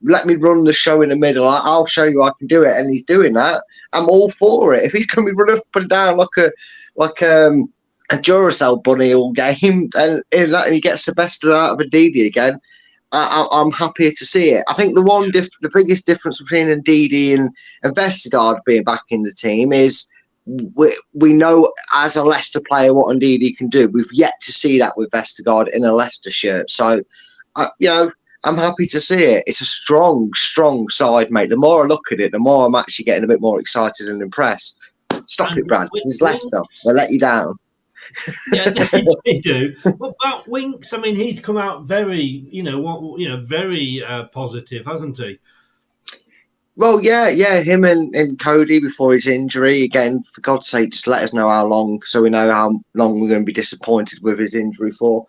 let me run the show in the middle. I'll show you I can do it, and he's doing that. I'm all for it. If he's going to be running up and down like a Duracell bunny all game, and he gets the best out of Ndidi again, I'm happier to see it. I think the biggest difference between Ndidi and Vestergaard being back in the team is we know as a Leicester player what Ndidi can do. We've yet to see that with Vestergaard in a Leicester shirt. So, I'm happy to see it. It's a strong, strong side, mate. The more I look at it, the more I'm actually getting a bit more excited and impressed. Stop it, Brad. It's Leicester. They'll let you down. Yeah, they do. What about Winks? I mean, he's come out very, very positive, hasn't he? Well, yeah. Him and Cody before his injury. Again, for God's sake, just let us know how long, so we know how long we're going to be disappointed with his injury for.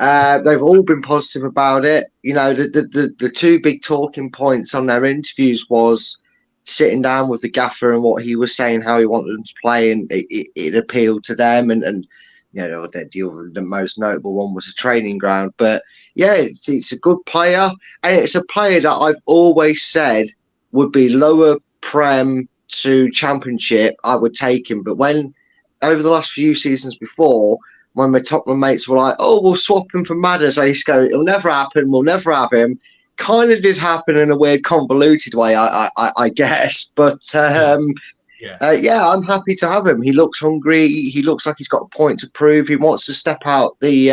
They've all been positive about it. The two big talking points on their interviews was sitting down with the gaffer and what he was saying, how he wanted them to play, and it appealed to them. And the most notable one was a training ground. But yeah, it's a good player, and it's a player that I've always said would be lower Prem to Championship. I would take him, but when over the last few seasons before, when my Tottenham mates were like, "Oh, we'll swap him for Madders," I used to go, "It'll never happen. We'll never have him." Kind of did happen in a weird, convoluted way, I guess. But I'm happy to have him. He looks hungry. He looks like he's got a point to prove. He wants to step out the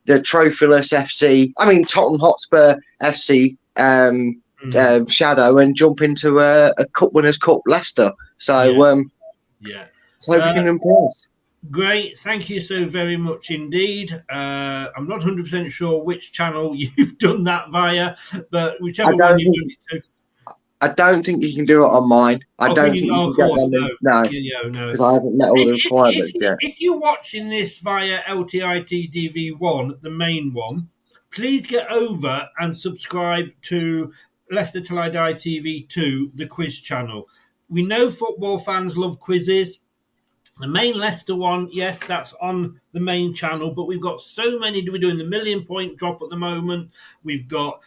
trophyless FC. I mean, Tottenham Hotspur FC shadow and jump into a Cup Winners' Cup Leicester. So so we can impress. Great, thank you so very much indeed. I'm not 100% sure which channel you've done that via, but whichever one you've done it to. I don't think you can do it on mine. I don't think you can get them. No, because I haven't met all the requirements yet. If you're watching this via LTID DV1, the main one, please get over and subscribe to Leicester Till I Die TV2, the quiz channel. We know football fans love quizzes. The main Leicester one, yes, that's on the main channel, but we've got so many. We're doing the 1,000,000 point drop at the moment. We've got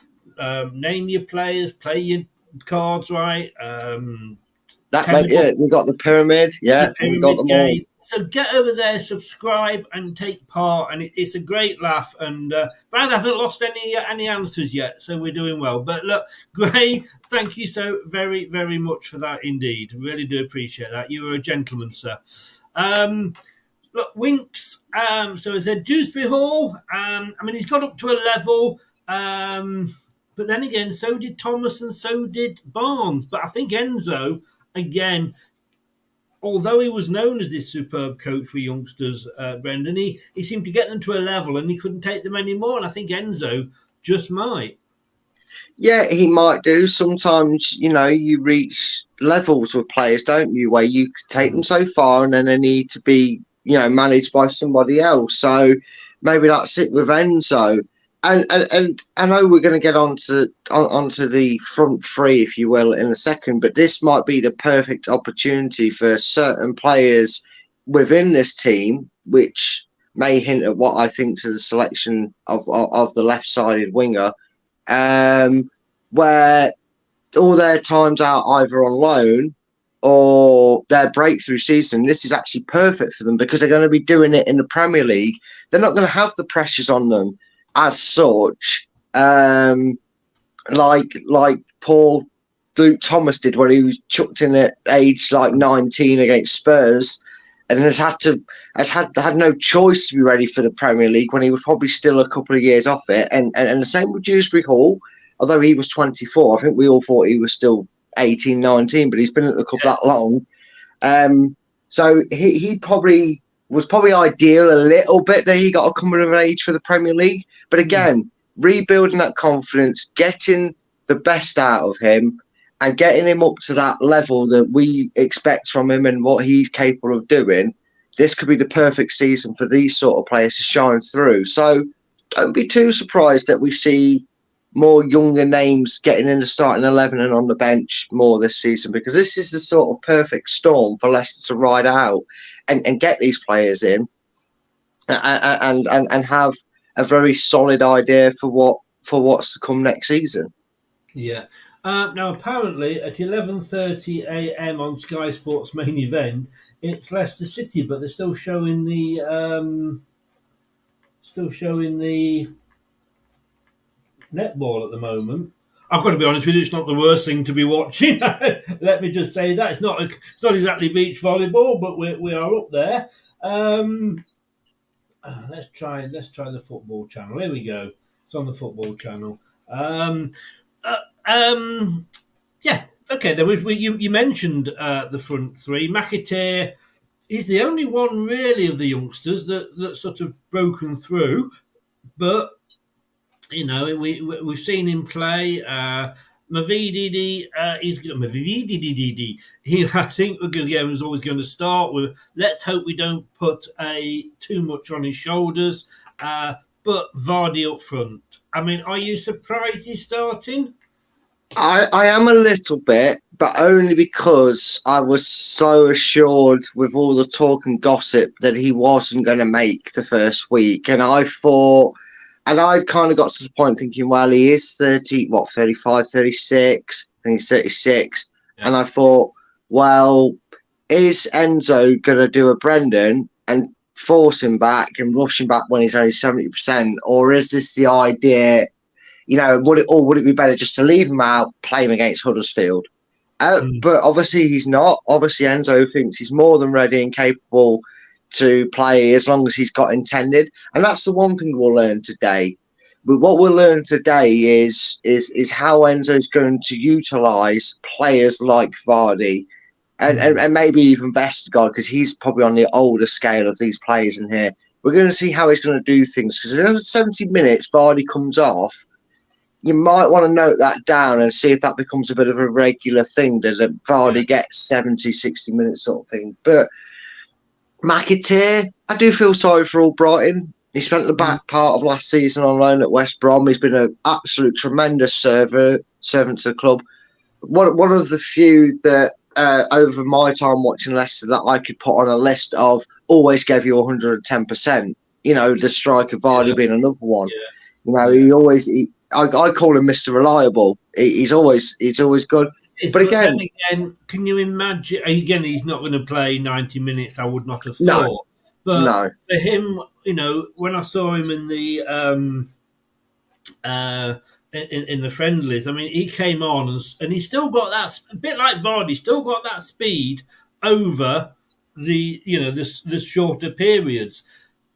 name your players, play your cards right. We've got the pyramid. Yeah, we've got them all. So get over there, subscribe, and take part. And it's a great laugh. And Brad hasn't lost any answers yet, so we're doing well. But look, Gray, thank you so very, very much for that indeed. Really do appreciate that. You were a gentleman, sir. Look, Winks. So I said Dewsbury Hall. He's got up to a level. But then again, so did Thomas and so did Barnes. But I think Enzo, again, although he was known as this superb coach for youngsters, Brendan, he seemed to get them to a level and he couldn't take them anymore. And I think Enzo just might. Yeah, he might do. Sometimes, you reach levels with players, don't you, where you take them so far and then they need to be, managed by somebody else. So maybe that's it with Enzo. And I know we're going to get onto the front three, if you will, in a second, but this might be the perfect opportunity for certain players within this team, which may hint at what I think to the selection of the left-sided winger, where all their times out either on loan or their breakthrough season, this is actually perfect for them because they're going to be doing it in the Premier League. They're not going to have the pressures on them as such, like Paul Luke Thomas did when he was chucked in at age 19 against Spurs, and had no choice to be ready for the Premier League when he was probably still a couple of years off it. And the same with Dewsbury Hall, although he was 24. I think we all thought he was still 18, 19, but he's been at the club that long. So he probably was ideal a little bit that he got a coming of age for the Premier League. But again, rebuilding that confidence, getting the best out of him and getting him up to that level that we expect from him and what he's capable of doing, this could be the perfect season for these sort of players to shine through. So don't be too surprised that we see more younger names getting in the starting 11 and on the bench more this season, because this is the sort of perfect storm for Leicester to ride out and get these players in and have a very solid idea for what's to come next season. Yeah. Now, apparently, at 11:30 a.m. on Sky Sports main event, it's Leicester City, but they're still showing the netball at the moment. I've got to be honest with you; it's not the worst thing to be watching. Let me just say that it's not exactly beach volleyball, but we are up there. Let's try the football channel. Here we go. It's on the football channel. Uh, um, yeah. Okay. Then you mentioned the front three. McAteer is the only one really of the youngsters that sort of broken through, but we've seen him play. Mavididi, Mavididi. I think Guglielmo was always going to start with. Let's hope we don't put too much on his shoulders. But Vardy up front. I mean, are you surprised he's starting? I am a little bit, but only because I was so assured with all the talk and gossip that he wasn't going to make the first week. And I thought, and I kind of got to the point thinking, well, he is 35, 36. I think he's 36. Yeah. And I thought, well, is Enzo going to do a Brendan and force him back and rush him back when he's only 70%? Or is this the idea? Would it be better just to leave him out, play him against Huddersfield? But obviously he's not. Obviously Enzo thinks he's more than ready and capable to play as long as he's got intended. And that's the one thing we'll learn today. But what we'll learn today is how Enzo's going to utilise players like Vardy and maybe even Vestergaard, because he's probably on the older scale of these players in here. We're going to see how he's going to do things, because in 70 minutes Vardy comes off. You might want to note that down and see if that becomes a bit of a regular thing. Does Vardy get 70, 60 minutes sort of thing? But McAteer, I do feel sorry for Albrighton. He spent the back part of last season on loan at West Brom. He's been an absolute tremendous servant to the club. One of the few that over my time watching Leicester that I could put on a list of always gave you 110%. The striker Vardy being another one. Yeah. I call him Mr. Reliable. He's always good. But again, can you imagine? Again, he's not going to play 90 minutes. I would not have thought. No, but for him, when I saw him in the in the friendlies, I mean, he came on and he still got that, a bit like Vardy, still got that speed over the shorter periods.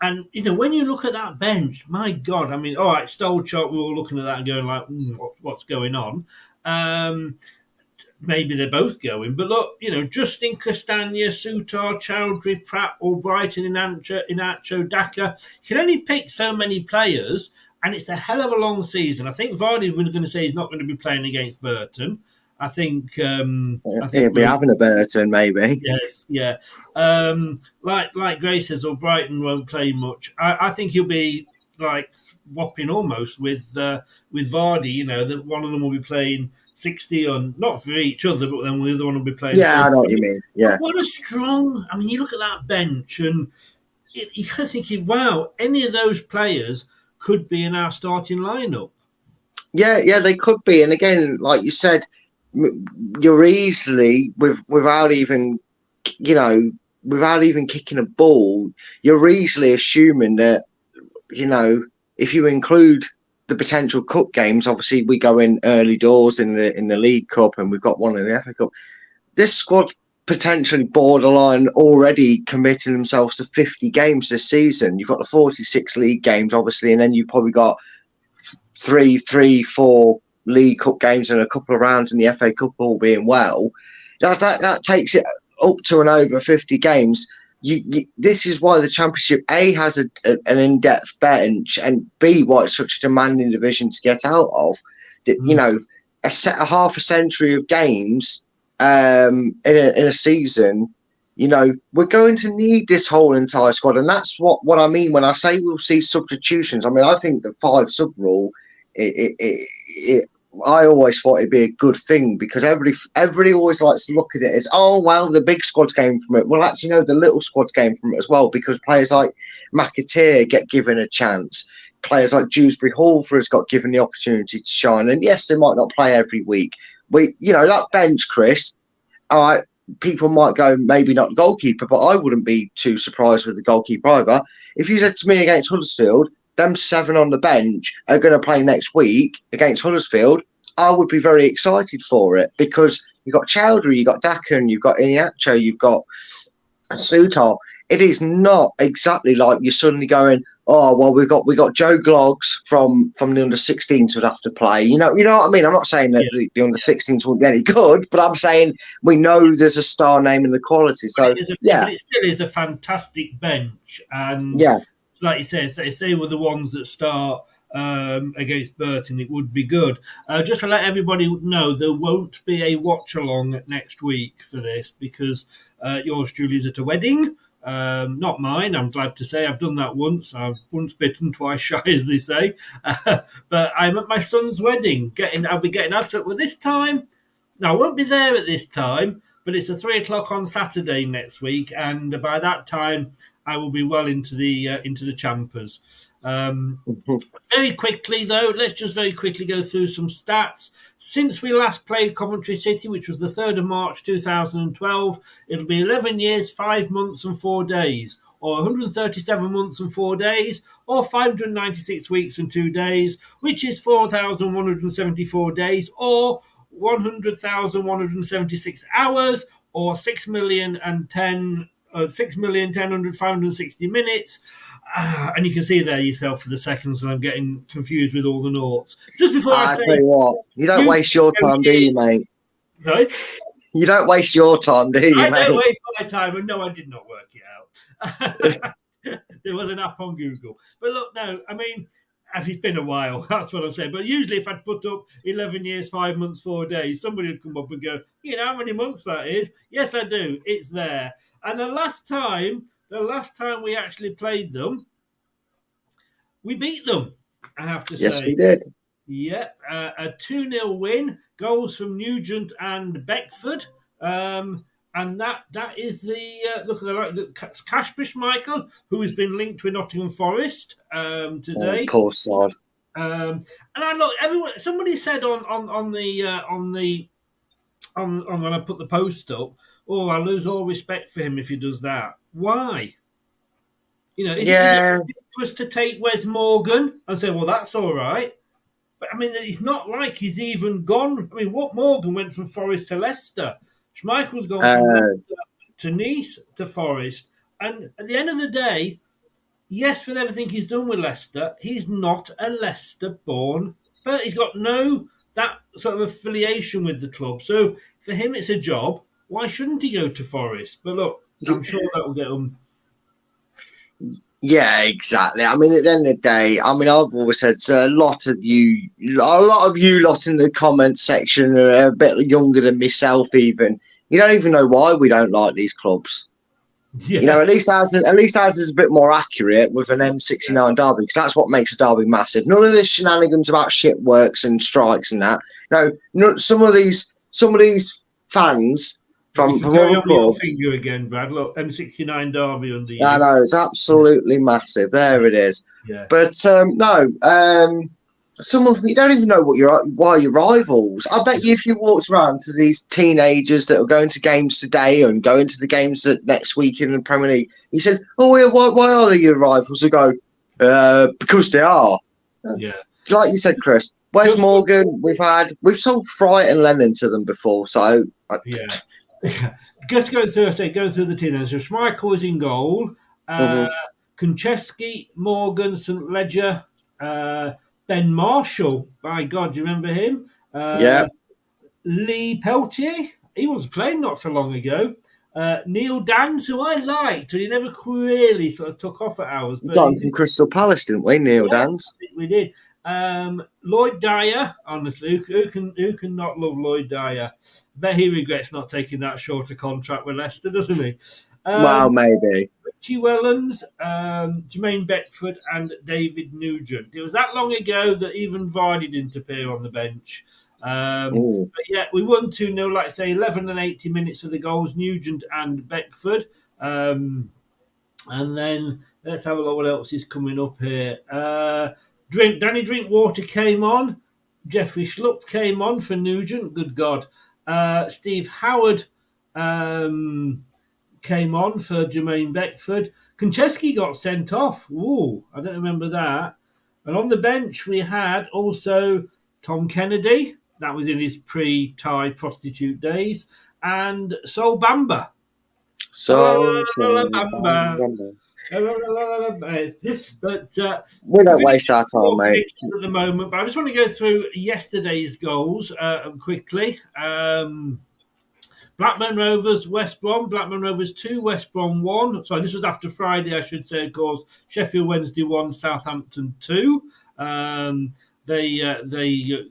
And, when you look at that bench, my God, I mean, all right, Stolchok, we were looking at that and going like, what's going on? Maybe they're both going. But look, Justin Castagna, Sutar, Chowdhury, Pratt, Albrighton, Inacho, Daka. You can only pick so many players, and it's a hell of a long season. I think Vardy was going to say he's not going to be playing against Burton. I think he'll be having a Burton, maybe. Yes, yeah. Like Grace says, Albrighton won't play much. I think he'll be like swapping almost with Vardy. That one of them will be playing 60 on, not for each other, but then the other one will be playing. Yeah, 30. I know what you mean. Yeah. But what a strong! I mean, you look at that bench, and you kind of thinking, wow, any of those players could be in our starting lineup. Yeah, they could be. And again, like you said, you're easily without even kicking a ball, you're easily assuming that if you include the potential cup games, obviously we go in early doors in the League Cup and we've got one in the FA Cup. This squad's potentially borderline already committing themselves to 50 games this season. You've got the 46 league games, obviously, and then you've probably got 4 League Cup games and a couple of rounds in the FA Cup, all being well. That takes it up to and over 50 games. This is why the Championship A has an in-depth bench, and B, why it's such a demanding division to get out of. A half a century of games in a season. We're going to need this whole entire squad, and that's what I mean when I say we'll see substitutions. I mean, I think the 5 sub rule. I always thought it'd be a good thing, because everybody always likes to look at it as, oh, well, the big squads came from it. Well, actually, no, the little squads came from it as well, because players like McAteer get given a chance. players like Dewsbury Hall for has got given the opportunity to shine. And yes, they might not play every week. That bench, Chris, all right, people might go, maybe not the goalkeeper, but I wouldn't be too surprised with the goalkeeper either. If you said to me against Huddersfield, them 7 on the bench are going to play next week against Huddersfield, I would be very excited for it, because you've got Chowdhury, you've got Dakan, you've got Iniacho, you've got Sutar. It is not exactly like you're suddenly going, oh well, we got Joe Gloggs from the under-16s would have to play. You know what I mean? I'm not saying that the under-16s wouldn't be any good, but I'm saying we know there's a star name in the quality. So but it still is a fantastic bench, and like you say, if they were the ones that start against Burton, it would be good. Just to let everybody know, there won't be a watch-along next week for this, because yours truly is at a wedding. Not mine, I'm glad to say. I've done that once. I've once bitten, twice shy, as they say. But I'm at my son's wedding. I'll be getting out at this time. Now, I won't be there at this time, but it's at 3 o'clock on Saturday next week, and by that time, I will be well into the champers. Very quickly, though, let's just very quickly go through some stats. Since we last played Coventry City, which was the 3rd of March 2012, it'll be 11 years, 5 months and 4 days, or 137 months and 4 days, or 596 weeks and 2 days, which is 4,174 days, or 100,176 hours, or 6,10,560 minutes. And you can see there yourself for the seconds, and I'm getting confused with all the noughts. Just before I tell you what, you don't waste your time, do you, mate? Sorry? You don't waste your time, do you, mate? I don't waste my time, and no, I did not work it out. There was an app on Google. But look, no, I mean, it's been a while, that's what I'm saying. But usually if I'd put up 11 years, 5 months, 4 days, somebody would come up and go, you know how many months that is? Yes, I do. It's there. And the last time we actually played them, we beat them, I have to say. Yes, we did. Yeah, a 2-0 win, goals from Nugent and Beckford. And that is the look at the Cashbish Michael, who has been linked with Nottingham Forest today. Oh, poor sod. And I look, everyone. Somebody said on when I put the post up, oh, I lose all respect for him if he does that. Why? You know, is it ridiculous to take Wes Morgan and say, well, that's all right? But I mean, it's not like he's even gone. I mean, what Morgan went from Forest to Leicester. Schmeichel's gone from Leicester to Nice to Forest. And at the end of the day, yes, with everything he's done with Leicester, he's not a Leicester-born, but he's got no that sort of affiliation with the club. So for him, it's a job. Why shouldn't he go to Forest? But look, I'm sure that will get him. Yeah, exactly. I mean, at the end of the day, I mean, I've always said a lot of you lot in the comment section are a bit younger than myself. Even you don't even know why we don't like these clubs. Yeah. You know, at least ours is a bit more accurate with an M69 derby, because that's what makes a derby massive. None of this shenanigans about shit works and strikes and that. No, some of these fans from other clubs. Finger again, Brad. Look, M69 derby under you. I know, it's absolutely massive. There it is. Yeah. But some of you don't even know why you're rivals. I bet you if you walked around to these teenagers that are going to games today and going to the games next week in the Premier League, you said, "Oh, yeah, why are they your rivals?" They go, "Because they are." Yeah. Like you said, Chris. Where's Morgan? We've sold Fry and Lennon to them before, so yeah. Just go through the teenagers. Schmeichel was in goal. Konchesky, Morgan, St. Ledger, Ben Marshall. By God, do you remember him? Yeah. Lee Peltier. He was playing not so long ago. Neil Dans, who I liked, and he never really sort of took off at ours. We got him from Crystal Palace, didn't we, Neil Dans? We did. Lloyd Dyer, honestly, who can not love Lloyd Dyer? Bet he regrets not taking that shorter contract with Leicester, doesn't he? Well, maybe. Richie Wellens, Jermaine Beckford, and David Nugent. It was that long ago that even Vardy didn't appear on the bench. But yeah, we won 2-0, like I say, 11 and 80 minutes of the goals, Nugent and Beckford. And then let's have a look what else is coming up here. Danny Drinkwater came on. Jeffrey Schlupp came on for Nugent. Good God. Steve Howard came on for Jermaine Beckford. Konchesky got sent off. Ooh, I don't remember that. And on the bench, we had also Tom Kennedy. That was in his pre-Thai prostitute days. And Sol Bamba. So, Bamba. But we don't waste our time, mate. At the moment, but I just want to go through yesterday's goals quickly. Blackburn Rovers, West Brom. Blackburn Rovers 2, West Brom 1. Sorry, this was after Friday, I should say, of course. Sheffield Wednesday 1, Southampton 2. They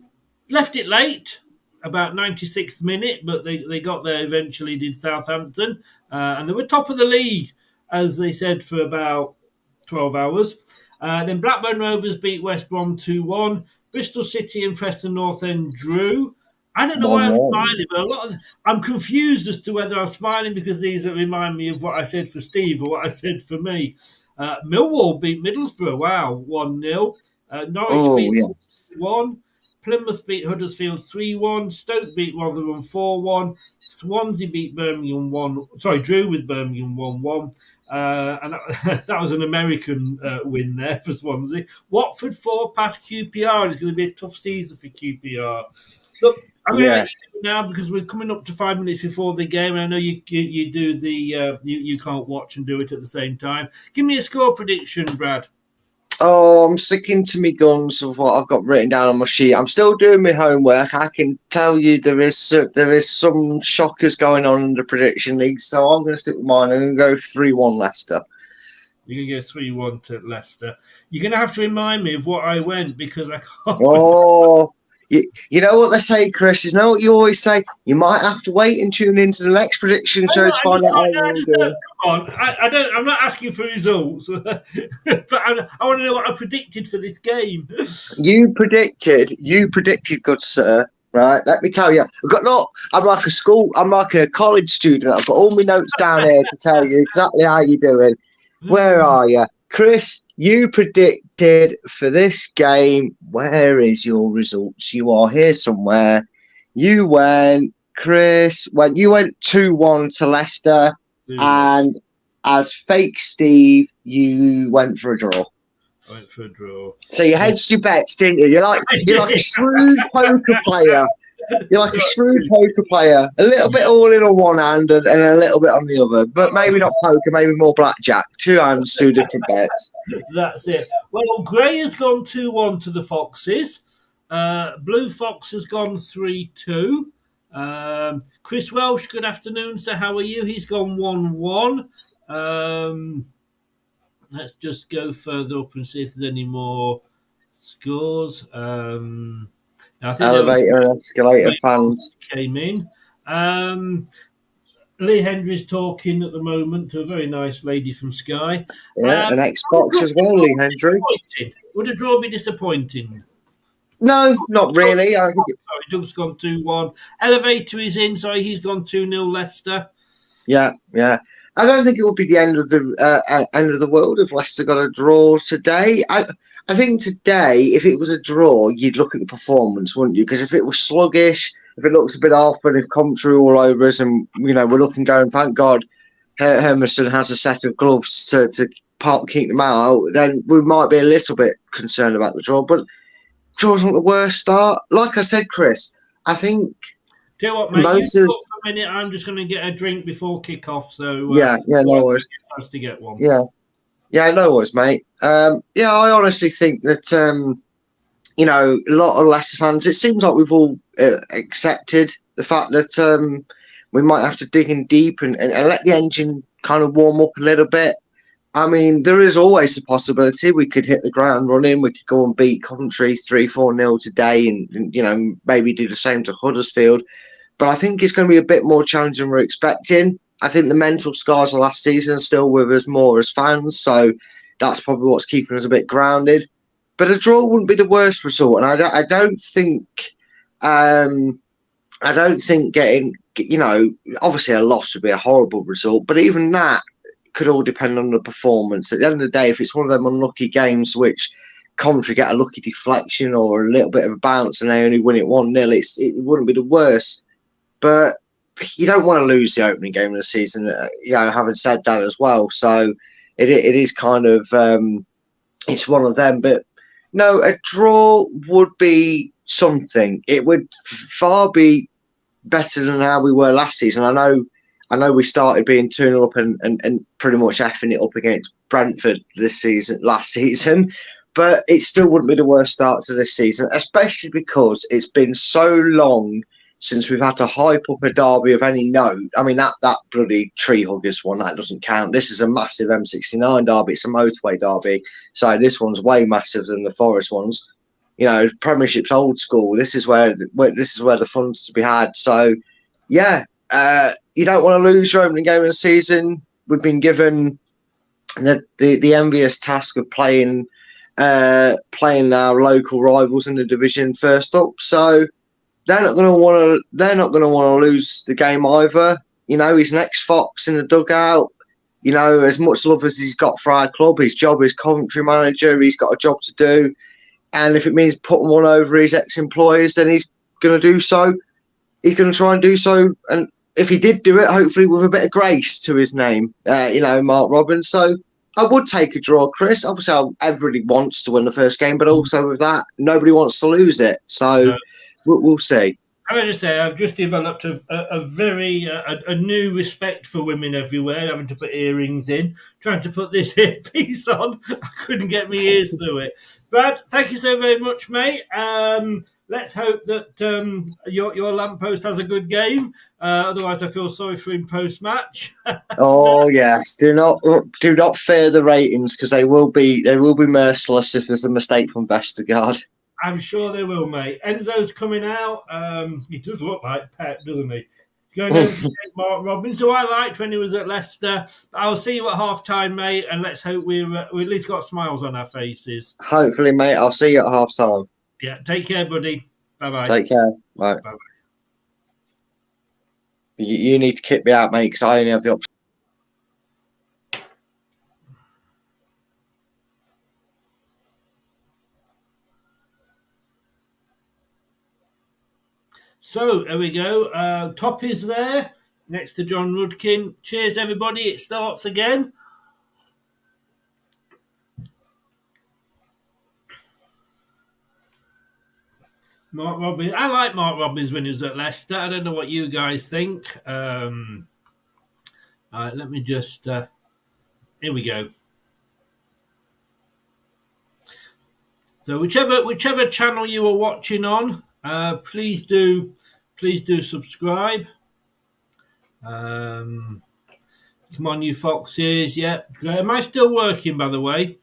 left it late, about 96th minute, but they got there eventually, did Southampton. And they were top of the league, as they said, for about 12 hours. Then Blackburn Rovers beat West Brom 2-1. Bristol City and Preston North End drew. I don't know why I'm smiling, but I'm confused as to whether I'm smiling because these remind me of what I said for Steve or what I said for me. Millwall beat Middlesbrough, wow, 1-0. Norwich beat 1. Plymouth beat Huddersfield 3-1. Stoke beat Rotherham 4-1. Swansea beat Birmingham 1. Sorry, drew with Birmingham 1-1. And that was an American win there for Swansea. Watford 4 past QPR. It's going to be a tough season for QPR. Look, I'm going to let you go now because we're coming up to 5 minutes before the game. I know you do the you can't watch and do it at the same time. Give me a score prediction, Brad. Oh, I'm sticking to my guns of what I've got written down on my sheet. I'm still doing my homework. I can tell you there is some shockers going on in the prediction league, so I'm going to stick with mine. I'm going to go 3-1 Leicester. You're going to go 3-1 to Leicester. You're going to have to remind me of what I went because I can't. Oh, you know what they say, Chris? You know what you always say? You might have to wait and tune into the next prediction show to find out how you're doing. Come on, I'm not asking for results, but I want to know what I predicted for this game. You predicted, good sir. Right, let me tell you. I'm like a college student. I've got all my notes down here to tell you exactly how you're doing. Where are you? Chris, you predicted for this game. Where is your results? You are here somewhere. You went 2-1 to Leicester. And as fake Steve, you went for a draw. I went for a draw. So you hedged your bets, didn't you? You're like a shrewd poker player. You're like a shrewd poker player. A little bit all in on one hand and a little bit on the other. But maybe not poker, maybe more blackjack. 2 hands, 2 different bets. That's it. Well, Gray has gone 2-1 to the Foxes. Blue Fox has gone 3-2. Chris Welsh, good afternoon. So how are you? He's gone 1-1. Let's just go further up and see if there's any more scores. I think Elevator and escalator fans came in. Lee Hendry's talking at the moment to a very nice lady from Sky. Yeah, an Xbox as well, Lee Hendry. Would a draw be disappointing? No, not really. I think Doug's gone 2-1. Elevator is in. Sorry, he's gone 2-0 Leicester. Yeah. I don't think it would be the end of the world if Leicester got a draw today. I think today, if it was a draw, you'd look at the performance, wouldn't you? Because if it was sluggish, if it looks a bit off, and if Coventry all over us, and we're looking going, thank God, Hermerson has a set of gloves to keep them out, then we might be a little bit concerned about the draw. But draw's not the worst start. Like I said, Chris, I think. Tell you what, mate, for a minute, I'm just going to get a drink before kick-off. So no worries. To get one. Yeah, no worries, mate. I honestly think that a lot of Leicester fans. It seems like we've all accepted the fact that we might have to dig in deep and let the engine kind of warm up a little bit. I mean, there is always a possibility we could hit the ground running. We could go and beat Coventry 3-4-0 today and maybe do the same to Huddersfield. But I think it's going to be a bit more challenging than we're expecting. I think the mental scars of last season are still with us more as fans. So that's probably what's keeping us a bit grounded. But a draw wouldn't be the worst result. And I don't think getting, obviously a loss would be a horrible result. But even that could all depend on the performance. At the end of the day, if it's one of them unlucky games which Coventry get a lucky deflection or a little bit of a bounce and they only win it 1-0, it wouldn't be the worst. But you don't want to lose the opening game of the season, having said that as well. So it is kind of, it's one of them. But no, a draw would be something. It would far be better than how we were last season. I know we started being 2-0 up and pretty much effing it up against Brentford last season. But it still wouldn't be the worst start to this season, especially because it's been so long since we've had to hype up a derby of any note. I mean, that bloody tree huggers one, that doesn't count. This is a massive M69 derby. It's a motorway derby. So this one's way massive than the Forest ones. Premiership's old school. This is where the fun's to be had. So, yeah, you don't want to lose your opening game of the season. We've been given the envious task of playing our local rivals in the division first up. So they're not going to want to lose the game either. He's an ex-Fox in the dugout. As much love as he's got for our club, his job is Coventry manager. He's got a job to do. And if it means putting one over his ex-employers, then he's going to do so. He's going to try and do so. And if he did do it, hopefully with a bit of grace to his name, Mark Robbins. So I would take a draw, Chris. Obviously, everybody wants to win the first game, but also with that, nobody wants to lose it. So we'll see. Can I just say, I've just developed a very new respect for women everywhere, having to put earrings in, trying to put this earpiece on. I couldn't get my ears through it. Brad, thank you so very much, mate. Let's hope that your lamppost has a good game. Otherwise, I feel sorry for him post-match. Oh yes, do not fear the ratings, because they will be merciless if there's a mistake from Vestergaard. I'm sure they will, mate. Enzo's coming out. He does look like Pep, doesn't he? Going over to Mark Robbins, who I liked when he was at Leicester. I'll see you at half-time, mate, and let's hope we at least got smiles on our faces. Hopefully, mate. I'll see you at half-time. Yeah, take care, buddy. Bye-bye. Take care. Bye. Bye-bye. You need to kick me out, mate, because I only have the option. So, there we go. Top is there, next to John Rudkin. Cheers, everybody. It starts again. Mark Robbins. I like Mark Robbins when he was at Leicester. I don't know what you guys think. All right, let me just... here we go. So whichever channel you are watching on, please do subscribe. Come on, you foxes. Yeah. Am I still working, by the way?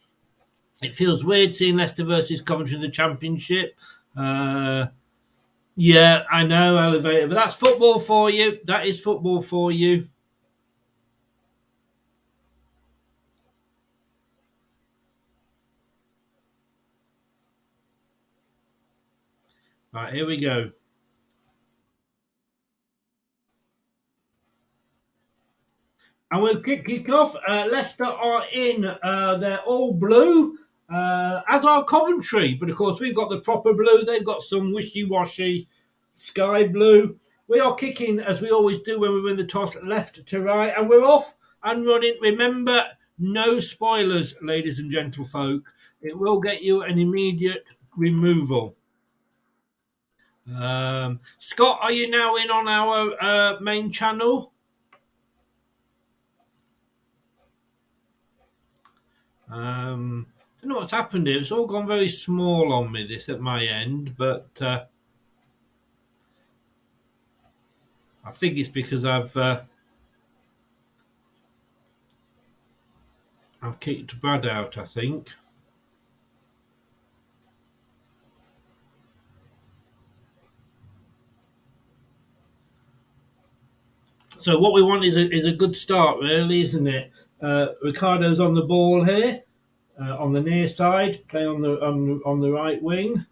It feels weird seeing Leicester versus Coventry in the Championship. Yeah, I know, elevator, but that's football for you. That is football for you. Right, here we go. And we'll kick off. Leicester are in. They're all blue, as are Coventry. But, of course, we've got the proper blue. They've got some wishy-washy sky blue. We are kicking, as we always do when we win the toss, left to right. And we're off and running. Remember, no spoilers, ladies and gentlefolk. It will get you an immediate removal. Scott, are you now in on our main channel? I don't know what's happened here. It's all gone very small on me, this at my end, but I think it's because I've kicked Brad out, I think. So what we want is a good start, really, isn't it? Ricardo's on the ball here, on the near side, playing on the right wing.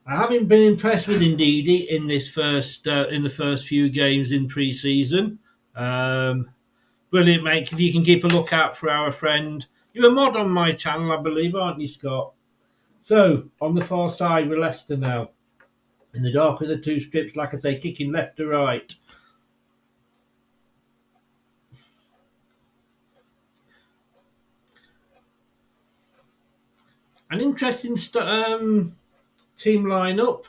I haven't been impressed with Ndidi in this in the first few games in pre-season. Brilliant, mate. If you can keep a lookout for our friend, You're a mod on my channel, I believe, aren't you, Scott? So, on the far side, we're Leicester now. In the dark of the two strips, like I say, kicking left to right. An interesting team lineup.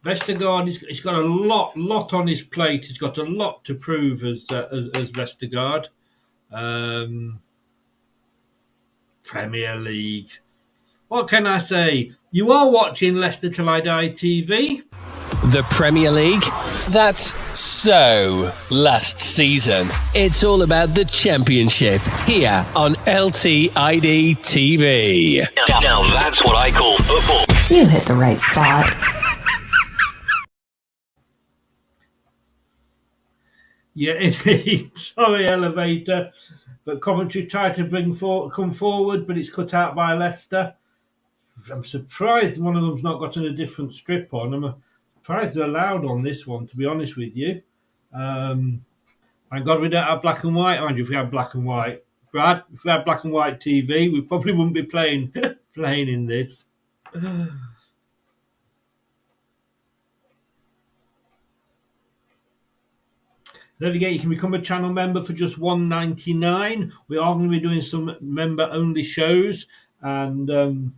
Vestergaard, he's got a lot on his plate. He's got a lot to prove as Vestergaard. Premier League. What can I say? You are watching Leicester Till I Die TV. The Premier League? That's so last season. It's all about the Championship here on LTID TV. Now that's what I call football. You hit the right spot. Yeah, indeed. Sorry, Elevator. But Coventry tried to come forward, but it's cut out by Leicester. I'm surprised one of them's not gotten a different strip on. I'm surprised they're allowed on this one, to be honest with you. Thank God we don't have black and white. Mind you, if we had black and white, Brad, if we had black and white TV, we probably wouldn't be playing in this. Don't forget, you can become a channel member for just $1.99. We are going to be doing some member-only shows, and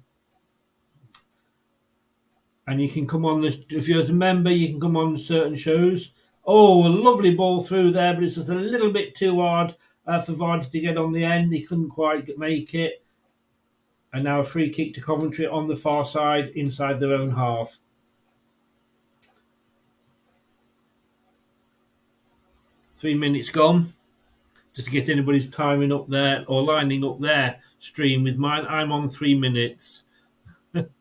you can come on this. If you're a member, you can come on certain shows. Oh, a lovely ball through there, but it's just a little bit too hard for Vardy to get on the end. He couldn't quite make it. And now a free kick to Coventry on the far side, inside their own half. Three minutes gone. Just to get anybody's timing up there or lining up their stream with mine. I'm on 3 minutes. Don't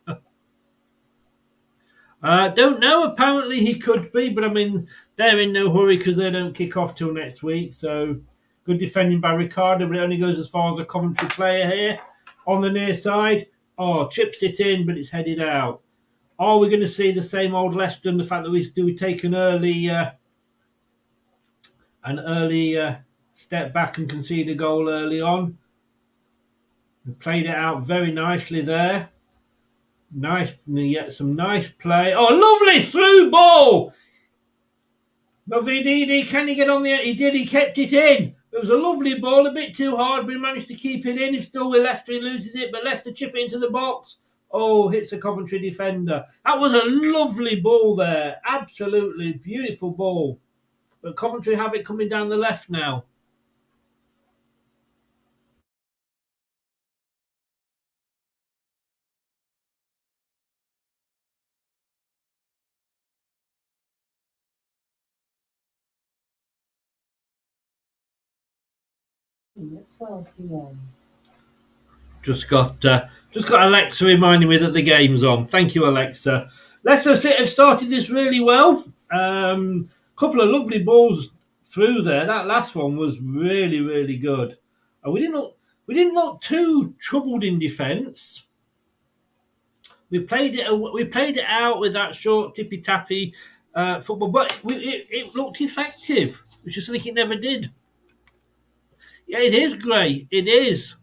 know. Apparently he could be, but I mean, they're in no hurry because they don't kick off till next week. So good defending by Ricardo, but it only goes as far as a Coventry player here on the near side. Oh, chips it in, but it's headed out. Are we going to see the same old Leicester and the fact that we take an early step back and concede a goal early on? We played it out very nicely there. Nice, yeah, some nice play. Oh, lovely through ball. Mavididi, can he get on the... He did, he kept it in. It was a lovely ball, a bit too hard, but he managed to keep it in. If still with Leicester, he loses it, but Leicester chip it into the box. Oh, hits a Coventry defender. That was a lovely ball there. Absolutely beautiful ball. But Coventry have it coming down the left now. At 12 p.m. Just got Alexa reminding me that the game's on. Thank you, Alexa. Leicester have started this really well. Couple of lovely balls through there. That last one was really, really good. And we didn't look too troubled in defence. We played it out with that short tippy tappy football, but it looked effective, which is something it never did. Yeah, it is great. It is.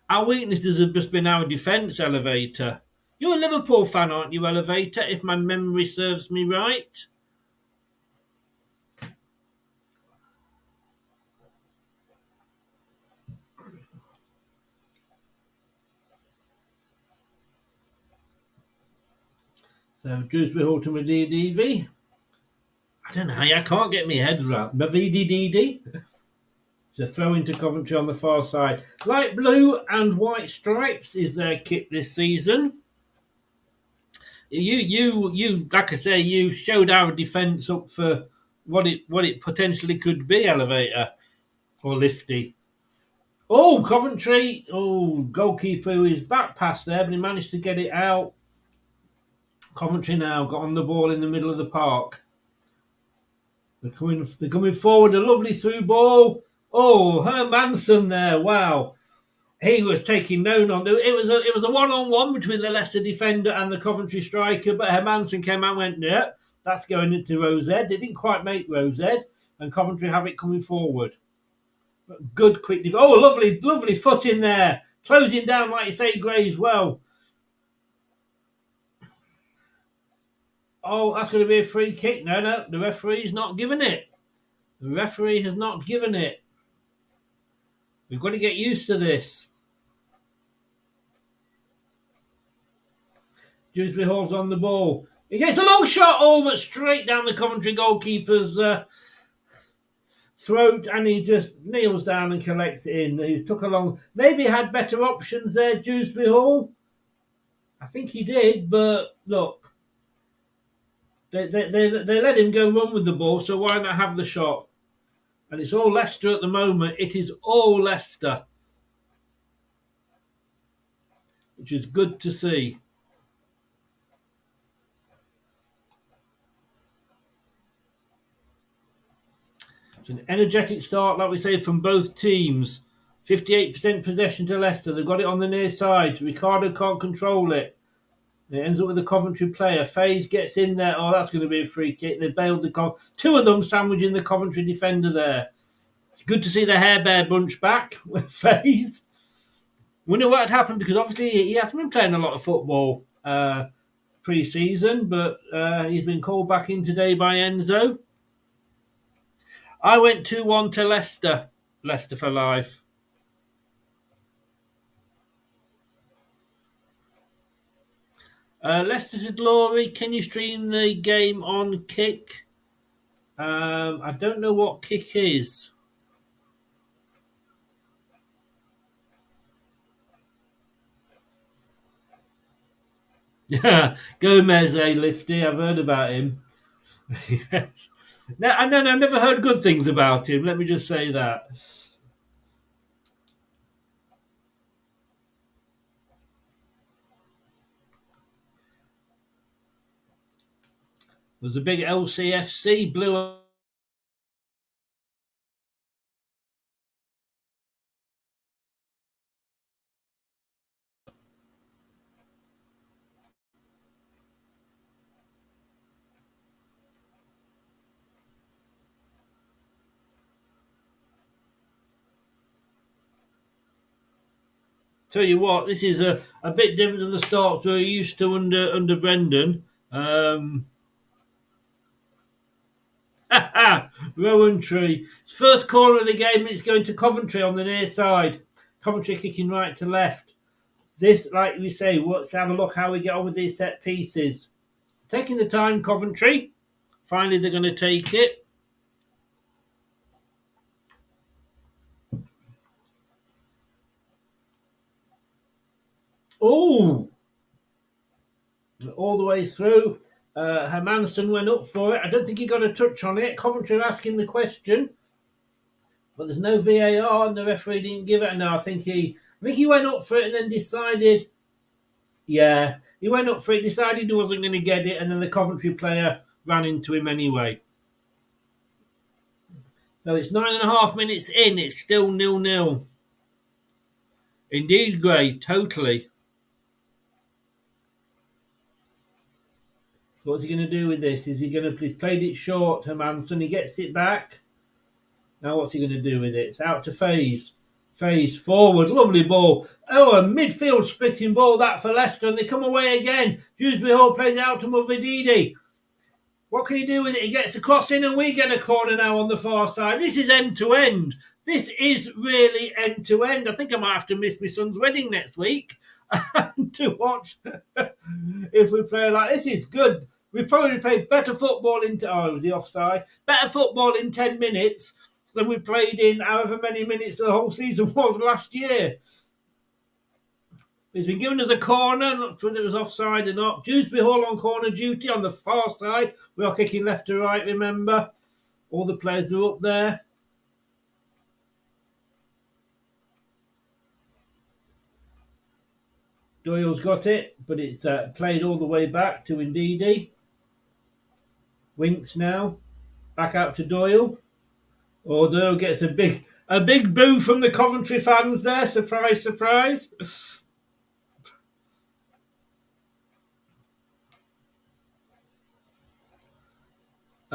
Our weaknesses have just been our defence, Elevator. You're a Liverpool fan, aren't you, Elevator, if my memory serves me right? So, Dewsbury Horton with DDV. I don't know how I can't get my head around. Mavididi. It's a throw into Coventry on the far side. Light blue and white stripes is their kit this season. You like I say, you showed our defence up for what it potentially could be, Elevator or Lifty. Oh, Coventry! Oh, goalkeeper who is back past there, but he managed to get it out. Coventry now got on the ball in the middle of the park. They're coming forward. A lovely through ball. Oh, Hermanson there! Wow, he was taking no on. It was a one-on-one between the Leicester defender and the Coventry striker, but Hermanson came out and went, yeah, that's going into Rosed. They didn't quite make Rosed, and Coventry have it coming forward. Good quick. Oh, lovely foot in there. Closing down, like you say, Gray's well. Oh, that's going to be a free kick. No, the referee's not giving it. The referee has not given it. We've got to get used to this. Dewsbury Hall's on the ball. He gets a long shot, but straight down the Coventry goalkeeper's throat, and he just kneels down and collects it in. He took a long... Maybe had better options there, Dewsbury Hall. I think he did, but look, they let him go run with the ball, so why not have the shot? And it's all Leicester at the moment. It is all Leicester, which is good to see. It's an energetic start, like we say, from both teams. 58% possession to Leicester. They've got it on the near side. Ricardo can't control it. It ends up with a Coventry player. Faze gets in there. Oh, that's going to be a free kick. They bailed the two of them sandwiching the Coventry defender there. It's good to see the Hair Bear bunch back with Faze. Wonder what had happened, because obviously he hasn't been playing a lot of football pre-season, but he's been called back in today by Enzo. I went 2-1 to Leicester. Leicester for life. Leicester to glory. Can you stream the game on Kick? I don't know what Kick is. Yeah, Gomez, Lifty. I've heard about him. Yes. No, I've never heard good things about him. Let me just say that. There's a big LCFC blue. Tell you what, this is a bit different than the starts we're used to under Brendan. Rowan Tree. It's first corner of the game, and it's going to Coventry on the near side. Coventry kicking right to left. This, like we say, let's have a look how we get on with these set pieces. Taking the time, Coventry. Finally, they're going to take it. Oh! All the way through. Hermansson went up for it. I don't think he got a touch on it. Coventry are asking the question. But there's no VAR and the referee didn't give it. No, I think he went up for it and then decided... Yeah, he went up for it, decided he wasn't going to get it, and then the Coventry player ran into him anyway. So it's 9.5 minutes in. It's still 0-0. Indeed, Gray, totally. What's he going to do with this? Is he going to... He's played it short, Hermansson. He gets it back. Now what's he going to do with it? It's out to Faze. Faze forward. Lovely ball. Oh, a midfield splitting ball that for Leicester. And they come away again. Dewsbury Hall plays it out to Movididi. What can he do with it? He gets a cross in and we get a corner now on the far side. This is end-to-end. This is really end-to-end. I think I might have to miss my son's wedding next week to watch if we play like this. Is good. We've probably played better football in... Oh, was he offside? Better football in 10 minutes than we played in however many minutes the whole season was last year. He's been given us a corner, not whether it was offside or not. Dewsbury Hall on corner duty on the far side. We are kicking left to right, remember. All the players are up there. Doyle's got it, but it's played all the way back to Ndidi. Winks now. Back out to Doyle. Oh, Doyle gets a big boo from the Coventry fans there. Surprise, surprise.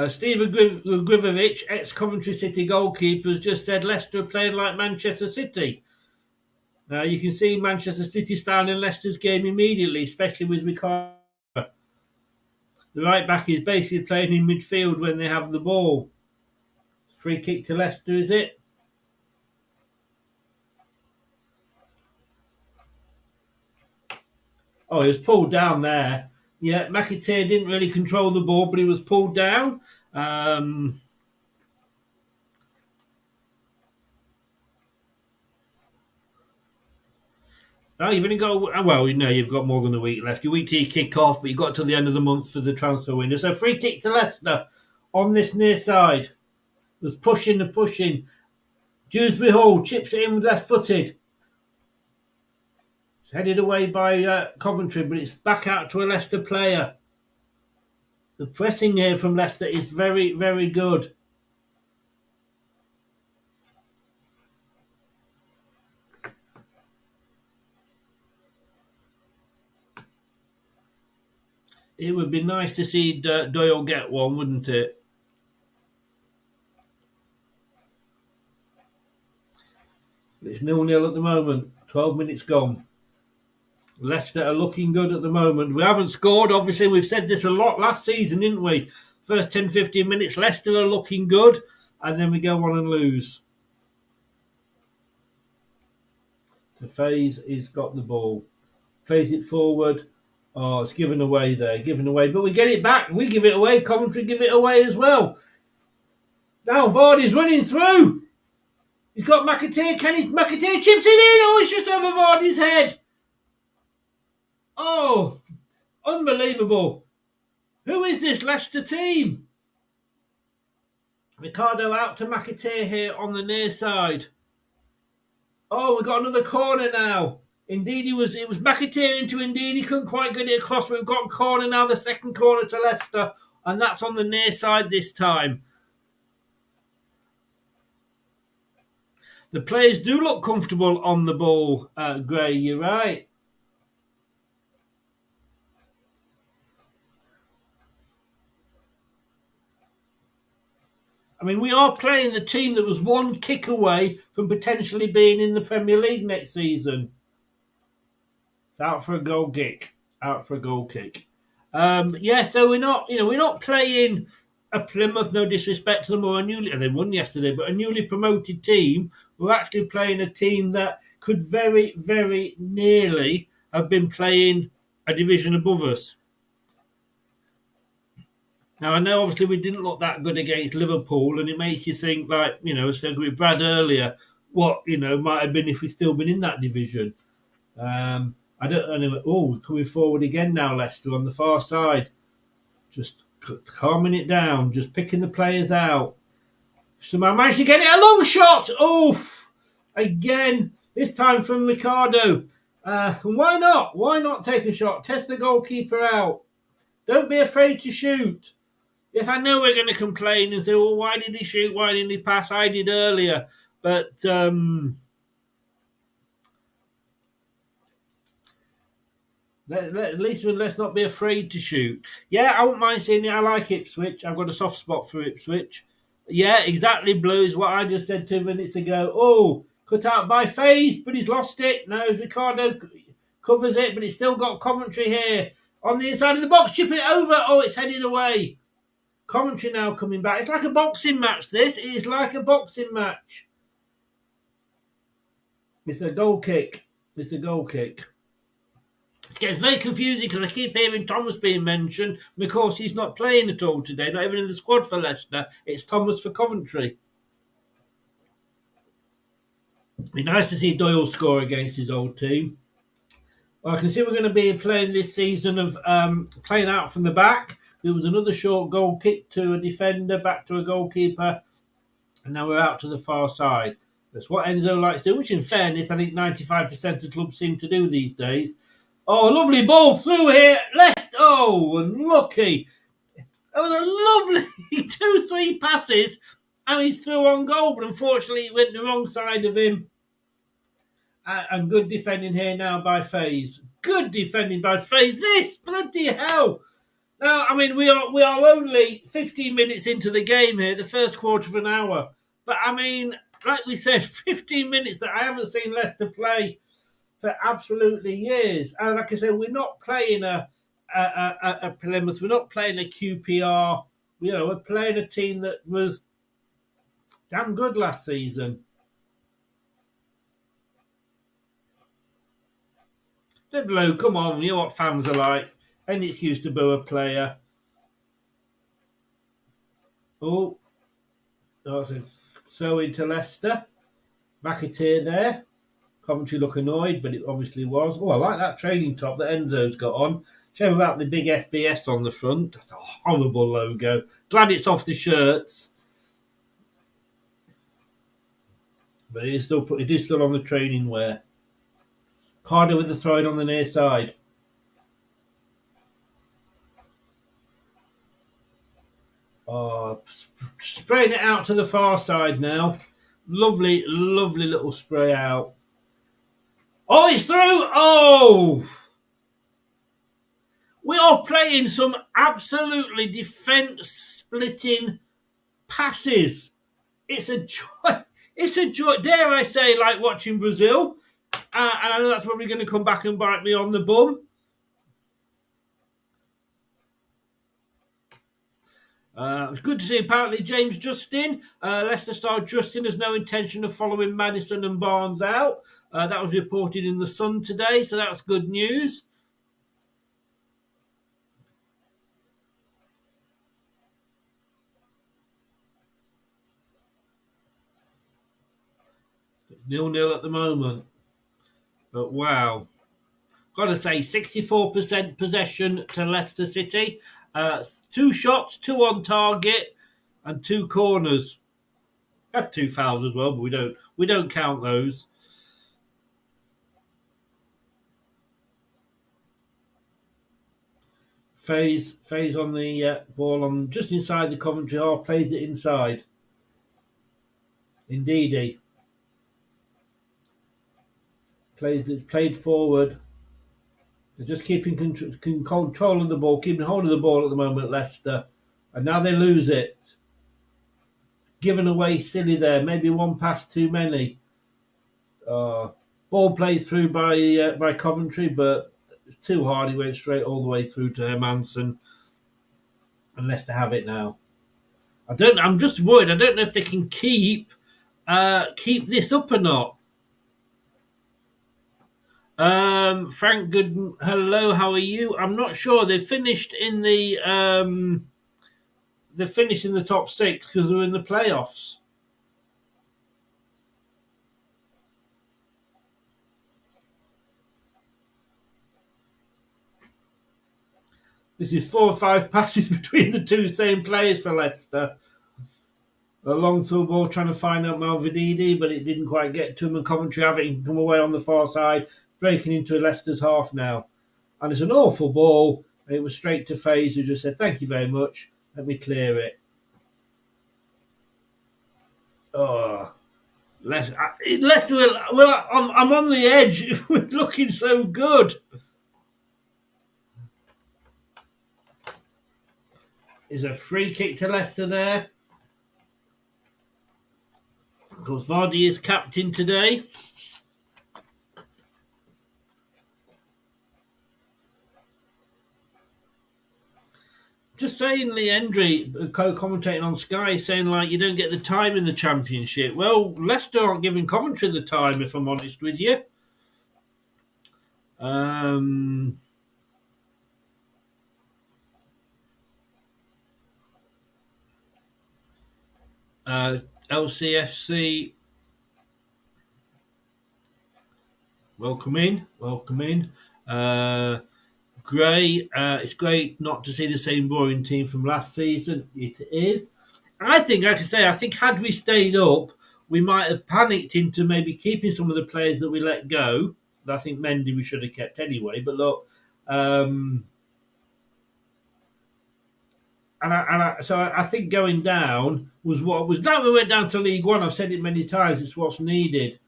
Steven Grivovic, ex-Coventry City goalkeeper, has just said Leicester are playing like Manchester City. Now, you can see Manchester City style in Leicester's game immediately, especially with Ricardo. The right back is basically playing in midfield when they have the ball. Free kick to Leicester, is it? Oh, he was pulled down there. Yeah, McAteer didn't really control the ball, but he was pulled down. No, you've only got, well, you've got more than a week left. Your week till you kick off, but you've got till the end of the month for the transfer window. So free kick to Leicester on this near side. Was pushing. Dewsbury Hall chips it in with left-footed. It's headed away by Coventry, but it's back out to a Leicester player. The pressing here from Leicester is very, very good. It would be nice to see Doyle get one, wouldn't it? It's 0-0 at the moment. 12 minutes gone. Leicester are looking good at the moment. We haven't scored, obviously. We've said this a lot last season, didn't we? First 10, 15 minutes, Leicester are looking good. And then we go on and lose. Tafay's has got the ball. Plays it forward. Oh, it's given away there. Given away. But we get it back. We give it away. Coventry give it away as well. Now Vardy's running through. He's got McAteer. McAteer chips it in. Oh, it's just over Vardy's head. Oh, unbelievable. Who is this Leicester team? Ricardo out to McAteer here on the near side. Oh, we've got another corner now. Indeed, it was McAteer into Indeed. He couldn't quite get it across, but we've got a corner now, the second corner to Leicester, and that's on the near side this time. The players do look comfortable on the ball, Gray, you're right. I mean, we are playing the team that was one kick away from potentially being in the Premier League next season. It's out for a goal kick. So we're not playing a Plymouth, no disrespect to them, or they won yesterday, but a newly promoted team. We're actually playing a team that could very, very nearly have been playing a division above us. Now, I know obviously we didn't look that good against Liverpool, and it makes you think, like, I said with Brad earlier, what, might have been if we'd still been in that division. I don't know. Oh, we're coming forward again now, Leicester, on the far side. Just calming it down, just picking the players out. Somehow managed to get it, a long shot! Oof! Again, this time from Ricardo. Why not? Why not take a shot? Test the goalkeeper out. Don't be afraid to shoot. Yes, I know we're going to complain and say, well, why did he shoot? Why didn't he pass? I did earlier. But at least let's not be afraid to shoot. Yeah, I wouldn't mind seeing it. I like Ipswich. I've got a soft spot for Ipswich. Yeah, exactly, Blue, is what I just said 2 minutes ago. Oh, cut out by FaZe, but he's lost it. No, Ricardo covers it, but he's still got Coventry here. On the inside of the box, chipping it over. Oh, it's headed away. Coventry now coming back. It's like a boxing match, this. It is like a boxing match. It's a goal kick. It gets very confusing because I keep hearing Thomas being mentioned. And of course, he's not playing at all today, not even in the squad for Leicester. It's Thomas for Coventry. It'd be nice to see Doyle score against his old team. Well, I can see we're going to be playing this season of playing out from the back. There was another short goal kick to a defender, back to a goalkeeper, and now we're out to the far side. That's what Enzo likes to do, which in fairness, I think 95% of clubs seem to do these days. Oh, a lovely ball through here. Leicester, oh, unlucky. That was a lovely 2-3 passes, and he's through on goal, but unfortunately it went the wrong side of him. And good defending here now by FaZe. Good defending by FaZe. This, bloody hell. No, I mean we are only 15 minutes into the game here, the first quarter of an hour. But I mean, like we said, 15 minutes that I haven't seen Leicester play for absolutely years. And like I said, we're not playing a Plymouth, we're not playing a QPR. We're playing a team that was damn good last season. Blue, come on, you know what fans are like. Any excuse to boo a player. Oh, so into Leicester. McAteer there. Coventry look annoyed, but it obviously was. Oh, I like that training top that Enzo's got on. Shame about the big FBS on the front. That's a horrible logo. Glad it's off the shirts. But it is still on the training wear. Carter with the throw in on the near side. Oh, spraying it out to the far side now. Lovely, lovely little spray out. Oh, it's through! Oh! We are playing some absolutely defence-splitting passes. It's a joy. It's a joy. Dare I say, like watching Brazil. And I know that's probably going to come back and bite me on the bum. It's good to see apparently James Justin, Leicester star Justin, has no intention of following Maddison and Barnes out. That was reported in the Sun today, so that's good news. It's 0-0 at the moment. But wow. Got to say, 64% possession to Leicester City. 2 shots, 2 on target, and 2 corners. Had 2 fouls as well, but we don't count those. Faze on the ball on just inside the Coventry half, plays it inside. Indeedy. Played forward. They're just keeping control of the ball, keeping hold of the ball at the moment, Leicester. And now they lose it. Given away silly there. Maybe one pass too many. Ball played through by Coventry, but it's too hard. He went straight all the way through to Hermansen. And Leicester have it now. I'm just worried. I don't know if they can keep this up or not. Frank Gooden, hello, how are you? I'm not sure. They finished in the top 6 because they were in the playoffs. This is 4 or 5 passes between the 2 same players for Leicester. A long through ball trying to find out Malvididi, but it didn't quite get to him. And Coventry have it. He can come away on the far side, breaking into Leicester's half now. And it's an awful ball. It was straight to Faze, who just said, "Thank you very much. Let me clear it." Oh, Leicester. I'm on the edge. We're looking so good. Is a free kick to Leicester there. Of course, Vardy is captain today. Just saying, Lee Hendry, co-commentating on Sky, saying like you don't get the time in the Championship. Well, Leicester aren't giving Coventry the time, if I'm honest with you. LCFC, welcome in. Gray, it's great not to see the same boring team from last season. It is. I think had we stayed up, we might have panicked into maybe keeping some of the players that we let go. I think Mendy we should have kept anyway. But look, so I think going down was what was. Now we went down to League One. I've said it many times. It's what's needed.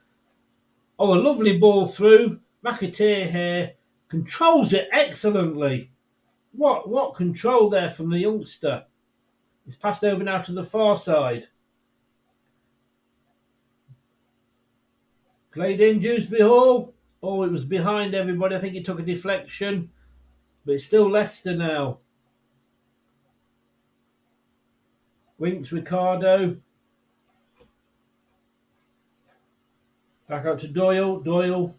Oh, a lovely ball through. McAteer here controls it excellently. What control there from the youngster. It's passed over now to the far side. Played in Dewsbury Hall. Oh, it was behind everybody. I think it took a deflection. But it's still Leicester now. Winks Ricardo. Back out to Doyle. Doyle.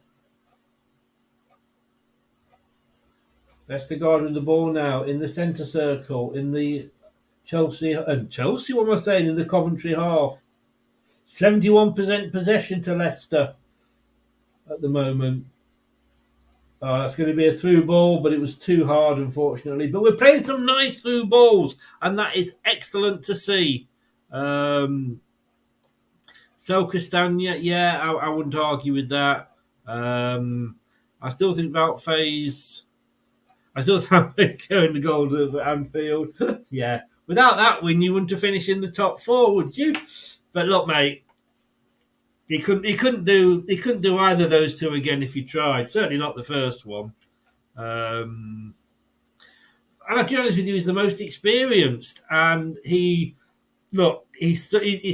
Vestergaard with the ball now in the centre circle. In the Chelsea, what am I saying? In the Coventry half. 71% possession to Leicester at the moment. That's going to be a through ball, but it was too hard, unfortunately. But we're playing some nice through balls, and that is excellent to see. So Castagna, yeah, I wouldn't argue with that. I still think Wout Faes. I still think going the goal to Anfield. Yeah, without that win, you wouldn't have finished in the top 4, would you? But look, mate, he couldn't do either of those two again if he tried. Certainly not the first one. And I'll be honest with you, he's the most experienced, and it's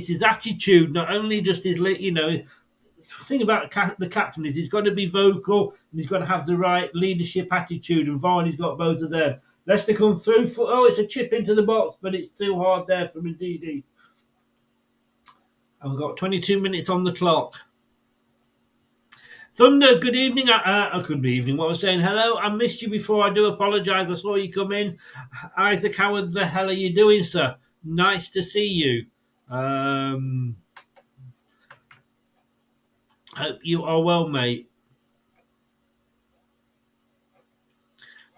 his attitude, not only just his, the thing about the captain is he's got to be vocal and he's got to have the right leadership attitude, and Varney's got both of them. Leicester come through it's a chip into the box, but it's too hard there for Ndidi. And we've got 22 minutes on the clock. Thunder, good evening. Good evening. What I was saying, hello. I missed you before. I do apologise. I saw you come in. Isaac, how the hell are you doing, sir? Nice to see you. Hope you are well, mate.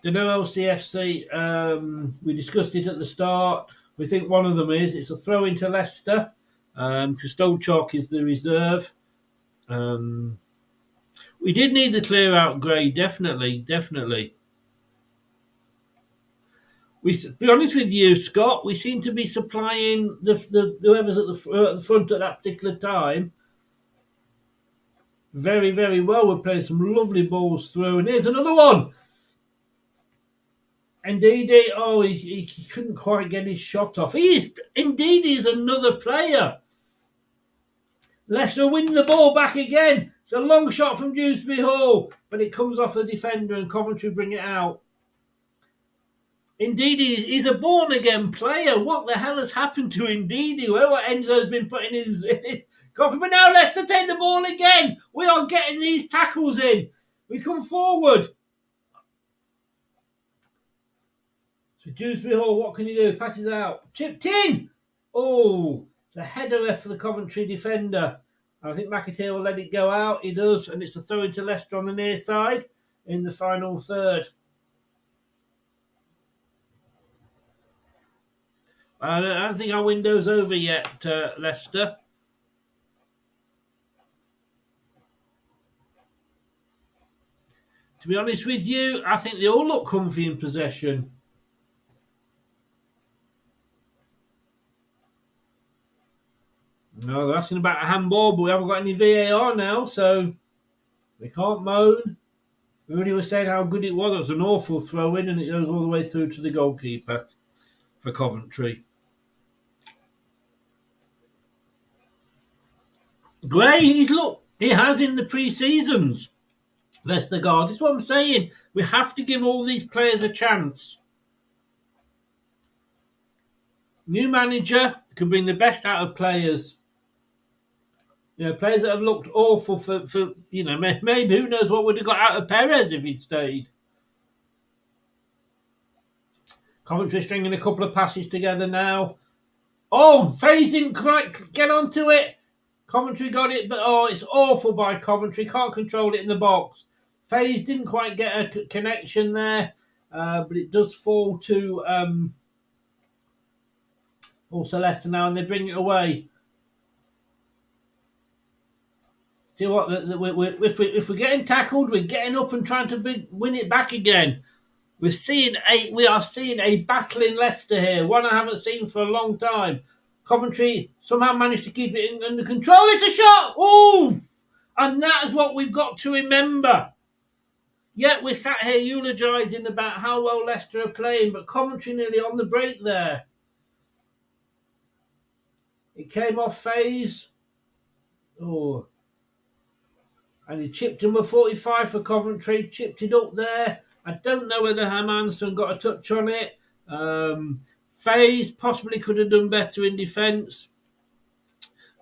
The no LCFC, we discussed it at the start. We think one of them it's a throw into Leicester. Kostolchuk is the reserve. We did need the clear out, Gray, definitely. To be honest with you, Scott, we seem to be supplying the whoever's at the front at that particular time very, very well. We're playing some lovely balls through, and here's another one. Ndidi, he couldn't quite get his shot off. Ndidi is another player. Leicester win the ball back again. It's a long shot from Dewsbury Hall, but it comes off the defender and Coventry bring it out. Ndidi is a born-again player. What the hell has happened to Ndidi? Well, what Enzo's been putting his coffee. But now Leicester take the ball again. We are getting these tackles in. We come forward. So Dewsbury Hall, what can you do? Passes out. Chipped in. Oh, it's a header for the Coventry defender. I think McAteer will let it go out. He does, and it's a throw into Leicester on the near side in the final third. I don't think our window's over yet, Leicester. To be honest with you, I think they all look comfy in possession. No, they're asking about a handball, but we haven't got any VAR now, so we can't moan. We already were saying how good it was. It was an awful throw-in, and it goes all the way through to the goalkeeper for Coventry. Gray, he has in the pre-seasons. Vestergaard, that's what I'm saying. We have to give all these players a chance. New manager can bring the best out of players. Players that have looked awful for maybe who knows what would have got out of Perez if he'd stayed. Coventry stringing a couple of passes together now. Oh, Faes didn't quite get onto it. Coventry got it, but it's awful by Coventry. Can't control it in the box. Faes didn't quite get a connection there, but it does fall to Leicester now, and they bring it away. See what? If we're getting tackled, we're getting up and trying to win it back again. We are seeing a battle in Leicester here, one I haven't seen for a long time. Coventry somehow managed to keep it under control. It's a shot! Ooh! And that is what we've got to remember. Yeah, we're sat here eulogising about how well Leicester are playing, but Coventry nearly on the break there. It came off phase. Oh. And he chipped him a 45 for Coventry, chipped it up there. I don't know whether Hermanson got a touch on it. Faze possibly could have done better in defence.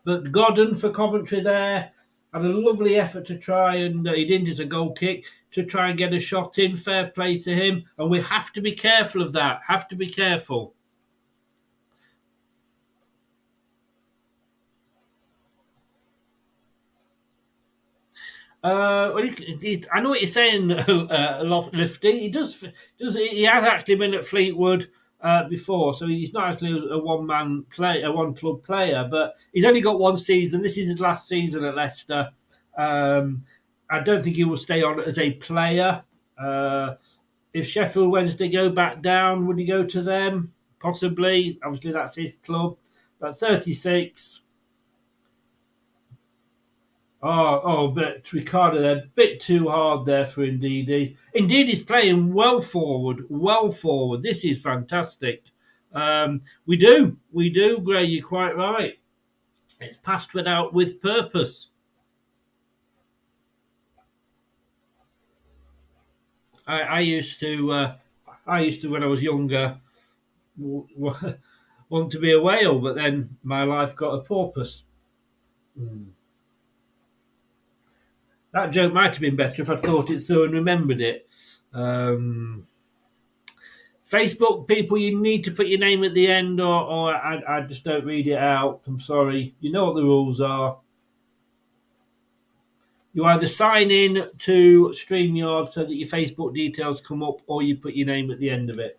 But Godden for Coventry there had a lovely effort to try, and he didn't as a goal kick, to try and get a shot in. Fair play to him. And we have to be careful of that. Have to be careful. Well, I know what you're saying, Lifty. He does. He has actually been at Fleetwood before, so he's not actually a one-man play, a one-club player. But he's only got one season. This is his last season at Leicester. I don't think he will stay on as a player. If Sheffield Wednesday go back down, would he go to them? Possibly. Obviously, that's his club. But 36. But Ricardo there, a bit too hard there for Ndidi. Ndidi's playing well forward. This is fantastic. We do, Gray, you're quite right. It's passed with purpose. I used to when I was younger want to be a whale, but then my life got a porpoise. That joke might have been better if I'd thought it through and remembered it. Facebook people, you need to put your name at the end, or I just don't read it out. I'm sorry. You know what the rules are. You either sign in to StreamYard so that your Facebook details come up, or you put your name at the end of it.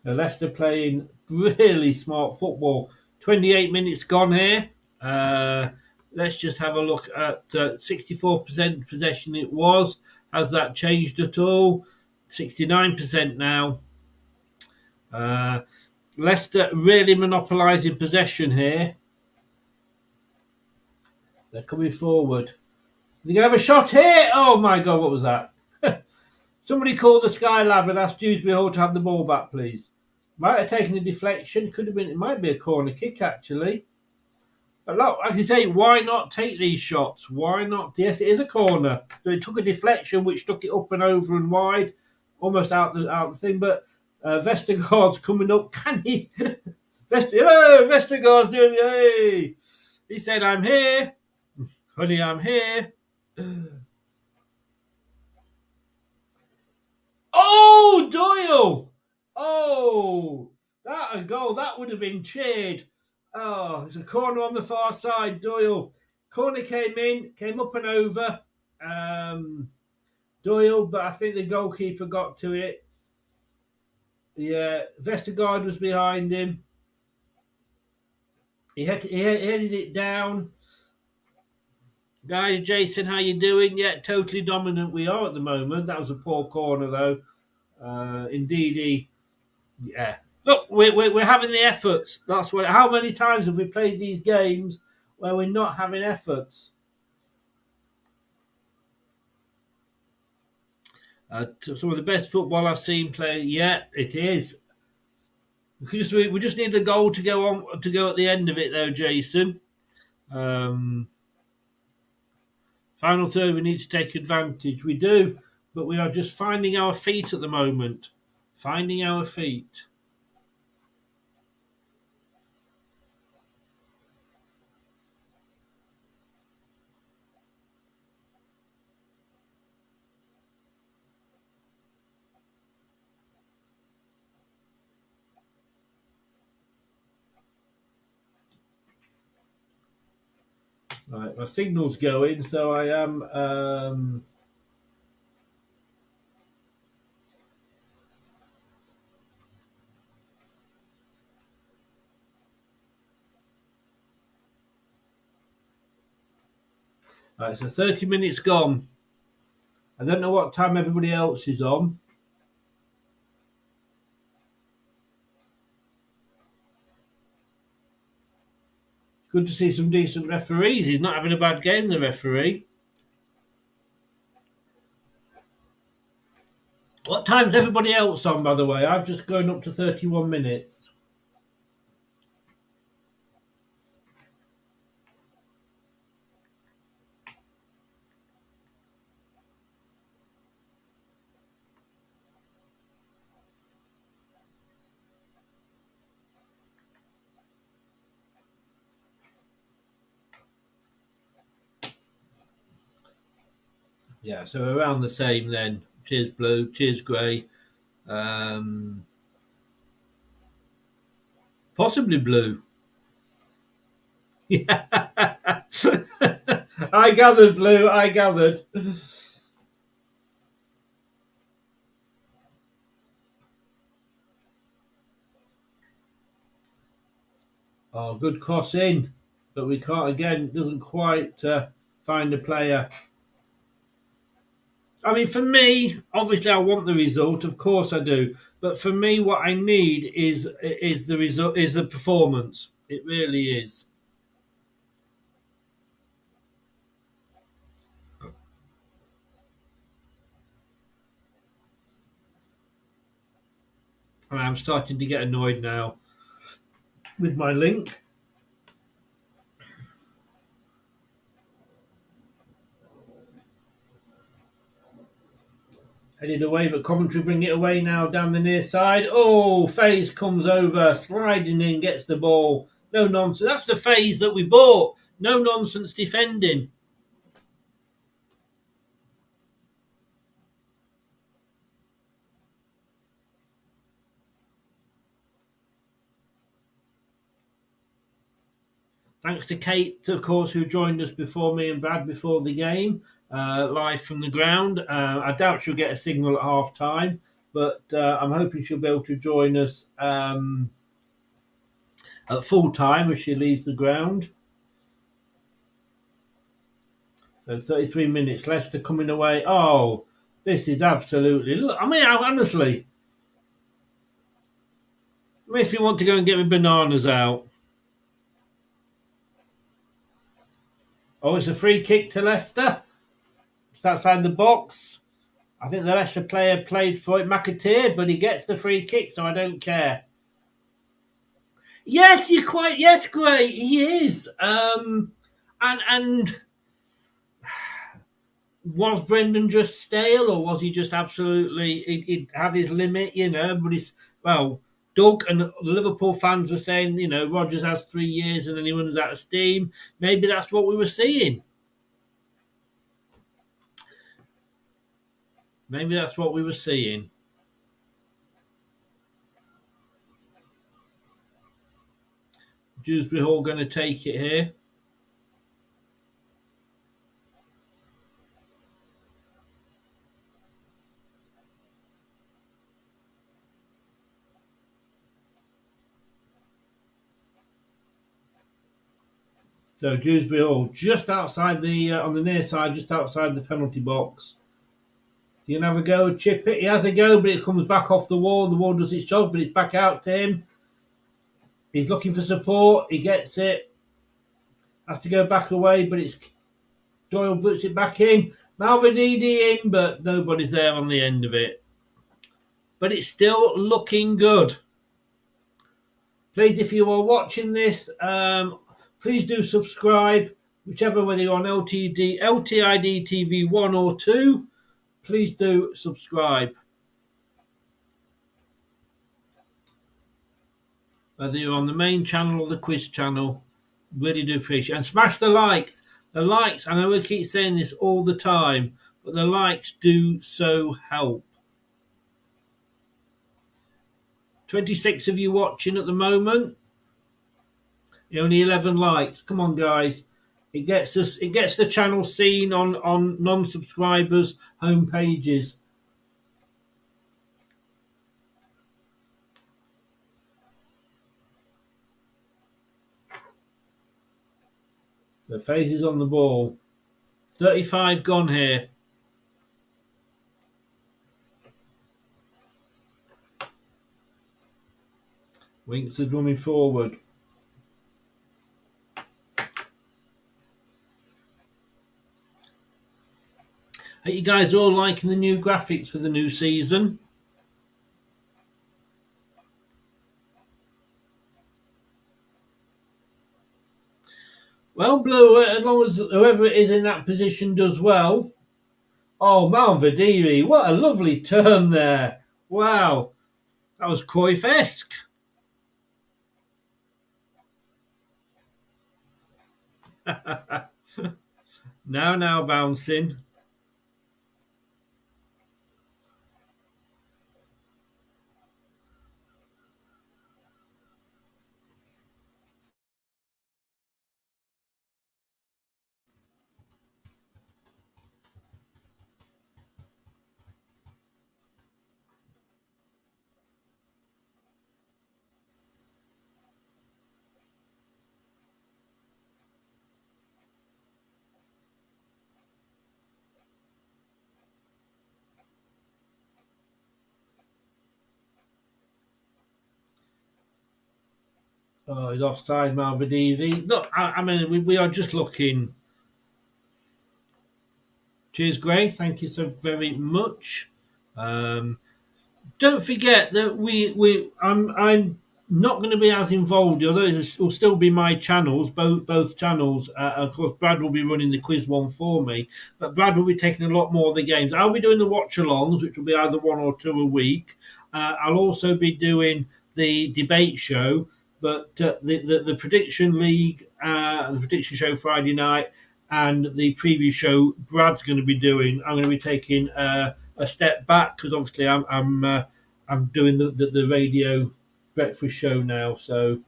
So Leicester playing really smart football. 28 minutes gone here. Let's just have a look at 64% possession it was. Has that changed at all? 69% now. Leicester really monopolising possession here. They're coming forward. They're going to have a shot here. Oh my God, what was that? Somebody called the Skylab and asked Dewsbury Hall to have the ball back, please. Might have taken a deflection. Could have been. It might be a corner kick, actually. But look, I can say, why not take these shots? Why not? Yes, it is a corner. So it took a deflection, which took it up and over and wide, almost out the thing. But Vestergaard's coming up. Can he? Vestergaard's doing. Hey, he said, "I'm here, honey. I'm here." Oh, Doyle! Oh, that a goal. That would have been cheered. Oh, it's a corner on the far side, Doyle. Corner came up and over. Doyle, but I think the goalkeeper got to it. Yeah, Vestergaard was behind him. He headed it down. Guys, Jason, how you doing? Yeah, totally dominant we are at the moment. That was a poor corner, though. Indeed, yeah. Look, we're having the efforts. That's what. How many times have we played these games where we're not having efforts? Some of the best football I've seen play. Yeah, it is. We just need the goal to go at the end of it, though, Jason. Final third, we need to take advantage. We do, but we are just finding our feet at the moment. Finding our feet. Right, my signal's going, so I am. Right, so 30 minutes gone. I don't know what time everybody else is on. Good to see some decent referees. He's not having a bad game, the referee. What time's everybody else on, by the way? I've just gone up to 31 minutes. Yeah, so around the same then. Cheers, Blue. Cheers, Grey. Possibly Blue. Yeah. I gathered, Blue. I gathered. Oh, good cross in. But we can't, again, doesn't quite find a player. I mean, for me, obviously, I want the result. Of course, I do. But for me, what I need is the result, is the performance. It really is. And I'm starting to get annoyed now with my link. Headed away, but Coventry bring it away now down the near side. Oh, Faze comes over, sliding in, gets the ball. No nonsense. That's the Faze that we bought. No nonsense defending. Thanks to Kate, of course, who joined us before me and Brad before the game, live from the ground. I doubt she'll get a signal at half time, but I'm hoping she'll be able to join us at full time as she leaves the ground. So 33 minutes, Leicester coming away. Oh, this is absolutely... I mean, honestly, it makes me want to go and get my bananas out. Oh, it's a free kick to Leicester. It's outside the box. I think the Leicester player played for it, McAteer, but he gets the free kick, so I don't care. Yes, yes, Gray, he is. And was Brendan just stale, or was he just absolutely? He had his limit, you know. But Doug and the Liverpool fans were saying, you know, Rodgers has 3 years and then he runs out of steam. Maybe that's what we were seeing. Maybe that's what we were seeing. Dewsbury Hall going to take it here. So Dewsbury Hall just outside the on the near side, just outside the penalty box. You can have a go, chip it. He has a go, but it comes back off the wall. The wall does its job, but it's back out to him. He's looking for support. He gets it. Has to go back away, but it's Doyle puts it back in. Malvididi in, but nobody's there on the end of it. But it's still looking good. Please, if you are watching this, please do subscribe. Whichever, whether you're on LTID TV 1 or 2, please do subscribe. Whether you're on the main channel or the quiz channel, really do appreciate it. And smash the likes. The likes, I know we keep saying this all the time, but the likes do so help. 26 of you watching at the moment. Only 11 likes. Come on, guys. It gets the channel seen on non-subscribers' home pages. The Faze is on the ball. 35 gone here. Winks are running forward. Are you guys all liking the new graphics for the new season? Well, Blue, as long as whoever is in that position does well. Oh, Malvedere, what a lovely turn there. Wow, that was Cruyff-esque. Now bouncing. Oh, he's offside, Malvedere. Look, I mean, we are just looking. Cheers, Gray. Thank you so very much. Don't forget that I'm not going to be as involved, although it will still be my channels, both channels. Of course, Brad will be running the quiz one for me, but Brad will be taking a lot more of the games. I'll be doing the watch-alongs, which will be either one or two a week. I'll also be doing the debate show, but the prediction league, the prediction show Friday night, and the preview show Brad's going to be doing. I'm going to be taking a step back because obviously I'm doing the radio breakfast show now, so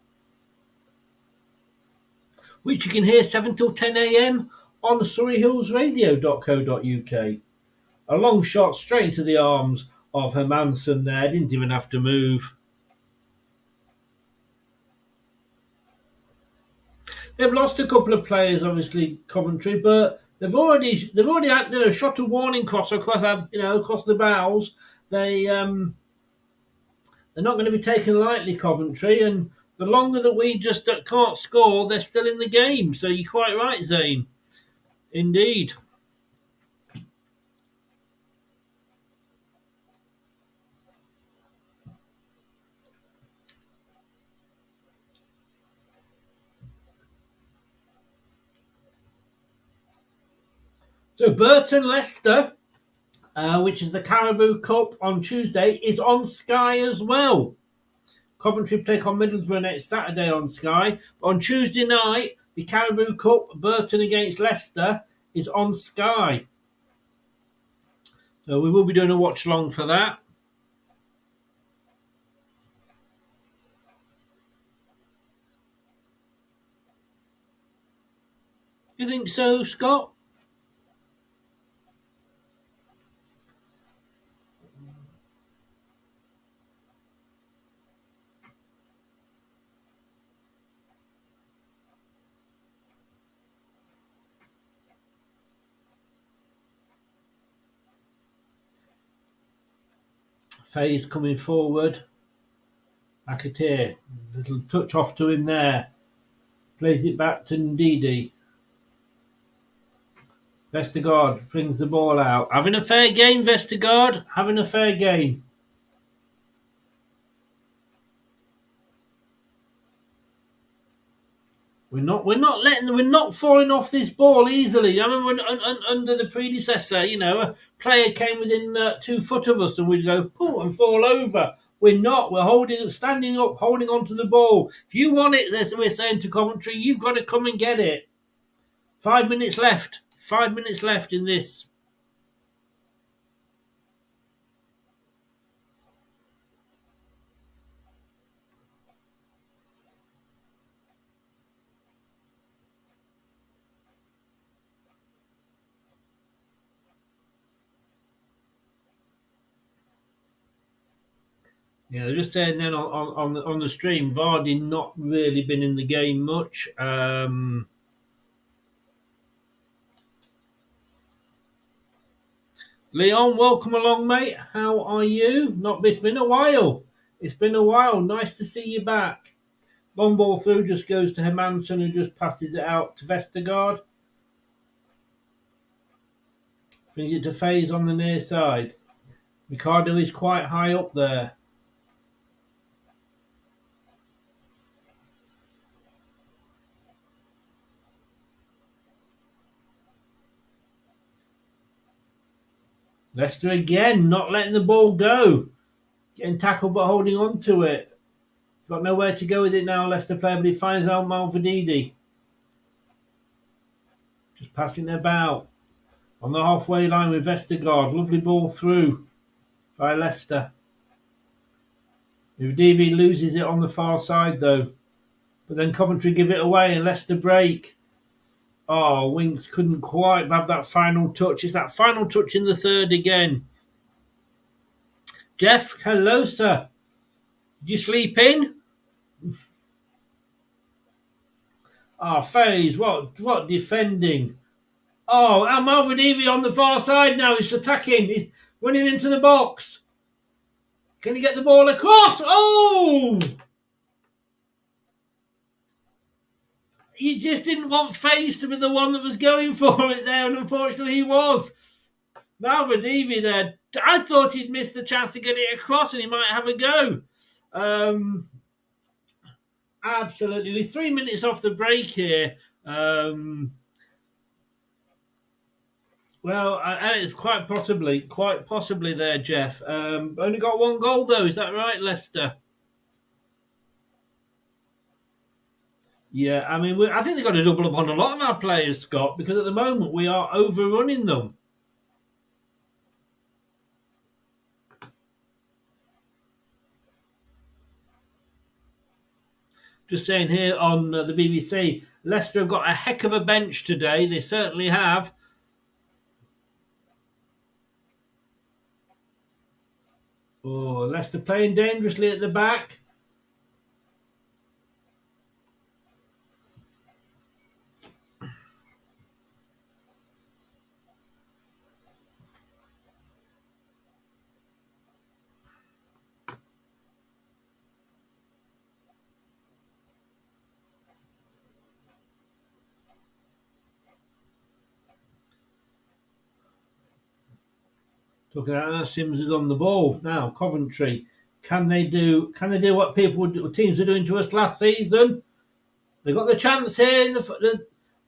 which you can hear 7 till 10 a.m. on surreyhillsradio.co.uk. A long shot straight into the arms of Hermansen there, didn't even have to move. They've lost a couple of players, obviously Coventry, but they've already had shot a warning cross across across the bows. They're not going to be taken lightly, Coventry, and the longer that we just can't score, they're still in the game. So you're quite right, Zane. Indeed. So Burton Leicester, which is the Caribou Cup on Tuesday, is on Sky as well. Coventry take on Middlesbrough next Saturday on Sky. But on Tuesday night, the Caribou Cup, Burton against Leicester, is on Sky. So we will be doing a watch along for that. You think so, Scott? Faye's coming forward. Katey, little touch off to him there. Plays it back to Ndidi. Vestergaard brings the ball out. Having a fair game, Vestergaard. Having a fair game. We're not falling off this ball easily. I mean, under the predecessor, a player came within 2 foot of us, and we'd go and fall over. We're not. We're standing up, holding on to the ball. If you want it, as we're saying to Coventry, you've got to come and get it. 5 minutes left. 5 minutes left in this. Yeah, they're just saying then on the stream, Vardy not really been in the game much. Leon, welcome along, mate. How are you? It's been a while. It's been a while. Nice to see you back. Long ball through just goes to Hermansen, who just passes it out to Vestergaard. Brings it to Faze on the near side. Ricardo is quite high up there. Leicester again, not letting the ball go. Getting tackled but holding on to it. Got nowhere to go with it now, Leicester player, but he finds out Malvididi. Just passing about. On the halfway line with Vestergaard. Lovely ball through by Leicester. Malvididi loses it on the far side though. But then Coventry give it away and Leicester break. Oh, Winks couldn't quite have that final touch. It's that final touch in the third again. Jeff, hello, sir. Did you sleep in? Faze, what defending? Oh, Malvididi on the far side now. He's attacking. He's running into the box. Can he get the ball across? Oh! You just didn't want Faze to be the one that was going for it there, and unfortunately he was. Malvididi there. I thought he'd missed the chance to get it across and he might have a go. Absolutely. 3 minutes off the break here. It's quite possibly there, Jeff. Only got one goal though, is that right, Leicester? Yeah, I mean, I think they've got to double up on a lot of our players, Scott, because at the moment we are overrunning them. Just saying here on the BBC, Leicester have got a heck of a bench today. They certainly have. Oh, Leicester playing dangerously at the back. Looking at Sims is on the ball now. Coventry, can they do what teams were doing to us last season? They got the chance here.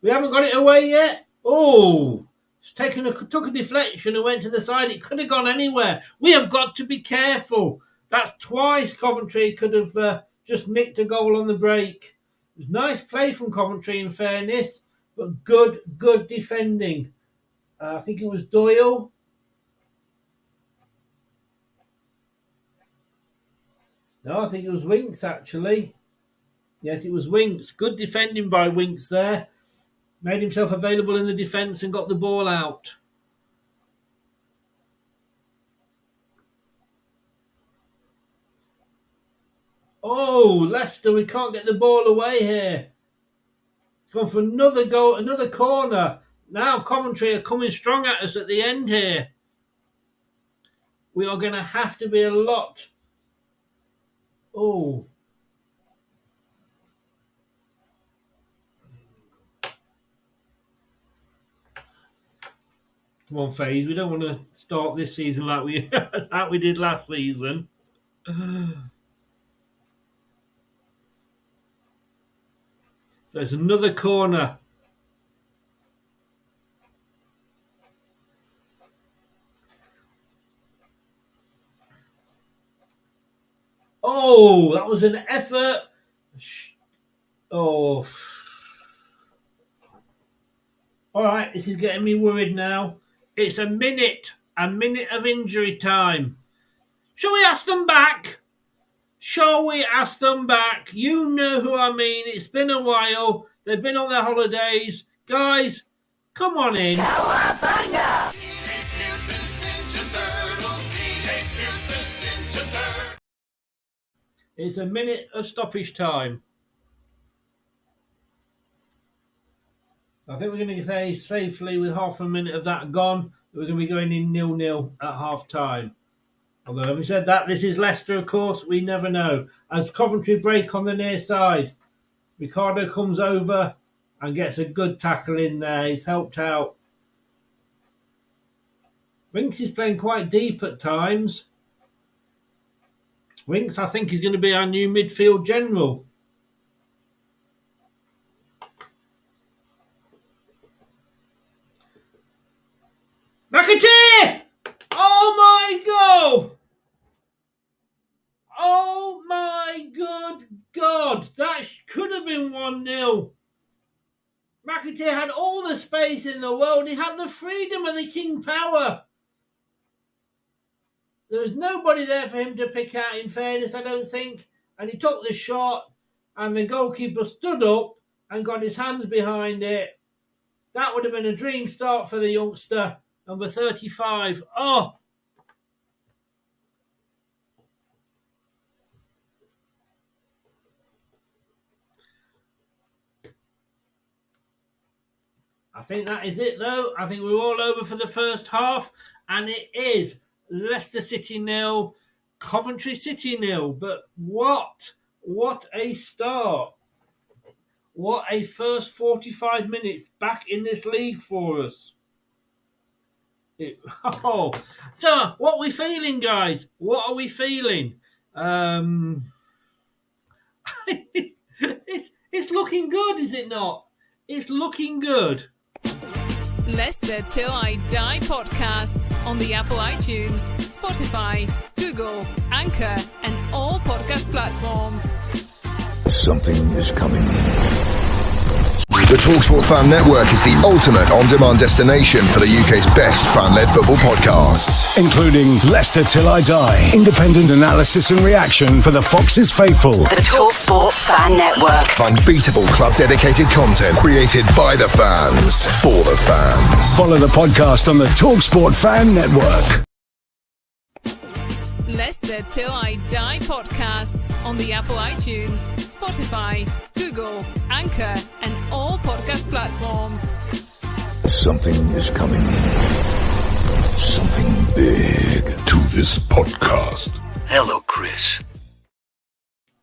We haven't got it away yet. Oh, it's took a deflection and went to the side. It could have gone anywhere. We have got to be careful. That's twice Coventry could have just nicked a goal on the break. It was nice play from Coventry, in fairness, but good defending. I think it was Doyle. No, I think it was Winks, actually. Yes, it was Winks. Good defending by Winks there. Made himself available in the defence and got the ball out. Oh, Leicester, we can't get the ball away here. It's gone for another goal, another corner. Now Coventry are coming strong at us at the end here. We are going to have to be a lot... Oh. Come on, Faze. We don't want to start this season like we did last season. So it's another corner. Oh, that was an effort. Oh. All right, this is getting me worried now. It's a minute of injury time. Shall we ask them back? You know who I mean. It's been a while. They've been on their holidays. Guys, come on in. It's a minute of stoppage time. I think we're going to say safely, with half a minute of that gone, that we're going to be going in 0-0 at half time. Although, having said that, this is Leicester, of course. We never know. As Coventry break on the near side, Ricardo comes over and gets a good tackle in there. He's helped out. Winks is playing quite deep at times. Winks, I think, is going to be our new midfield general. McAtee! Oh my God! Oh my good God! That could have been 1-0. McAtee had all the space in the world. He had the freedom of the king power. There was nobody there for him to pick out, in fairness, I don't think. And he took the shot, and the goalkeeper stood up and got his hands behind it. That would have been a dream start for the youngster, number 35. Oh! I think that is it, though. I think we're all over for the first half, and it is Leicester City 0, Coventry City 0. But what a start. What a first 45 minutes back in this league for us. So, what are we feeling, guys? What are we feeling? It's looking good, is it not? It's looking good. Leicester Till I Die podcasts on the Apple iTunes, Spotify, Google, Anchor, and all podcast platforms. Something is coming. The TalkSport Fan Network is the ultimate on-demand destination for the UK's best fan-led football podcasts, including Leicester Till I Die, independent analysis and reaction for the Foxes faithful. The TalkSport Fan Network. Unbeatable club-dedicated content created by the fans, for the fans. Follow the podcast on the TalkSport Fan Network. Leicester Till I Die podcasts on the Apple iTunes, Spotify, Google, Anchor, and all podcast platforms. Something is coming. Something big to this podcast. Hello, Chris.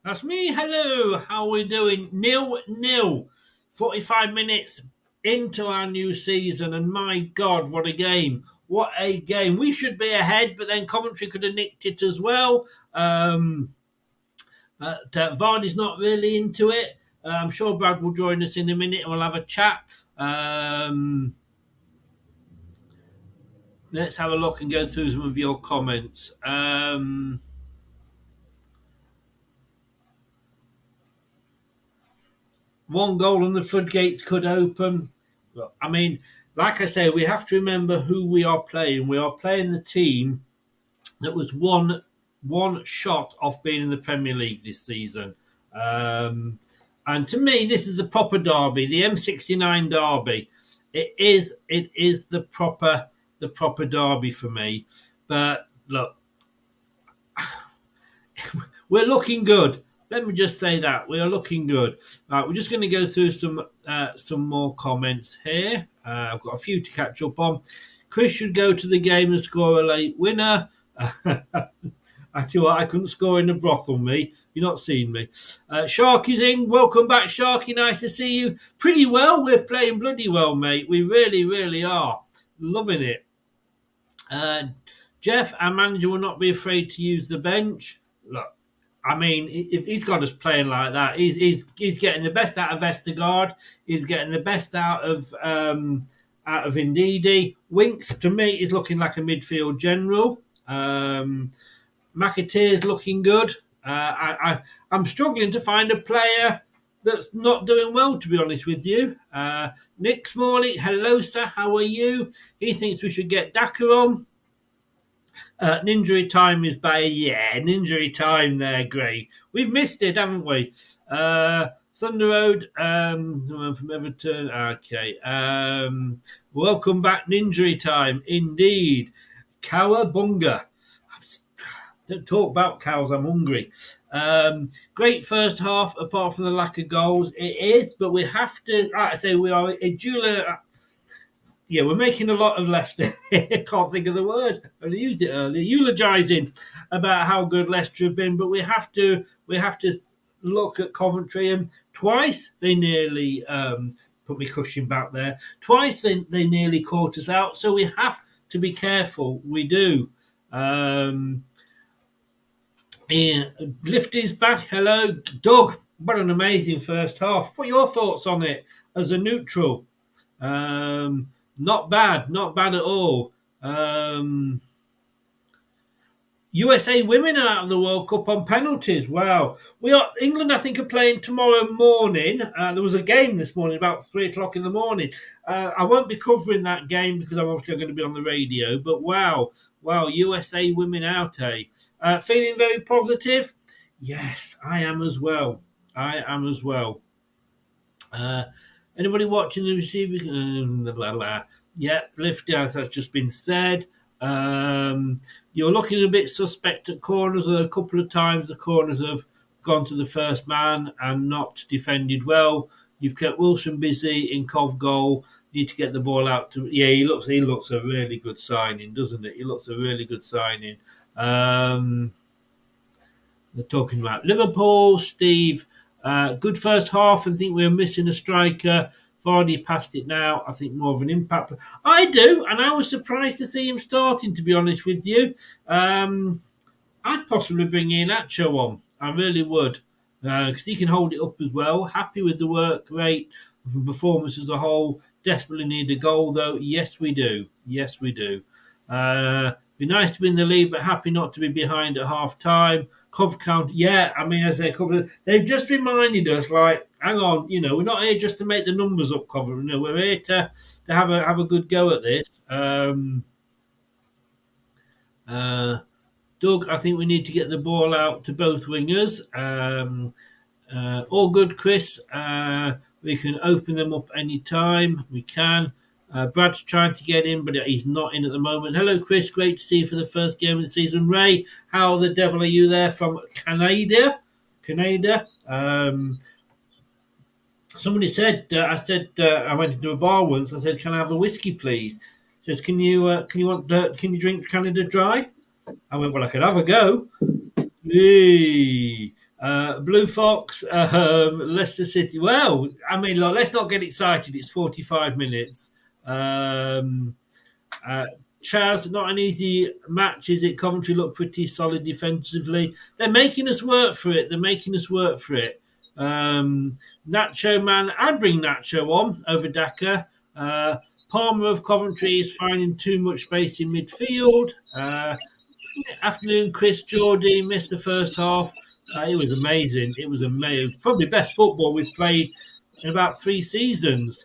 That's me. Hello. How are we doing? 0-0. 45 minutes into our new season, and my God, what a game. What a game. We should be ahead, but then Coventry could have nicked it as well. But Vardy's not really into it. I'm sure Brad will join us in a minute and we'll have a chat. Let's have a look and go through some of your comments. One goal and the floodgates could open. Well, I mean, like I say, we have to remember who we are playing. We are playing the team that was one shot off being in the Premier League this season. And to me, this is the proper derby, the M69 derby. It is the proper derby for me. But look, we're looking good. Let me just say that we are looking good. Right, we're just going to go through some more comments here. I've got a few to catch up on. Chris should go to the game and score a late winner. I tell you what, I couldn't score in the brothel, me. You're not seeing me. Sharky's in. Welcome back, Sharky. Nice to see you. Pretty well. We're playing bloody well, mate. We really, really are. Loving it. Jeff, our manager, will not be afraid to use the bench. Look, I mean, if he's got us playing like that, he's getting the best out of Vestergaard. He's getting the best out of Ndidi. Winks, to me, is looking like a midfield general. McAtee is looking good. I'm struggling to find a player that's not doing well, to be honest with you. Nick Smalley, hello, sir. How are you? He thinks we should get Daka on. Ninjury time is bad. Yeah, ninjury time there, Gray. We've missed it, haven't we? Thunder Road, from Everton. Okay. Welcome back, ninjury time, indeed. Cowabunga. Don't talk about cows, I'm hungry. Great first half, apart from the lack of goals. It is, but we have to, like I say, we are a jeweler. Yeah, we're making a lot of Leicester. I can't think of the word. I used it earlier. Eulogising about how good Leicester have been, but we have to look at Coventry. And twice they nearly put me cushion back there. Twice they nearly caught us out. So we have to be careful. We do. Lifty's back. Hello, Doug. What an amazing first half. What are your thoughts on it as a neutral? Not bad at all. USA women are out of the World Cup on penalties. Wow. England, I think, are playing tomorrow morning. There was a game this morning about 3 o'clock in the morning. I won't be covering that game because I'm obviously going to be on the radio. But wow, USA women out, eh? Feeling very positive? Yes, I am as well. Anybody watching the receiving? Blah, blah, blah. Yeah, lift out, that's just been said. You're looking a bit suspect at corners. A couple of times the corners have gone to the first man and not defended well. You've kept Wilson busy in Cov goal. Need to get the ball out to. Yeah, he looks a really good signing, doesn't it? He looks a really good signing. They're talking about Liverpool, Steve. Good first half. I think we're missing a striker. Vardy passed it now. I think more of an impact. I do, and I was surprised to see him starting, to be honest with you. I'd possibly bring Nacho on. I really would, because he can hold it up as well. Happy with the work rate of the performance as a whole. Desperately need a goal, though. Yes, we do. Be nice to be in the lead, but happy not to be behind at half-time. Cov count, yeah, I mean, as they've just reminded us, like, hang on, we're not here just to make the numbers up, Coventry. We're here to have a good go at this. Doug, I think we need to get the ball out to both wingers. All good, Chris. We can open them up any time. We can. Brad's trying to get in, but he's not in at the moment. Hello, Chris. Great to see you for the first game of the season. Ray, how the devil are you there from Canada? Somebody said, I went into a bar once. I said, can I have a whiskey, please? Says, can you drink Canada Dry? I went, well, I could have a go. Hey. Blue Fox, Leicester City. Well, I mean, look, let's not get excited. It's 45 minutes. Chaz, not an easy match, is it? Coventry look pretty solid defensively. They're making us work for it. Nacho, man, I'd bring Nacho on over Daka. Palmer of Coventry is finding too much space in midfield. Afternoon, Chris. Geordie missed the first half. It was amazing. Probably best football we've played in about 3 seasons.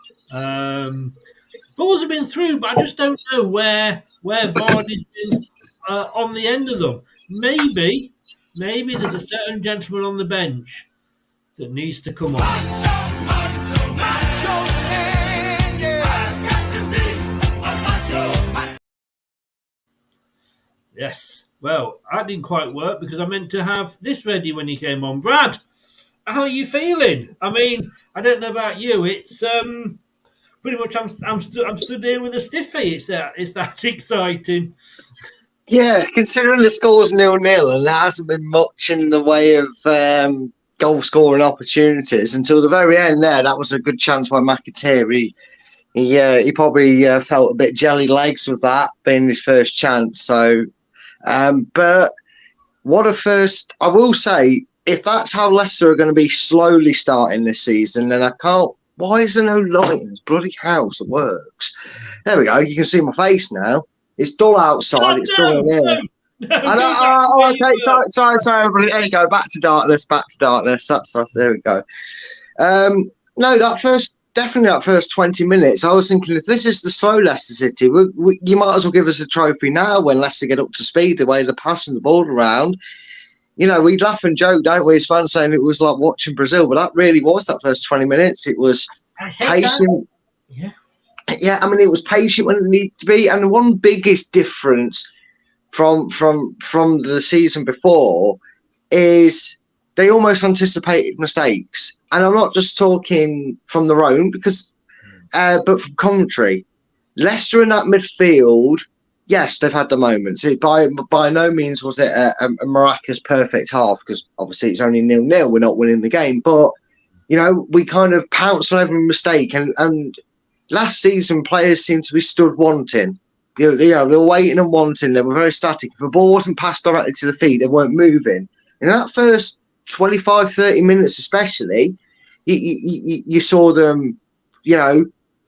Balls have been through, but I just don't know where Vardy's been on the end of them. Maybe there's a certain gentleman on the bench that needs to come on. Yes. Well, that didn't quite work because I meant to have this ready when he came on. Brad, how are you feeling? I mean, I don't know about you. It's pretty much I'm stood here with a stiffy. It's that exciting. Yeah, considering the score's 0-0 and there hasn't been much in the way of goal scoring opportunities until the very end there, that was a good chance by McAteer. He probably felt a bit jelly legs with that being his first chance. So, but what a first! I will say, if that's how Leicester are going to be slowly starting this season, then I can't. Why is there no light in this bloody house that works? There we go. You can see my face now. It's dull outside. It's dull in here. Okay. Sorry, everybody. There you go. Back to darkness. That's there we go. No, that first 20 minutes, I was thinking, if this is the slow Leicester City, you might as well give us a trophy now when Leicester get up to speed, the way they're passing the ball around. We laugh and joke, don't we, as fans, saying it was like watching Brazil, but that really was that first 20 minutes. It was patient. Yeah, I mean, it was patient when it needed to be. And the one biggest difference from the season before is they almost anticipated mistakes. And I'm not just talking from their own, but from Coventry. Leicester in that midfield, yes, they've had the moments. By no means was it a miraculous perfect half, because obviously it's only 0-0. We're not winning the game. But, we kind of pounced on every mistake. And last season, players seemed to be stood wanting. they were waiting and wanting. They were very static. If the ball wasn't passed directly to the feet, they weren't moving. In that first 25, 30 minutes especially, you saw them,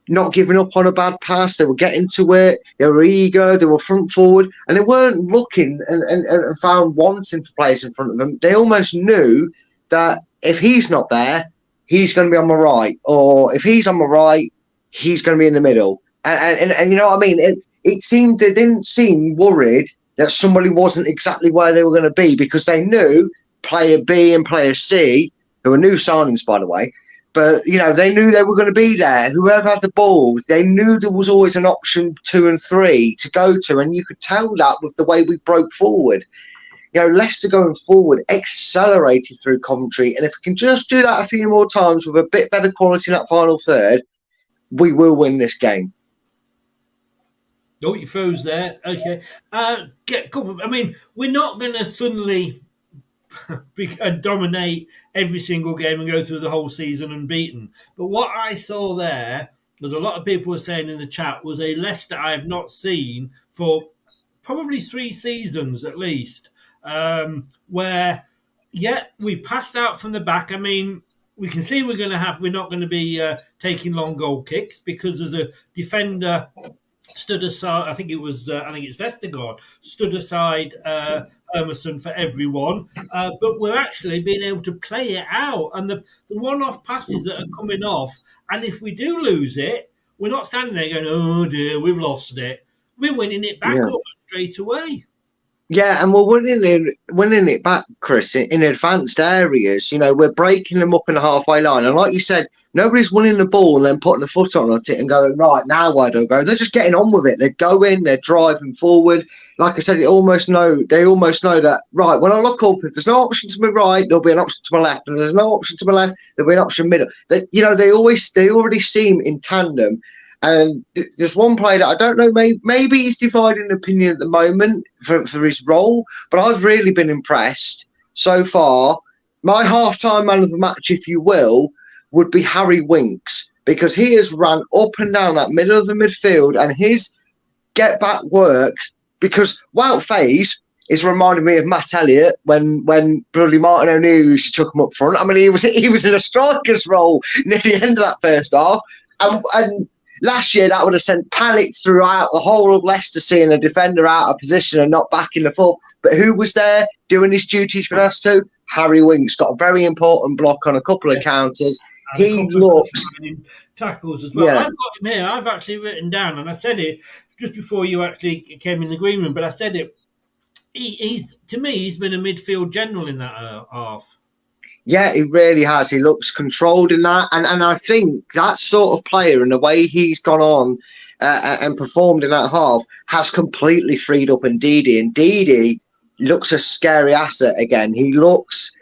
not giving up on a bad pass. They were getting to it. They were eager. They were front forward. And they weren't looking and found wanting for players in front of them. They almost knew that if he's not there, he's going to be on the right. Or if he's on the right, he's going to be in the middle. And you know what I mean? It seemed they didn't seem worried that somebody wasn't exactly where they were going to be, because they knew player B and player C, who were new signings, by the way, but, they knew they were going to be there. Whoever had the ball, they knew there was always an option 2 and 3 to go to, and you could tell that with the way we broke forward. Leicester going forward accelerated through Coventry, and if we can just do that a few more times with a bit better quality in that final third, we will win this game. Oh, you froze there. Okay. We're not going to suddenly dominate every single game and go through the whole season unbeaten. But what I saw there, as a lot of people were saying in the chat, was a Leicester I have not seen for probably 3 seasons at least, where, we passed out from the back. We can see we're not going to be taking long goal kicks, because there's a defender stood aside. I think it's Vestergaard stood aside Emerson for everyone, but we're actually being able to play it out, and the one-off passes that are coming off. And if we do lose it, we're not standing there going, "Oh dear, we've lost it." We're winning it back almost straight away. Yeah, and we're winning it back, Chris, in advanced areas. We're breaking them up in the halfway line. And like you said, nobody's winning the ball and then putting the foot on it and going, right, now where do I go? They're just getting on with it. They're going, they're driving forward. Like I said, they almost know that, right, when I look up, if there's no option to my right, there'll be an option to my left. And if there's no option to my left, there'll be an option middle. They already seem in tandem. And there's one player that I don't know, maybe he's dividing opinion at the moment for his role, but I've really been impressed so far. My half-time man of the match, if you will, would be Harry Winks, because he has ran up and down that middle of the midfield, and his get-back work, because Wout Faes is reminding me of Matt Elliott when bloody Martin O'Neill took him up front. He was in a striker's role near the end of that first half, and last year, that would have sent panic throughout the whole of Leicester, seeing a defender out of position and not back in the full. But who was there doing his duties for us too? Harry Winks got a very important block on a couple of counters. He looks tackles as well. Yeah. I've got him here. I've actually written down, and I said it just before you actually came in the green room. But I said it. He's been a midfield general in that half. Yeah, he really has. He looks controlled in that. And I think that sort of player and the way he's gone on and performed in that half has completely freed up Ndidi. And Ndidi looks a scary asset again. He looks,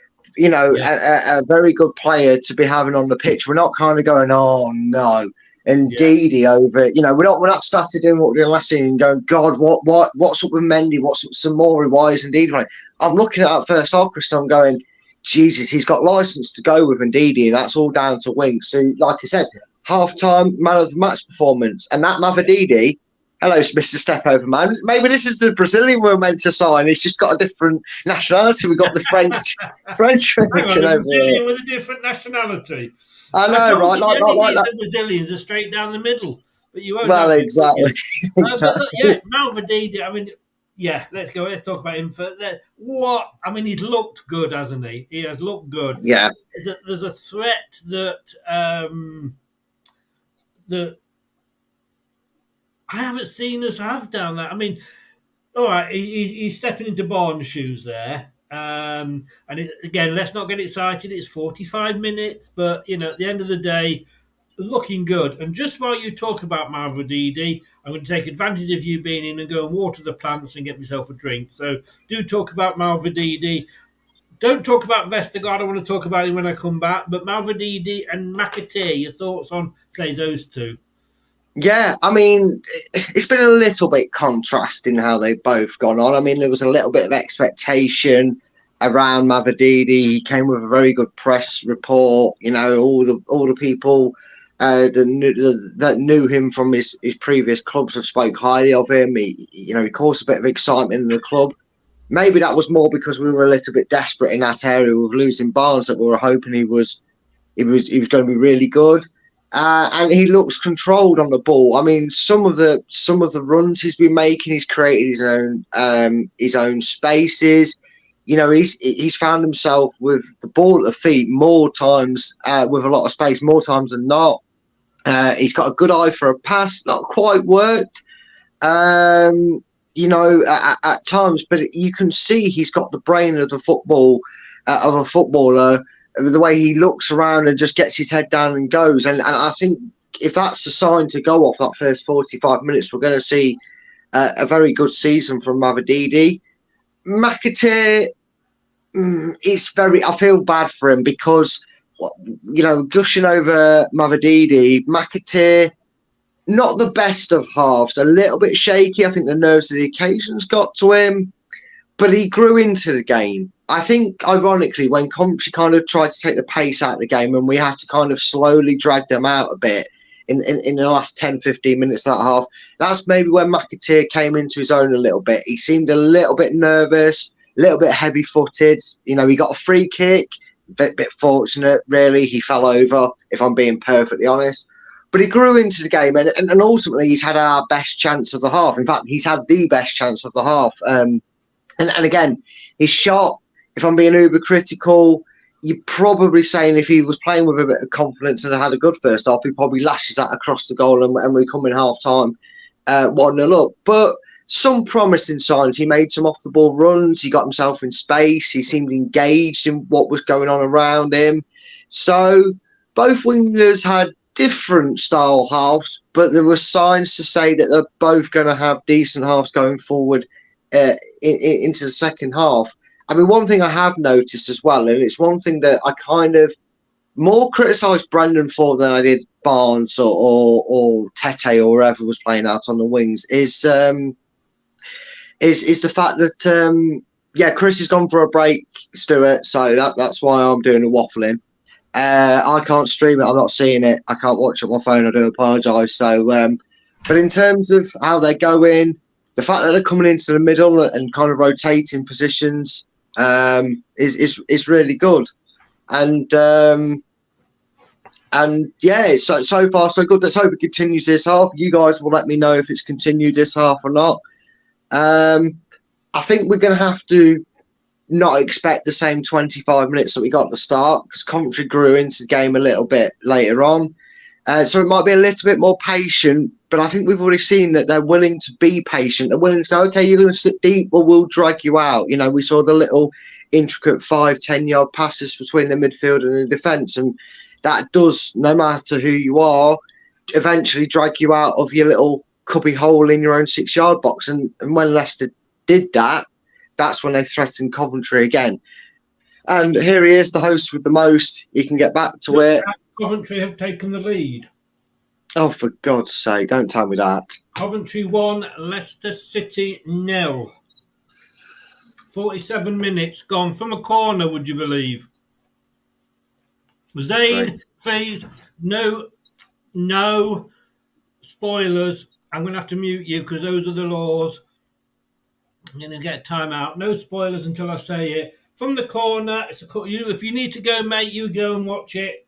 a very good player to be having on the pitch. We're not kind of going, oh, no. And Ndidi over, we're not started doing what we did last season and going, God, what's up with Mendy? What's up with Samori? Why is Ndidi playing? I'm looking at that first half, Chris, I'm going, Jesus, he's got license to go with Ndidi, and that's all down to Winks. So, like I said, half-time man of the match performance. And that Mavididi, hello, Mr. Stepover man. Maybe this is the Brazilian we're meant to sign. He's just got a different nationality. We've got the French connection over Brazilian with a different nationality. I know, right? Like that. The Brazilians are straight down the middle, but you won't. Well, exactly. Exactly. Mavididi. Let's go. Let's talk about him for that. He's looked good, hasn't he? He has looked good. Yeah. There's a threat that I haven't seen us have down there. All right, he's stepping into Barnes' shoes there. Again, let's not get excited. It's 45 minutes, but at the end of the day, looking good. And just while you talk about Mavididi, I'm going to take advantage of you being in and go and water the plants and get myself a drink. So do talk about Mavididi. Don't talk about Vestergaard. I want to talk about him when I come back. But Mavididi and Katey, your thoughts on, say, those two? Yeah, it's been a little bit contrasting how they've both gone on. There was a little bit of expectation around Mavididi. He came with a very good press report. All the people that knew him from his previous clubs have spoke highly of him. He caused a bit of excitement in the club. Maybe that was more because we were a little bit desperate in that area with losing Barnes, that we were hoping he was going to be really good. And he looks controlled on the ball. I mean, some of the runs he's been making, he's created his own spaces. He's found himself with the ball at the feet more times, with a lot of space, more times than not. He's got a good eye for a pass, not quite worked, at times, but you can see he's got the brain of a footballer. The way he looks around and just gets his head down and goes, and I think if that's the sign to go off that first 45 minutes, we're going to see a very good season from Mavididi. McAteer, I feel bad for him because, gushing over Mavididi, McAteer, not the best of halves, a little bit shaky. I think the nerves of the occasions got to him, but he grew into the game. I think, ironically, when Coventry kind of tried to take the pace out of the game and we had to kind of slowly drag them out a bit in the last 10, 15 minutes of that half, that's maybe when McAteer came into his own a little bit. He seemed a little bit nervous, a little bit heavy-footed. He got a free kick, bit fortunate, really. He fell over, if I'm being perfectly honest. But he grew into the game, and ultimately he's had our best chance of the half. In fact, he's had the best chance of the half. And again, his shot, if I'm being uber critical, you're probably saying if he was playing with a bit of confidence and had a good first half, he probably lashes that across the goal and we come in half-time 1-0 up. But some promising signs. He made some off-the-ball runs. He got himself in space. He seemed engaged in what was going on around him. So both wingers had different style halves, but there were signs to say that they're both going to have decent halves going forward into the second half. I mean, one thing I have noticed as well, and it's one thing that I kind of more criticised Brendan for than I did Barnes or Tete or whoever was playing out on the wings, is the fact that Chris has gone for a break, Stuart. So that's why I'm doing the waffling. I can't stream it. I'm not seeing it. I can't watch it on my phone. I do apologise. So, but in terms of how they're going, the fact that they're coming into the middle and kind of rotating positions is really good. And yeah, so far so good. Let's hope it continues this half. You guys will let me know if it's continued this half or not. I think we're going to have to not expect the same 25 minutes that we got at the start, because Coventry grew into the game a little bit later on. So it might be a little bit more patient, but I think we've already seen that they're willing to be patient. They're willing to go, okay, you're going to sit deep, well, we'll drag you out. We saw the little intricate 5-10 yard passes between the midfield and the defence, and that does, no matter who you are, eventually drag you out of your little cubby hole in your own 6 yard box. And when Leicester did that, that's when they threatened Coventry again. And here he is, the host with the most. He can get back to it. Coventry have taken the lead. Oh, for God's sake, don't tell me that. Coventry 1, Leicester City 0. 47 minutes gone from a corner, would you believe? Zane, please, no spoilers. I'm going to have to mute you because those are the laws. I'm going to get a timeout. No spoilers until I say it. From the corner, if you need to go, mate, you go and watch it.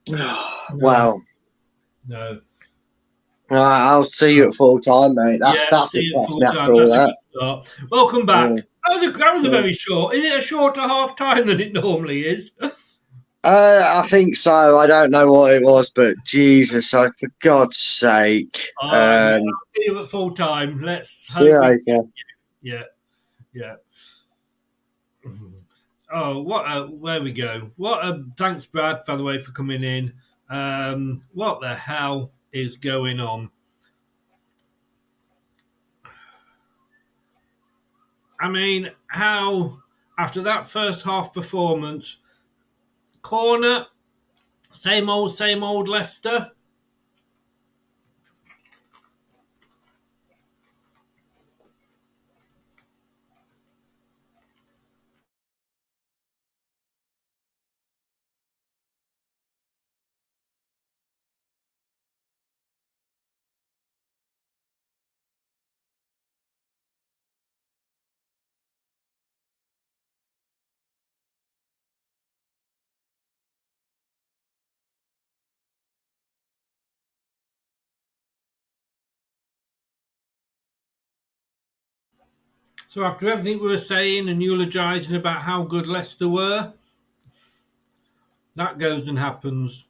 Wow. No. I'll see you at full time, mate. That's depressing after all that. Welcome back. That was a very short. Is it a shorter half time than it normally is? I think so. I don't know what it was, but Jesus, for God's sake. I'll see you at full time. Let's see you later. Yeah. Oh, where we go. Thanks, Brad, by the way, for coming in. What the hell is going on? I mean, how, after that first half performance, corner, same old Leicester. So after everything we were saying and eulogising about how good Leicester were, that goes and happens.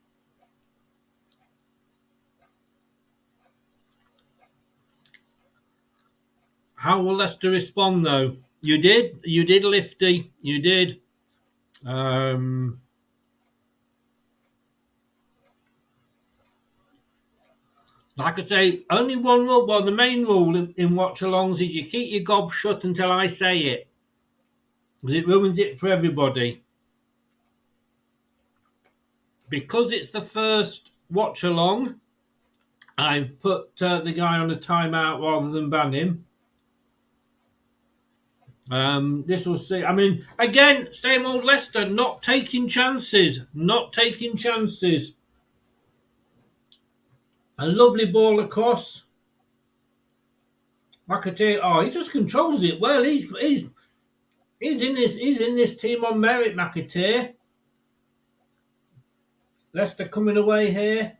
How will Leicester respond, though? You did, Lifty. You did. Like I say, only one rule. Well, the main rule in watch-alongs is you keep your gob shut until I say it, because it ruins it for everybody. Because it's the first watch-along, I've put the guy on a timeout rather than ban him. This will see. I mean, again, same old Leicester, not taking chances. A lovely ball across. Katey, he just controls it well. He's in this team on merit, Katey. Leicester coming away here.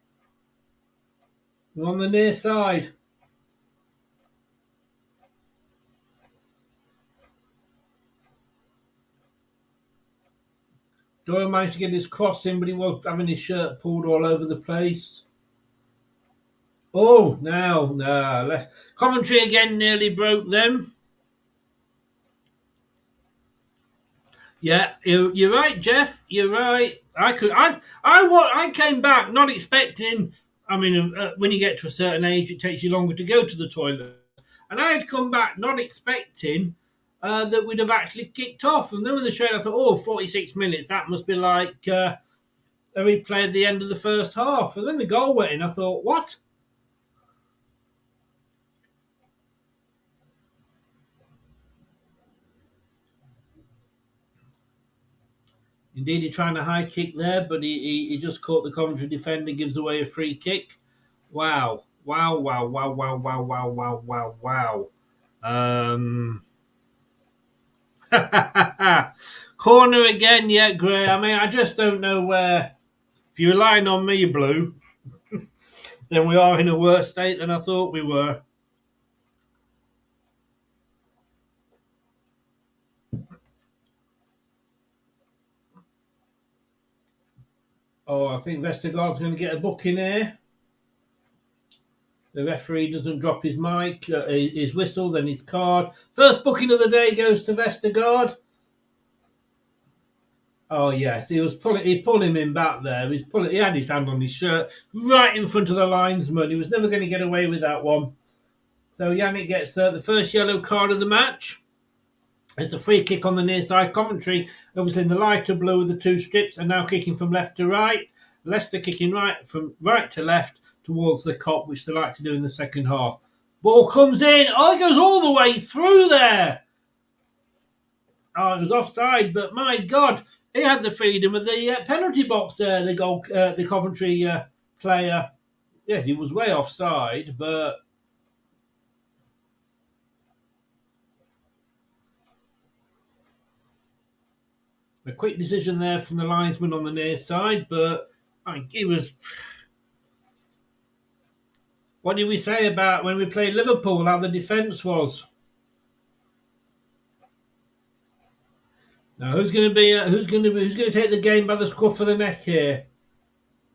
We're on the near side. Doyle managed to get his cross in, but he was having his shirt pulled all over the place. Oh, no. Coventry again nearly broke them. Yeah, you're right, Jeff. You're right. I came back not expecting. I mean, when you get to a certain age, it takes you longer to go to the toilet. And I had come back not expecting that we'd have actually kicked off. And then when the show, I thought, 46 minutes. That must be like a replay at the end of the first half. And then the goal went in. I thought, what? Indeed, he's trying a high kick there, but he just caught the Coventry defender, gives away a free kick. Wow. Corner again, yeah, Gray. I mean, I just don't know where. If you're relying on me, Blue, then we are in a worse state than I thought we were. I think Vestergaard's going to get a booking here. The referee doesn't drop his mic, his whistle, then his card. First booking of the day goes to Vestergaard. Oh yes, he pulled him in back there. He had his hand on his shirt, right in front of the linesman. He was never going to get away with that one. So Yannick gets the first yellow card of the match. It's a free kick on the near side. Coventry, obviously in the lighter blue with the two strips, and now kicking from left to right. Leicester kicking from right to left towards the cop, which they like to do in the second half. Ball comes in. It goes all the way through there. It was offside, but my God, he had the freedom of the penalty box there, the Coventry player. Yes, he was way offside, but a quick decision there from the linesman on the near side, but he was. What did we say about when we played Liverpool? How the defence was. Now, who's going to take the game by the scruff of the neck here?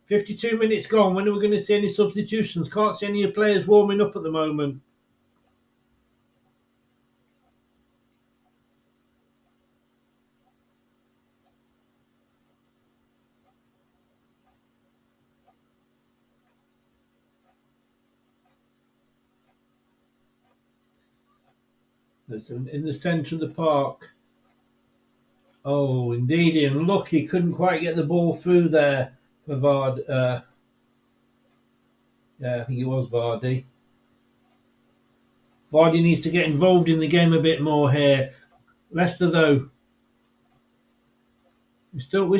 52 minutes gone. When are we going to see any substitutions? Can't see any players warming up at the moment. That's in the centre of the park. Oh, indeed, and look, he couldn't quite get the ball through there for Vardy. I think it was Vardy. Vardy needs to get involved in the game a bit more here. Leicester, though, we're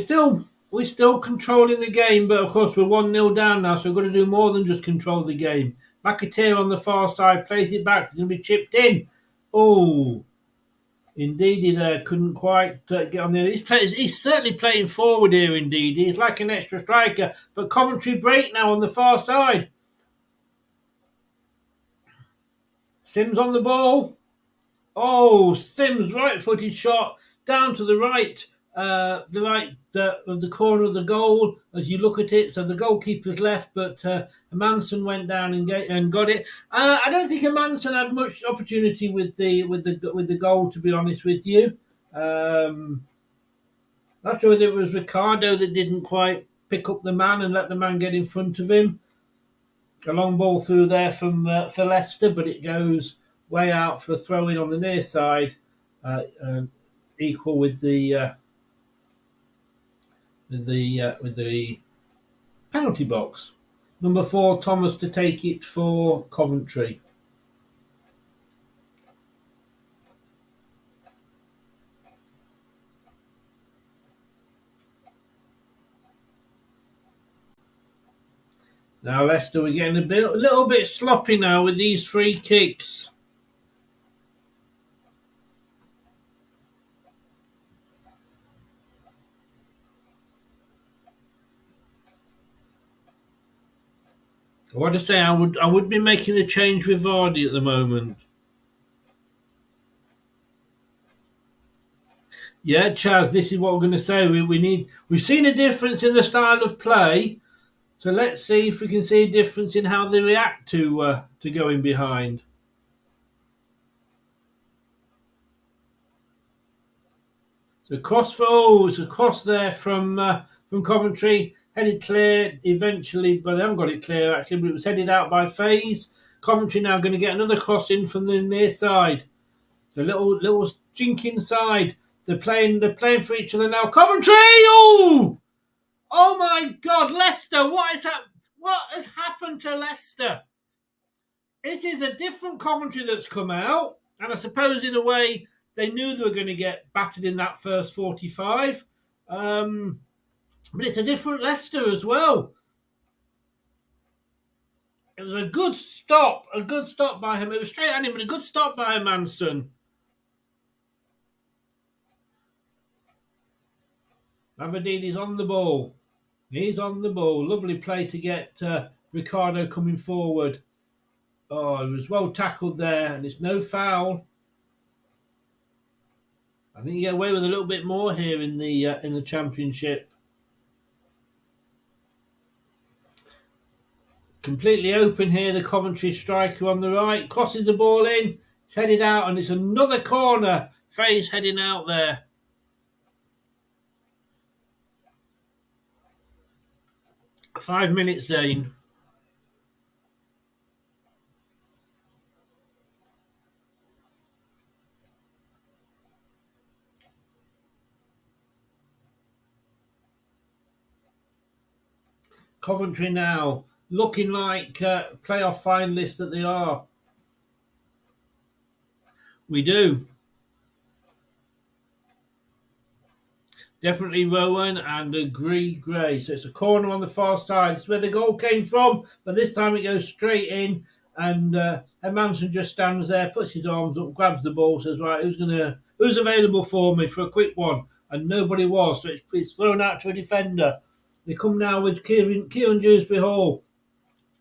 still controlling the game, but of course we're 1-0 down now, so we've got to do more than just control the game. McAteer on the far side plays it back. It's going to be chipped in. Oh, indeed, he there couldn't quite get on there. He's certainly playing forward here, indeed. He's like an extra striker. But Coventry break now on the far side. Sims on the ball. Oh, Sims, right-footed shot down to the right of the corner of the goal as you look at it. So the goalkeeper's left, but Manson went down and got it. I don't think Manson had much opportunity with the goal, to be honest with you. Not sure whether it was Ricardo that didn't quite pick up the man and let the man get in front of him. A long ball through there from for Leicester, but it goes way out for a throw-in on the near side, equal with the penalty box. Number 4, Thomas to take it for Coventry. Now Leicester, we're getting a little bit sloppy now with these free kicks. I want to say I would be making the change with Vardy at the moment. Yeah, Chaz, this is what we're going to say. We've seen a difference in the style of play, so let's see if we can see a difference in how they react to going behind. So across there from Coventry, headed clear eventually, but they haven't got it clear actually, but it was headed out by FaZe. Coventry now going to get another cross in from the near side. So little chink inside. They're playing for each other now. Coventry! Oh my God, Leicester! What has happened to Leicester? This is a different Coventry that's come out, and I suppose in a way they knew they were going to get battered in that first 45. But it's a different Leicester as well. It was a good stop by him. It was straight at him, but a good stop by Manson. Avadini's on the ball. He's on the ball. Lovely play to get Ricardo coming forward. Oh, he was well tackled there, and it's no foul. I think you get away with a little bit more here in the Championship. Completely open here, the Coventry striker on the right. Crosses the ball in. It's headed out, and it's another corner. FaZe heading out there. Five minutes, Zane. Coventry now looking like playoff finalists that they are. We do. Definitely Rowan and Agree Gray. So it's a corner on the far side. It's where the goal came from, but this time it goes straight in, and Manson just stands there, puts his arms up, grabs the ball, says, right, who's available for me for a quick one? And nobody was, so it's thrown out to a defender. They come now with Kieran Dewsbury Hall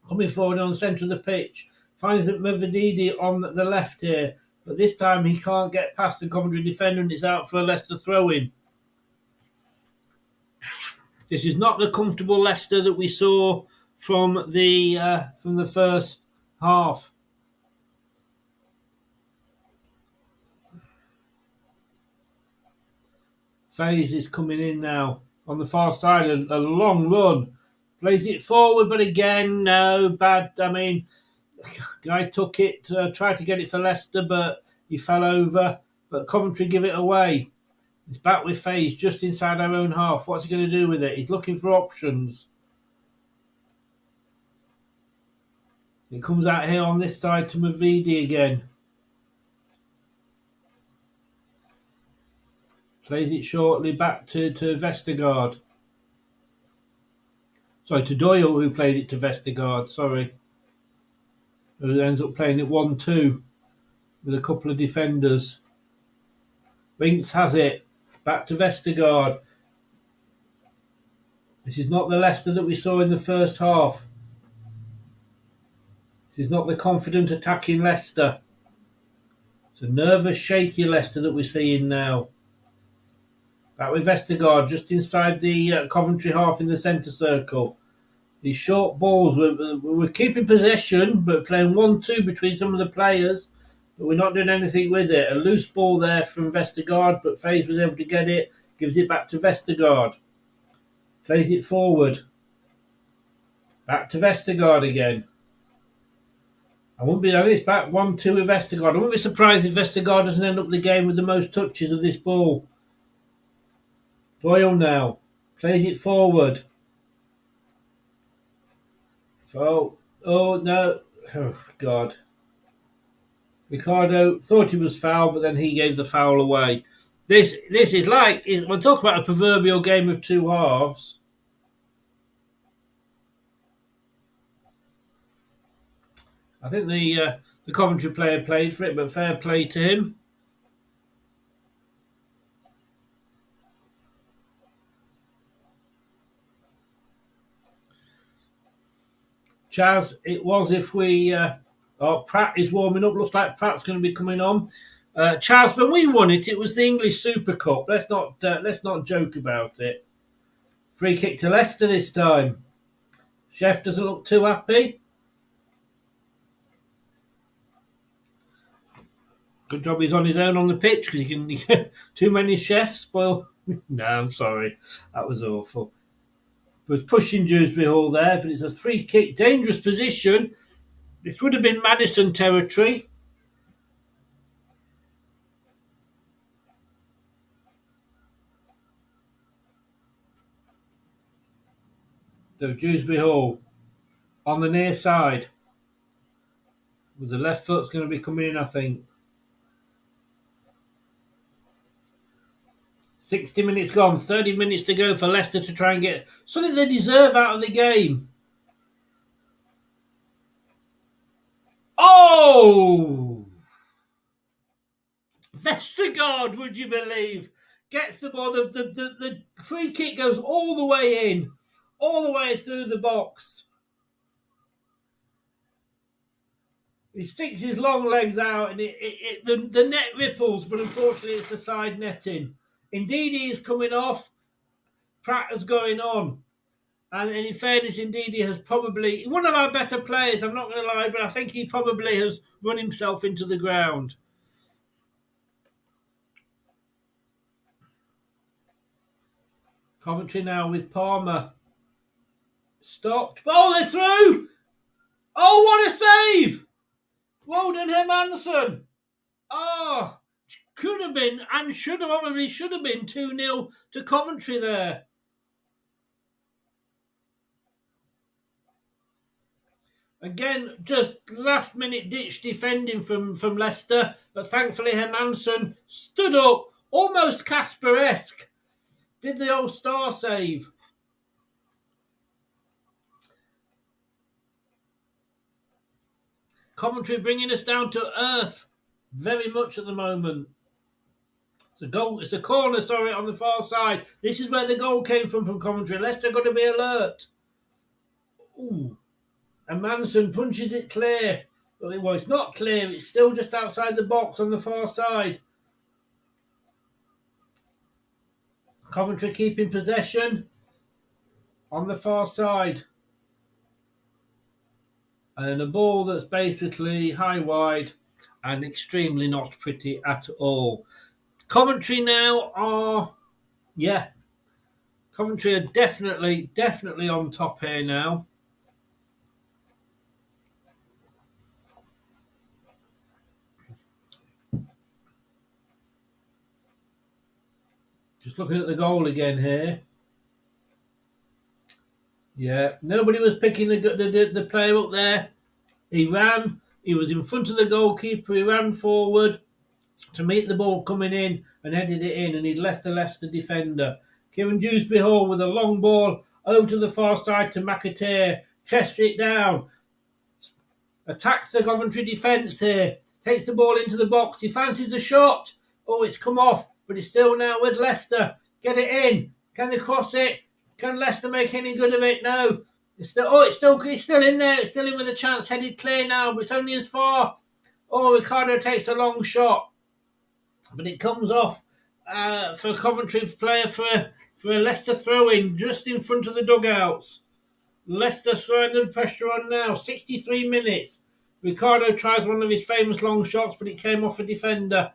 coming forward on the centre of the pitch. Finds that Mavadidi on the left here, but this time he can't get past the Coventry defender, and it's out for a Leicester throw-in. This is not the comfortable Leicester that we saw from the first half. FaZe is coming in now on the far side, a long run. Plays it forward, but again, no, bad. I mean, guy took it, tried to get it for Leicester, but he fell over. But Coventry give it away. It's back with FaZe just inside our own half. What's he going to do with it? He's looking for options. It comes out here on this side to Mavidi again. Plays it shortly back to Vestergaard. Sorry, to Doyle, who played it to Vestergaard. Sorry. Who ends up playing it 1-2 with a couple of defenders. Winks has it. Back to Vestergaard. This is not the Leicester that we saw in the first half. This is not the confident attacking Leicester. It's a nervous, shaky Leicester that we're seeing now. Back with Vestergaard just inside the Coventry half in the centre circle. These short balls, we're keeping possession, but playing 1-2 between some of the players, but we're not doing anything with it. A loose ball there from Vestergaard, but Faze was able to get it, gives it back to Vestergaard. Plays it forward. Back to Vestergaard again. I wouldn't be honest, back 1-2 with Vestergaard. I wouldn't be surprised if Vestergaard doesn't end up the game with the most touches of this ball. Doyle now. Plays it forward. Oh no. Oh, God. Ricardo thought he was foul, but then he gave the foul away. This is like, we'll talk about a proverbial game of two halves. I think the Coventry player played for it, but fair play to him. Chaz, it was if we... Pratt is warming up. Looks like Pratt's going to be coming on. Chaz, when we won it, it was the English Super Cup. Let's not joke about it. Free kick to Leicester this time. Chef doesn't look too happy. Good job he's on his own on the pitch because he can... too many chefs spoil... No, I'm sorry. That was awful. Was pushing Dewsbury Hall there, but it's a free kick. Dangerous position. This would have been Madison territory. So Dewsbury Hall on the near side. With the left foot's going to be coming in, I think. 60 minutes gone. 30 minutes to go for Leicester to try and get something they deserve out of the game. Oh! Vestergaard, would you believe? Gets the ball. The free kick goes all the way in. All the way through the box. He sticks his long legs out and the net ripples, but unfortunately it's a side netting. Ndidi is coming off. Pratt is going on. And in fairness, Ndidi has probably... one of our better players, I'm not going to lie, but I think he probably has run himself into the ground. Coventry now with Palmer. Stopped. Oh, they're through! Oh, what a save! Well done, Hermansen. Oh, could have been and should have been 2-0 to Coventry there. Again, just last-minute ditch defending from Leicester, but thankfully Hermansen stood up, almost Casper-esque, did the old star save. Coventry bringing us down to earth very much at the moment. It's a corner, on the far side. This is where the goal came from Coventry. Leicester got to be alert. Ooh. And Manson punches it clear. Well, it's not clear. It's still just outside the box on the far side. Coventry keeping possession on the far side. And a ball that's basically high wide and extremely not pretty at all. Coventry now are... Yeah. Coventry are definitely on top here now. Just looking at the goal again here. Yeah, nobody was picking the player up there. He ran. He was in front of the goalkeeper. He ran forward to meet the ball coming in and headed it in, and he'd left the Leicester defender. Kieran Dewsbury Hall with a long ball over to the far side to McAteer. Chests it down. Attacks the Coventry defence here. Takes the ball into the box. He fancies a shot. Oh, it's come off, but it's still now with Leicester. Get it in. Can they cross it? Can Leicester make any good of it? No. It's still in there. It's still in with a chance. Headed clear now, but it's only as far Oh, Ricardo takes a long shot, but it comes off for a Coventry player for a Leicester throw-in just in front of the dugouts. Leicester throwing the pressure on now. 63 minutes. Ricardo tries one of his famous long shots, but it came off a defender.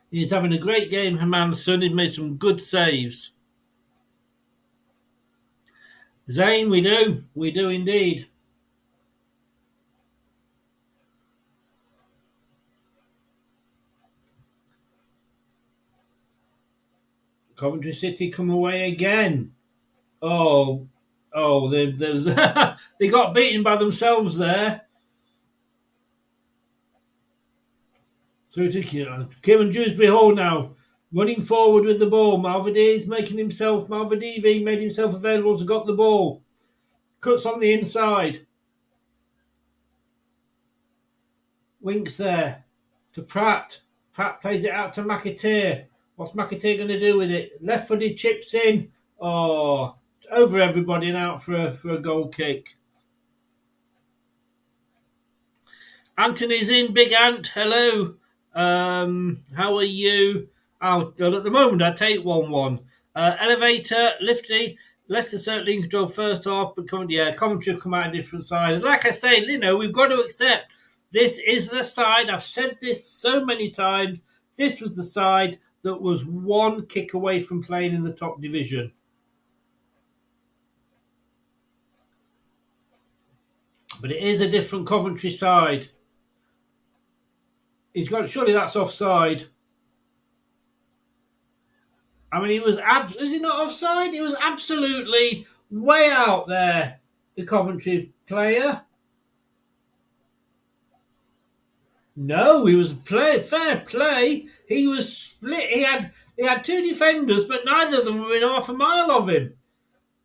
He's having a great game, Hermanson. He's made some good saves. Zane, we do. We do indeed. Coventry City come away again. Oh, they got beaten by themselves there. Through to Kieran Dewsbury Hall now. Running forward with the ball. Malvadivi made himself available to got the ball. Cuts on the inside. Winks there to Pratt. Pratt plays it out to McAteer. What's McAteer going to do with it? Left-footed chips in. Oh, over everybody and out for a goal kick. Anthony's in, Big Ant. Hello. How are you? Oh, well, at the moment, I take 1-1. Elevator, Lifty. Leicester certainly in control first half, but Coventry have come out a different side. And like I say, we've got to accept this is the side. I've said this so many times. This was the side that was one kick away from playing in the top division. But it is a different Coventry side. Surely that's offside. I mean, is he not offside? He was absolutely way out there, the Coventry player. No, he was fair play. He was split. He had two defenders, but neither of them were in half a mile of him.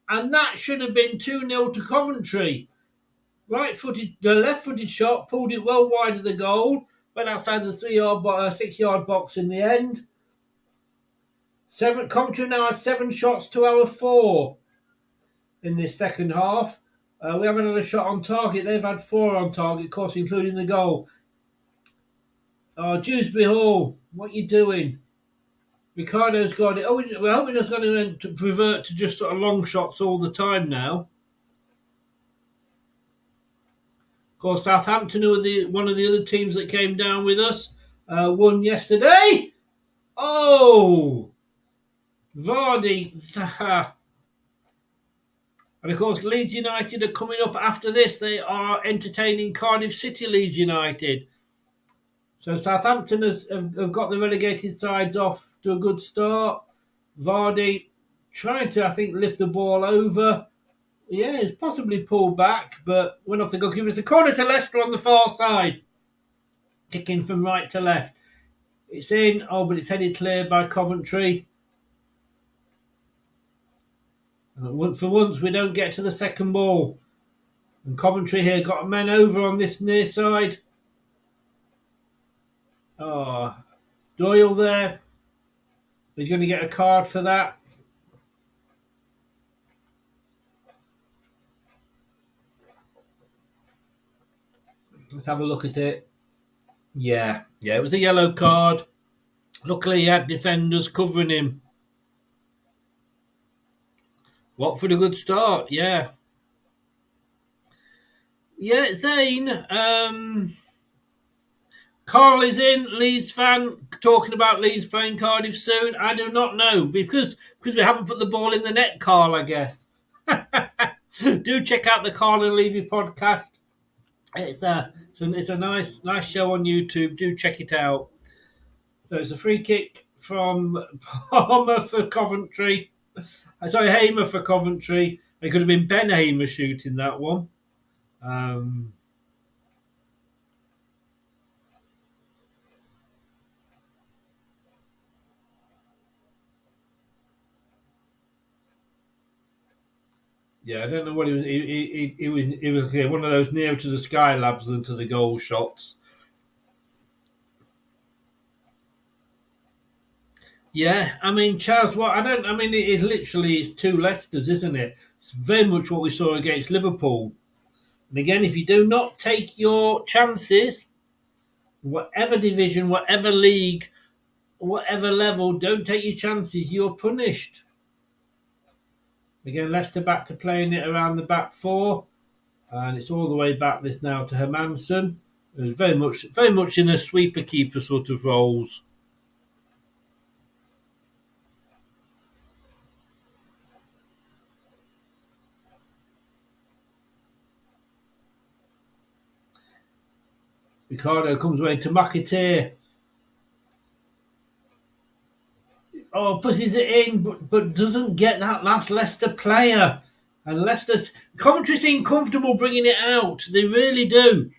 And that should have been 2-0 to Coventry. The left-footed shot, pulled it well wide of the goal, went outside the 6-yard box in the end. Coventry now had 7 shots to our 4 in this second half. We haven't had a shot on target. They've had 4 on target, of course, including the goal. Oh, Dewsbury Hall, what are you doing? Ricardo's got it. Oh, we're hoping it's going to revert to just sort of long shots all the time now. Of course, Southampton, who are one of the other teams that came down with us, won yesterday. Oh! Vardy. And of course, Leeds United are coming up after this. They are entertaining Cardiff City Leeds United. So Southampton have got the relegated sides off to a good start. Vardy trying to, I think, lift the ball over. Yeah, it's possibly pulled back, but went off the goalkeeper. It's a corner to Leicester on the far side. Kicking from right to left. It's in. Oh, but it's headed clear by Coventry. And for once, we don't get to the second ball. And Coventry here got men over on this near side. Oh, Doyle there. He's going to get a card for that. Let's have a look at it. Yeah, it was a yellow card. Luckily, he had defenders covering him. Watford a good start, yeah. Yeah, Zane. Carl is in, Leeds fan, talking about Leeds playing Cardiff soon. I do not know, because we haven't put the ball in the net, Carl, I guess. Do check out the Carl and Levy podcast. It's a nice show on YouTube. Do check it out. So it's a free kick from Palmer for Coventry. Sorry, Hamer for Coventry. It could have been Ben Hamer shooting that one. Yeah, I don't know what he was. He was one of those nearer to the Sky Labs than to the goal shots. Yeah, I mean, Charles, it literally is 2 Leicesters, isn't it? It's very much what we saw against Liverpool. And again, if you do not take your chances, whatever division, whatever league, whatever level, don't take your chances, you're punished. Again, Leicester back to playing it around the back four. And it's all the way back this now to Hermansen. Who's very much in a sweeper keeper sort of roles. Ricardo comes away to Katey. Oh, pushes it in, but doesn't get that last Leicester player. And Coventry seem comfortable bringing it out. They really do.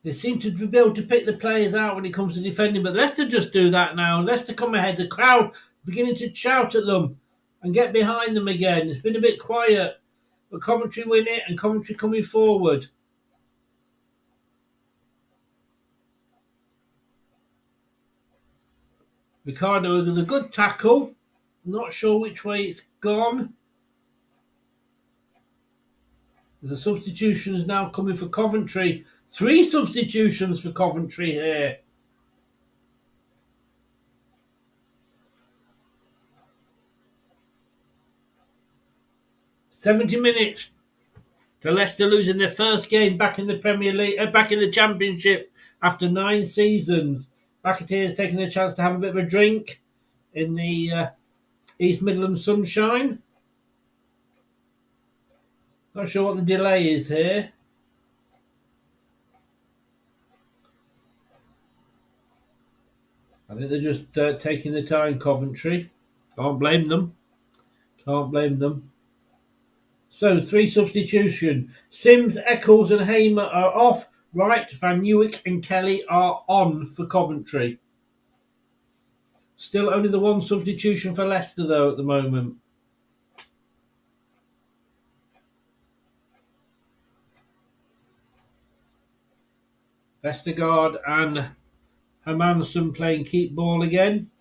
They seem to be able to pick the players out when it comes to defending, but Leicester just do that now. Leicester come ahead, the crowd beginning to shout at them and get behind them again. It's been a bit quiet, but Coventry win it and Coventry coming forward. Ricardo with a good tackle. Not sure which way it's gone. There's a substitutions now coming for Coventry. 3 substitutions for Coventry here. "70 minutes to Leicester losing their first game back in the Premier League, back in the Championship after 9 seasons. Katey has taken the chance to have a bit of a drink in the East Midlands sunshine. Not sure what the delay is here. I think they're just taking the time, Coventry. Can't blame them. Can't blame them. So, 3 substitution. Sims, Eccles and Hamer are off. Wright, Van Newick and Kelly are on for Coventry. Still only the 1 substitution for Leicester, though, at the moment. Vestergaard and Hermansen playing keep ball again.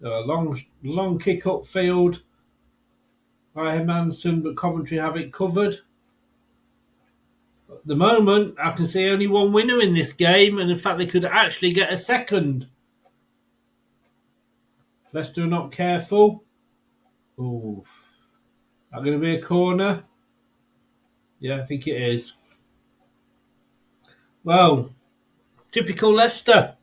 So a long kick upfield by Hermansen, but Coventry have it covered. At the moment, I can see only 1 winner in this game, and in fact, they could actually get a second. Leicester are not careful. Oh, that going to be a corner? Yeah, I think it is. Well, typical Leicester.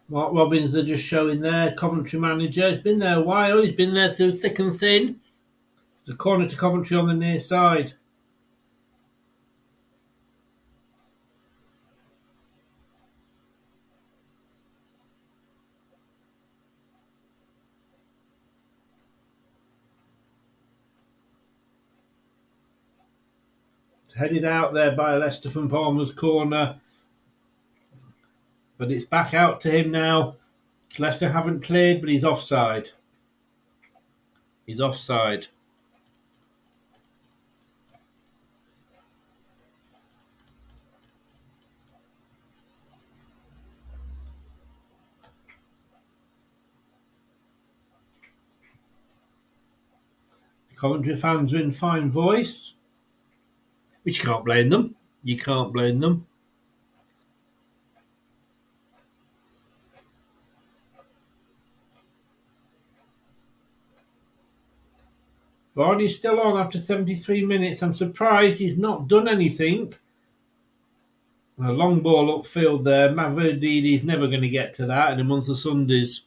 Mark Robbins, they're just showing there. Coventry manager. He's been there a while. He's been there through thick and thin. It's a corner to Coventry on the near side. It's headed out there by Leicester from Palmer's corner. But it's back out to him now. Leicester haven't cleared, but he's offside. He's offside. Coventry fans are in fine voice, which you can't blame them. You can't blame them. Vardy's still on after 73 minutes. I'm surprised he's not done anything. A long ball upfield there. Mavrodidi's never going to get to that in a month of Sundays.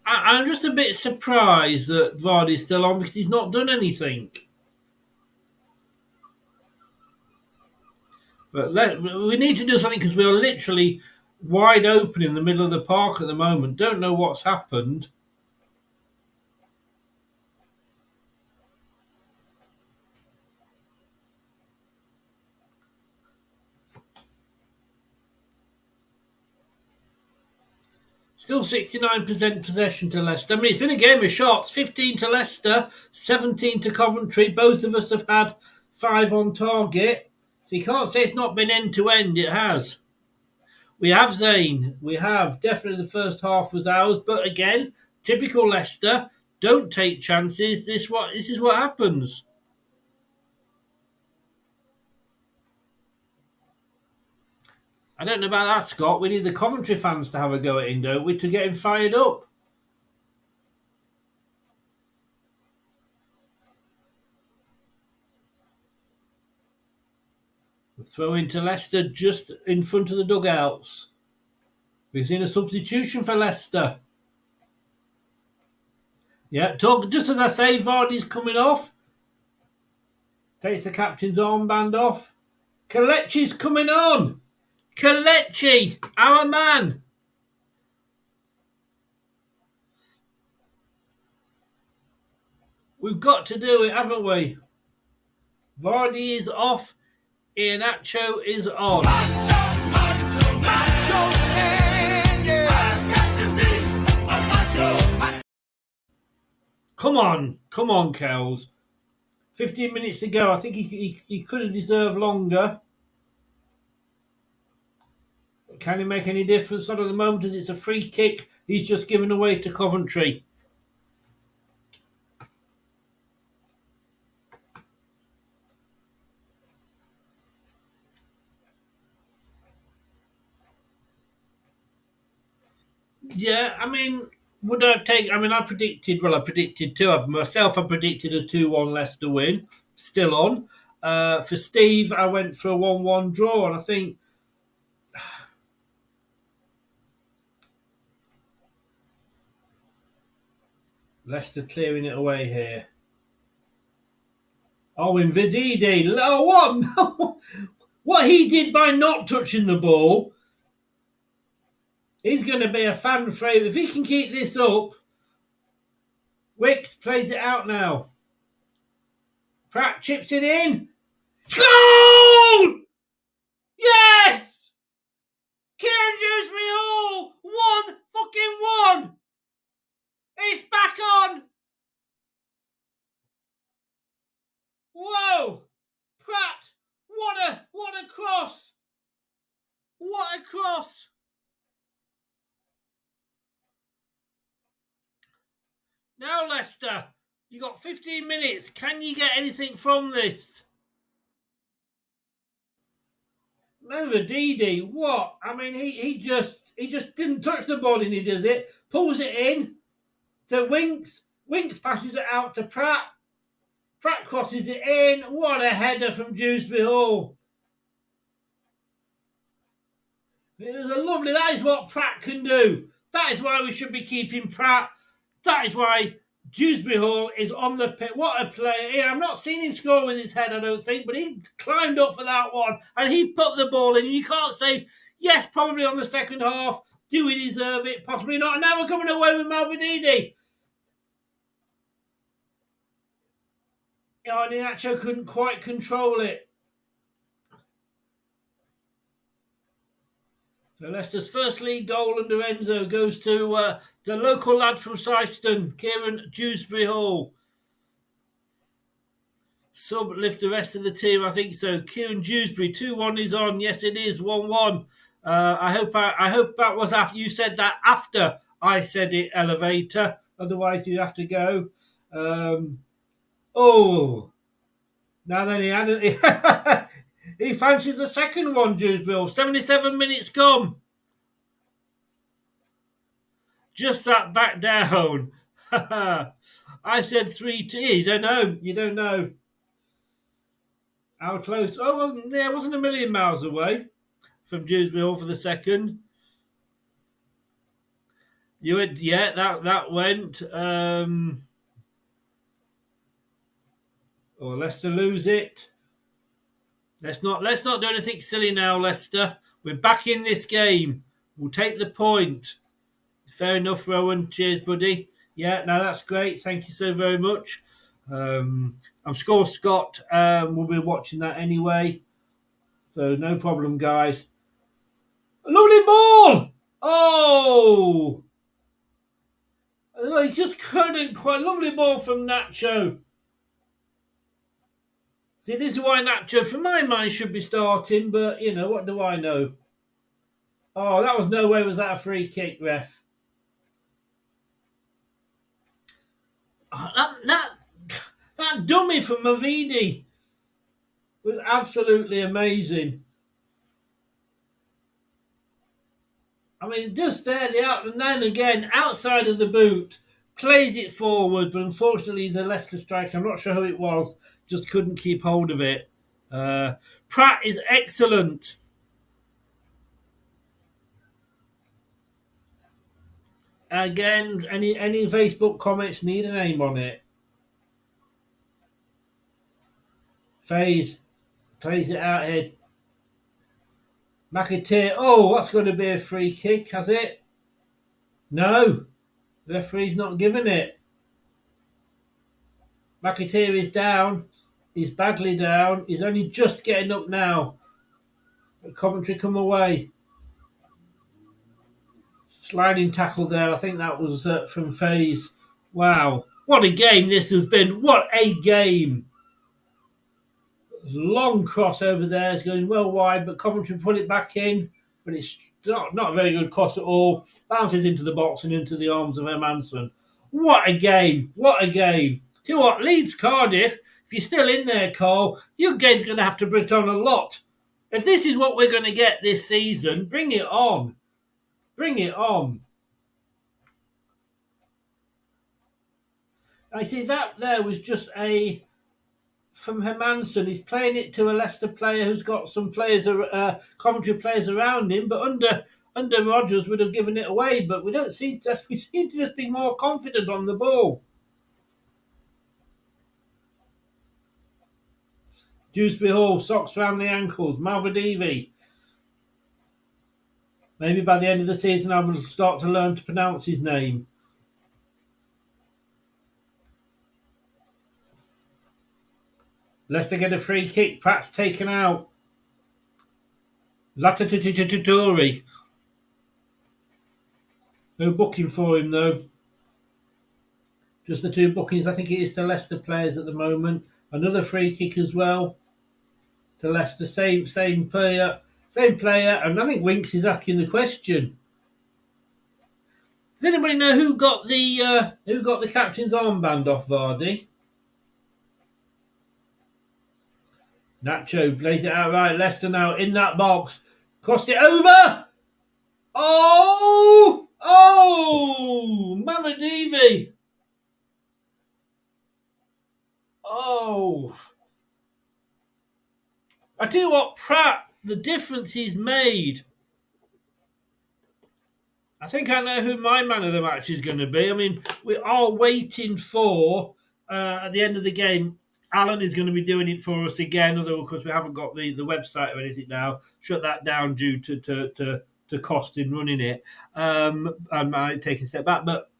I'm just a bit surprised that Vardy's still on because he's not done anything. But we need to do something because we are literally wide open in the middle of the park at the moment. Don't know what's happened. Still 69% possession to Leicester. I mean, it's been a game of shots. 15 to Leicester, 17 to Coventry. Both of us have had 5 on target. So you can't say it's not been end-to-end. It has. We have, Zane. We have. Definitely the first half was ours. But again, typical Leicester. Don't take chances. This is what happens. I don't know about that, Scott. We need the Coventry fans to have a go at him, don't we, to get him fired up. The throw into Leicester just in front of the dugouts. We've seen a substitution for Leicester. Yeah, just as I say, Vardy's coming off. Takes the captain's armband off. Kelechi's coming on. Kelechi, our man. We've got to do it, haven't we? Vardy is off. Iheanacho is on. Come on, Kells. 15 minutes to go. I think he could have deserved longer. Can he make any difference? Not at the moment, as it's a free kick. He's just given away to Coventry. Yeah, I mean, would I take... I mean, I predicted two. Myself, I predicted a 2-1 Leicester win. Still on. For Steve, I went for a 1-1 draw, and I think... Leicester clearing it away here. Oh, Invididi. Oh, what he did by not touching the ball... He's going to be a fan favourite. If he can keep this up, Wicks plays it out now. Pratt chips it in. Goal! Yes! Kieran Dewsbury Hall! 1-1! It's back on! Whoa! Pratt! What a cross! What a cross! Now, Leicester, you got 15 minutes. Can you get anything from this? Remember, Didi, what? I mean, he just didn't touch the ball and he does it. Pulls it in to Winks. Winks passes it out to Pratt. Pratt crosses it in. What a header from Dewsbury Hall. It was a lovely... That is what Pratt can do. That is why we should be keeping Pratt. That is why Dewsbury Hall is on the pitch. What a player. Here, I've not seen him score with his head, I don't think, but he climbed up for that one and he put the ball in. You can't say, yes, probably on the second half. Do we deserve it? Possibly not. And now we're coming away with Malvididi. Oh, and Iheanacho couldn't quite control it. So Leicester's first league goal under Enzo goes to the local lad from Syston, Kieran Dewsbury Hall. Sub lift the rest of the team, I think so. Kieran Dewsbury, 2-1 is on. Yes, it is 1-1. I hope that was after you said that after I said it, Elevator. Otherwise, you'd have to go. Now then, he fancies the second one, Dewsbury. 77 minutes come. Just that back down. I said 3-2. You don't know. How close? Oh, well, yeah, it wasn't a million miles away from Dewsbury for the second. That went. Leicester lose it. Let's not do anything silly now, Leicester. We're back in this game. We'll take the point. Fair enough, Rowan. Cheers, buddy. Yeah, no, that's great. Thank you so very much. I'm Score Scott. We'll be watching that anyway. So no problem, guys. A lovely ball! Oh! He just couldn't quite. Lovely ball from Nacho. See, this is why Nacho, for my mind, should be starting, but, what do I know? Oh, that was no way was that a free kick, ref. Oh, that dummy from Mavidi was absolutely amazing. I mean, just there, and then again, outside of the boot, plays it forward, but unfortunately the Leicester striker, I'm not sure who it was, just couldn't keep hold of it. Pratt is excellent. Again, any Facebook comments need a name on it. FaZe plays it out here. McAteer, that's going to be a free kick, has it? No, the referee's not giving it. McAteer is down. He's badly down. He's only just getting up now. Coventry come away. Sliding tackle there. I think that was from FaZe. Wow. What a game this has been. What a game. Long cross over there. It's going well wide, but Coventry put it back in. But it's not a very good cross at all. Bounces into the box and into the arms of Hermanson. What a game. What a game. Tell you what, Leeds Cardiff, if you're still in there, Cole, your game's going to have to bring on a lot. If this is what we're going to get this season, bring it on. Bring it on. I see that there was just from Hermanson. He's playing it to a Leicester player who's got some players, Coventry players around him, but under Rodgers would have given it away. But we seem to just be more confident on the ball. Dewsbury Hall, socks around the ankles. Malvadivi. Maybe by the end of the season I will start to learn to pronounce his name. Leicester get a free kick. Pratt's taken out. Latatutori. No booking for him though. Just the two bookings. I think it is to Leicester players at the moment. Another free kick as well. To Leicester, same player, and I think Winks is asking the question. Does anybody know who got the captain's armband off Vardy? Nacho plays it out right. Leicester now in that box. Crossed it over. Oh, Mamadivi. Oh. I tell you what, Pratt, the difference he's made. I think I know who my man of the match is going to be. I mean, we are waiting for, at the end of the game, Alan is going to be doing it for us again, although, of course, we haven't got the website or anything now. Shut that down due to cost in running it. I might take a step back, but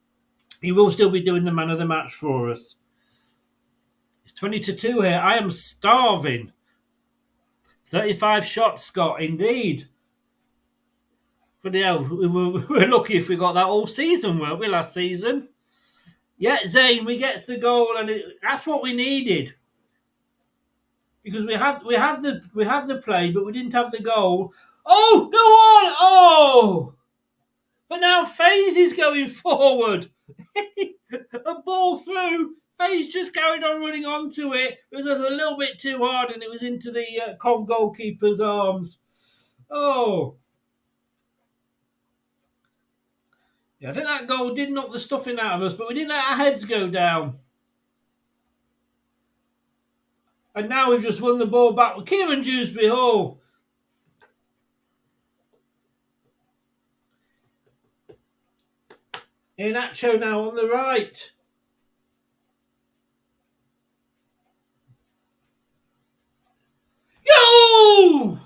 he will still be doing the man of the match for us. It's 20-2 here. I am starving. 35 shots, Scott, indeed. But yeah, we're lucky if we got that all season, weren't we, last season? Yeah, Zane, we gets the goal, and that's what we needed. Because we had the play, but we didn't have the goal. Oh, go on! Oh! But now FaZe is going forward. A ball through. FaZe just carried on running onto it. It was a little bit too hard, and it was into the Cov goalkeeper's arms. Oh. Yeah, I think that goal did knock the stuffing out of us, but we didn't let our heads go down. And now we've just won the ball back with Kieran Dewsbury Hall. Inacho now on the right. Yo!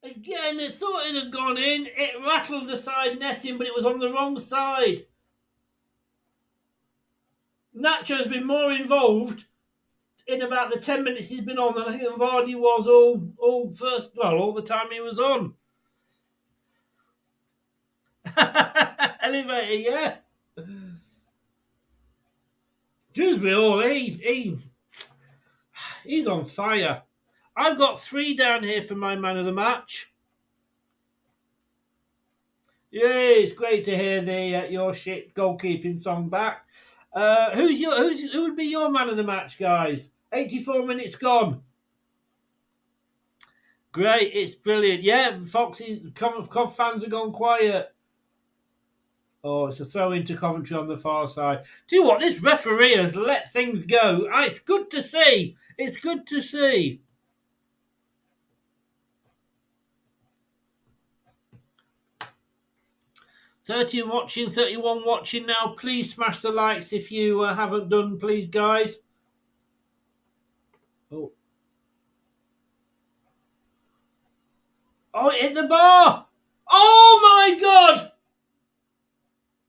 Again, I thought it had gone in. It rattled the side netting, but it was on the wrong side. Nacho's been more involved in about the 10 minutes he's been on than I think Vardy was all the time he was on. Elevator, yeah. Dewsbury Hall, he's on fire. I've got 3 down here for my man of the match. Yeah, it's great to hear the your shit goalkeeping song back. Who would be your man of the match, guys? 84 minutes gone. Great, it's brilliant. Yeah, Foxy, Cov fans have gone quiet. Oh, it's a throw into Coventry on the far side. Do you know what? This referee has let things go. It's good to see. It's good to see. "30 watching, 31 watching now. Please smash the likes if you haven't done, please, guys." Oh, it hit the bar. Oh, my God.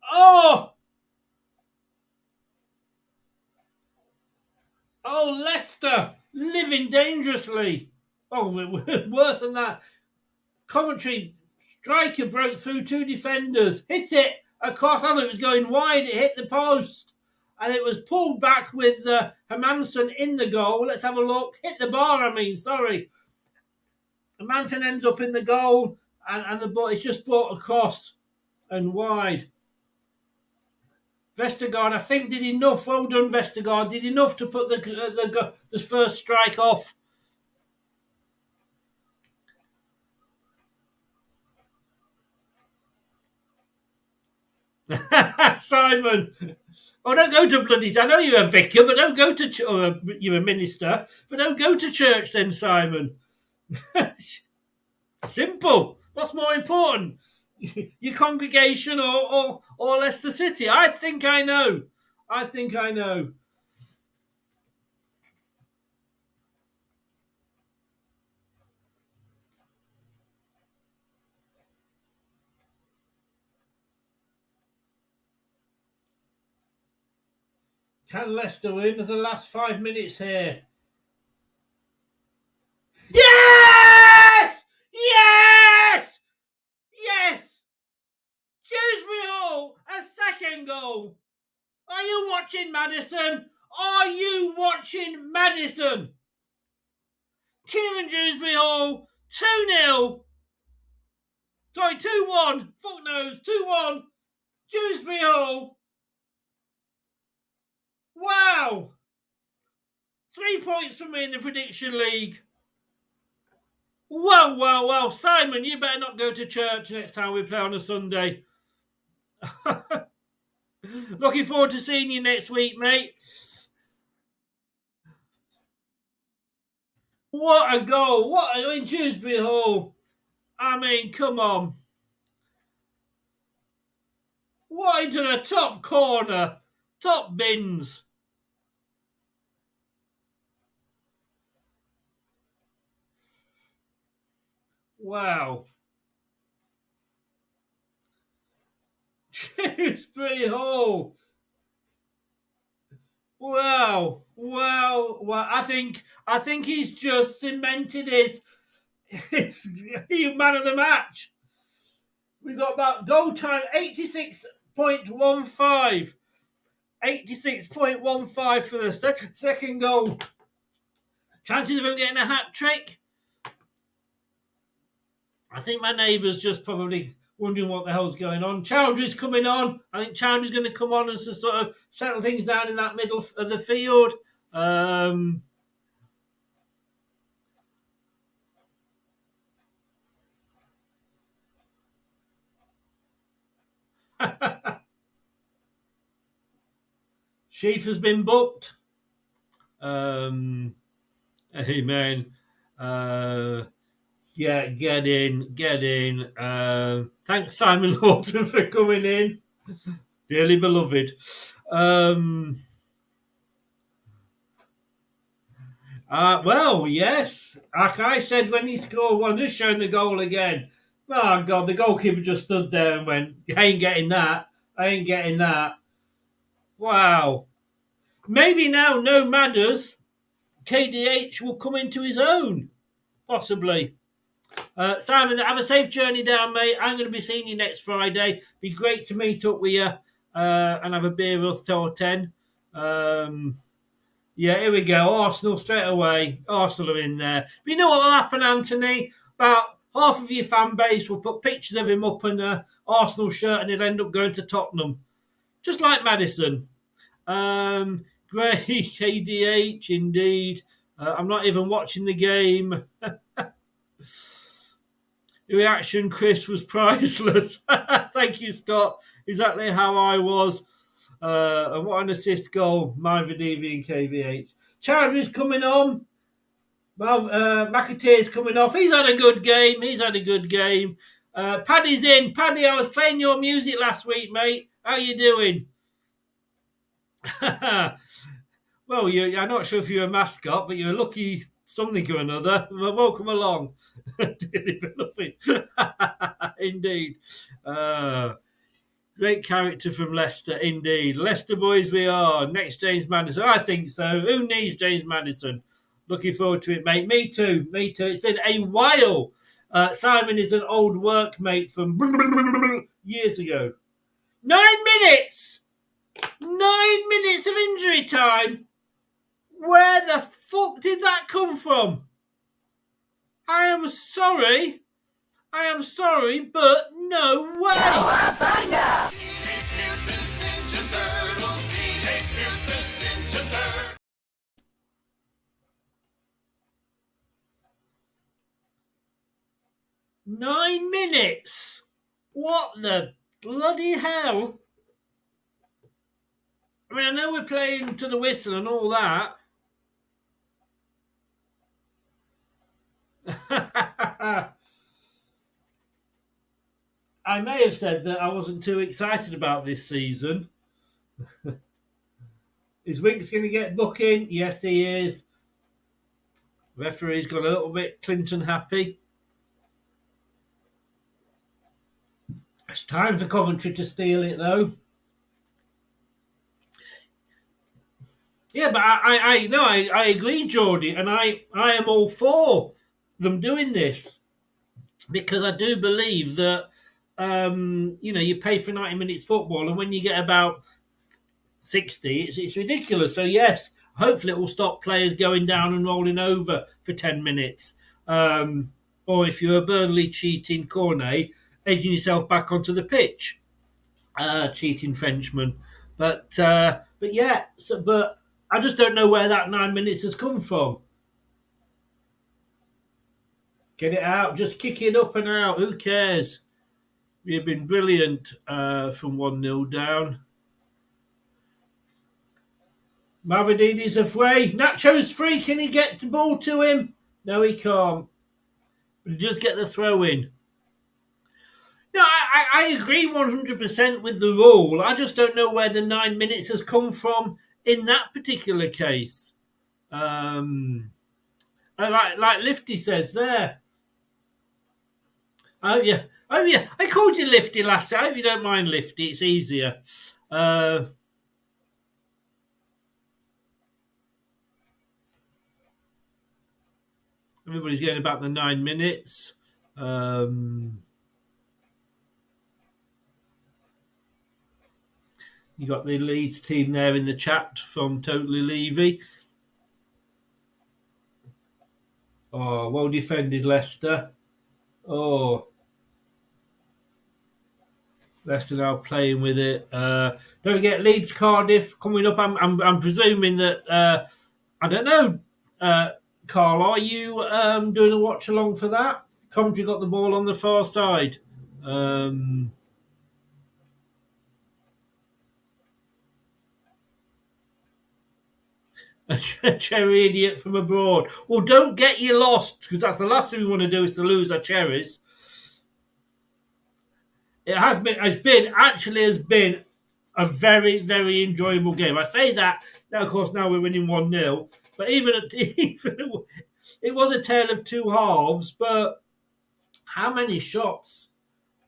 Oh, Leicester living dangerously. Oh, worse than that. Coventry striker broke through 2 defenders, hit it across. I thought it was going wide. It hit the post, and it was pulled back with Hermansen in the goal. Let's have a look. Hit the bar. Sorry. Hermansen ends up in the goal, and the ball is just brought across and wide. Vestergaard, I think, did enough. Well done, Vestergaard. Did enough to put the first strike off. Simon. Oh, don't go to bloody... I know you're a vicar, but don't go to... you're a minister, but don't go to church then, Simon. Simple. What's more important? Your congregation or Leicester City? I think I know. Can Leicester win the last 5 minutes here? Yes! Yes! Yes! Dewsbury Hall, a second goal. Are you watching, Madison? Are you watching, Madison? Kieran Dewsbury Hall, 2-0. Sorry, 2-1. Fuck knows, 2-1. Dewsbury Hall. Wow! 3 points for me in the prediction league. Well. Simon, you better not go to church next time we play on a Sunday. Looking forward to seeing you next week, mate. What a goal. In Dewsbury Hall. Come on. What into the top corner. Top bins. Wow. Dewsbury Hall. Wow. I think he's just cemented his man of the match. We got about goal time 86.15. 86.15 for the second goal. Chances of him getting a hat trick? I think my neighbour's just probably wondering what the hell's going on. Chowdhury's coming on. I think Chowdhury's going to come on and sort of settle things down in that middle of the field. Sheaf has been booked. Amen. Yeah, get in. Thanks, Simon Lawton, for coming in. Dearly beloved. Well, yes. Like I said when he scored one, just showing the goal again. Oh, God, the goalkeeper just stood there and went, I ain't getting that. Wow. Maybe now, no matters, KDH will come into his own. Possibly. Simon, have a safe journey down, mate. I'm going to be seeing you next Friday. Be great to meet up with you and have a beer or 10. Yeah, here we go. Arsenal straight away. Arsenal are in there. But you know what will happen, Anthony? About half of your fan base will put pictures of him up in an Arsenal shirt and he'll end up going to Tottenham. Just like Maddison. Gray, KDH, indeed. I'm not even watching the game. The reaction, Chris, was priceless. Thank you, Scott. Exactly how I was. And what an assist goal, Myvadivi and KVH. Chowdhury's coming on. McAteer's coming off. He's had a good game. Paddy's in. Paddy, I was playing your music last week, mate. How you doing? Well, I'm not sure if you're a mascot, but you're a lucky something or another. Welcome along. Dearly for nothing. Indeed. Great character from Leicester, indeed. Leicester boys we are. Next James Maddison. I think so. Who needs James Maddison? Looking forward to it, mate. Me too. It's been a while. Simon is an old workmate from years ago. 9 minutes! 9 minutes of injury time? Where the fuck did that come from? I am sorry, but no way. 9 minutes? What the bloody hell? I mean, I know we're playing to the whistle and all that. I may have said that I wasn't too excited about this season. Is Winks going to get booking? Yes, he is. Referee's got a little bit Clinton happy. It's time for Coventry to steal it, though. Yeah, but I agree, Geordie, and I am all for them doing this because I do believe that you pay for 90 minutes football, and when you get about 60, it's ridiculous. So yes, hopefully it will stop players going down and rolling over for 10 minutes, or if you're a Burnley cheating Cornet, edging yourself back onto the pitch, cheating Frenchman. But yeah, but I just don't know where that 9 minutes has come from. Get it out. Just kick it up and out. Who cares? We've been brilliant from 1-0 down. Mavropanos is free. Nacho's free. Can he get the ball to him? No, he can't. But he does get the throw in. No, I agree 100% with the rule. I just don't know where the 9 minutes has come from in that particular case. Like Lifty says there. Oh yeah. I called you Lifty last time. I hope you don't mind, Lifty. It's easier. Everybody's going about the 9 minutes. You got the Leeds team there in the chat from Totally Levy. Oh, well defended, Leicester. Oh, Leicester now playing with it. Don't forget Leeds Cardiff coming up. I'm presuming that I don't know. Carl, are you doing a watch along for that? Coventry got the ball on the far side. A cherry idiot from abroad. Well, don't get you lost, because that's the last thing we want to do is to lose our cherries. It has been a very, very enjoyable game. I say that now, of course, now we're winning 1-0, but even it was a tale of two halves. But how many shots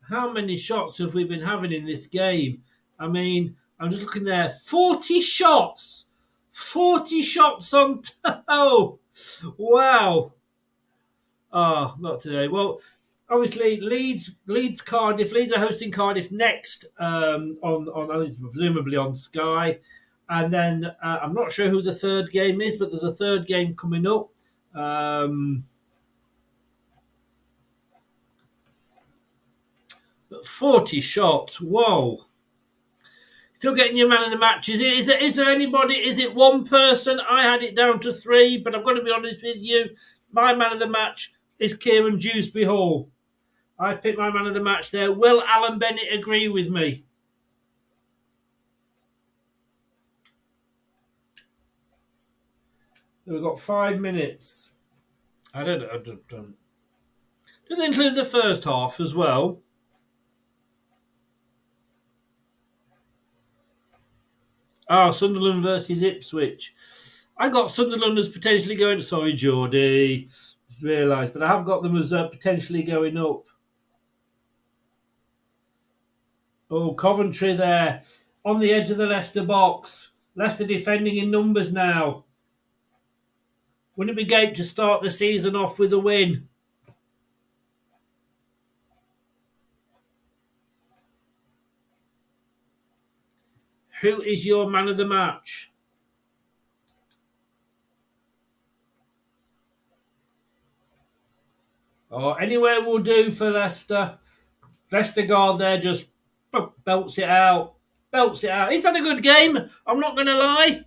have we been having in this game? I mean, I'm just looking there. 40 shots. 40 shots on... Oh, wow. Oh, not today. Well, obviously Leeds Cardiff. Leeds are hosting Cardiff next on presumably on Sky, and then I'm not sure who the third game is, but there's a third game coming up. But 40 shots, whoa! Still getting your man of the match. Is there anybody? Is it one person? I had it down to 3, but I've got to be honest with you. My man of the match is Kieran Dewsbury Hall. I picked my man of the match there. Will Alan Bennett agree with me? So we've got 5 minutes. I don't know. Does it include the first half as well? Sunderland versus Ipswich. I got Sunderland as potentially going... Sorry, Geordie. Just realised. But I have got them as potentially going up. Oh, Coventry there. On the edge of the Leicester box. Leicester defending in numbers now. Wouldn't it be great to start the season off with a win? Who is your man of the match? Oh, anywhere will do for Leicester. Vestergaard there just belts it out. Belts it out. He's had a good game. I'm not going to lie.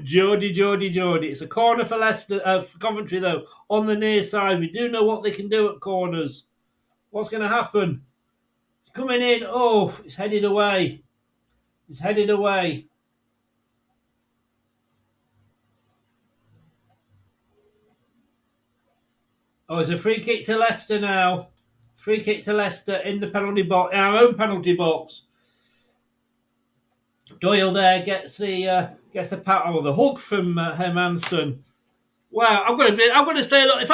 Geordie. It's a corner for Leicester, for Coventry though. On the near side, we do know what they can do at corners. What's going to happen? It's coming in. Oh, it's headed away. It's headed away. Oh, it's a free kick to Leicester now. Free kick to Leicester in the penalty box, our own penalty box. Doyle there gets the the hug from Hermanson. Wow, I'm going to say, look,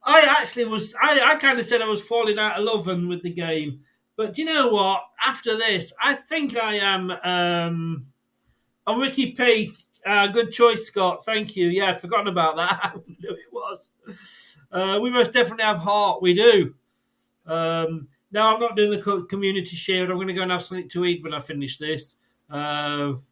I kind of said I was falling out of love with the game, but do you know what? After this, I think I am on Ricky P. Good choice, Scott. Thank you. Yeah, I'd forgotten about that. I knew it was. We most definitely have heart. We do. No, I'm not doing the community shield. I'm going to go and have something to eat when I finish this. Well,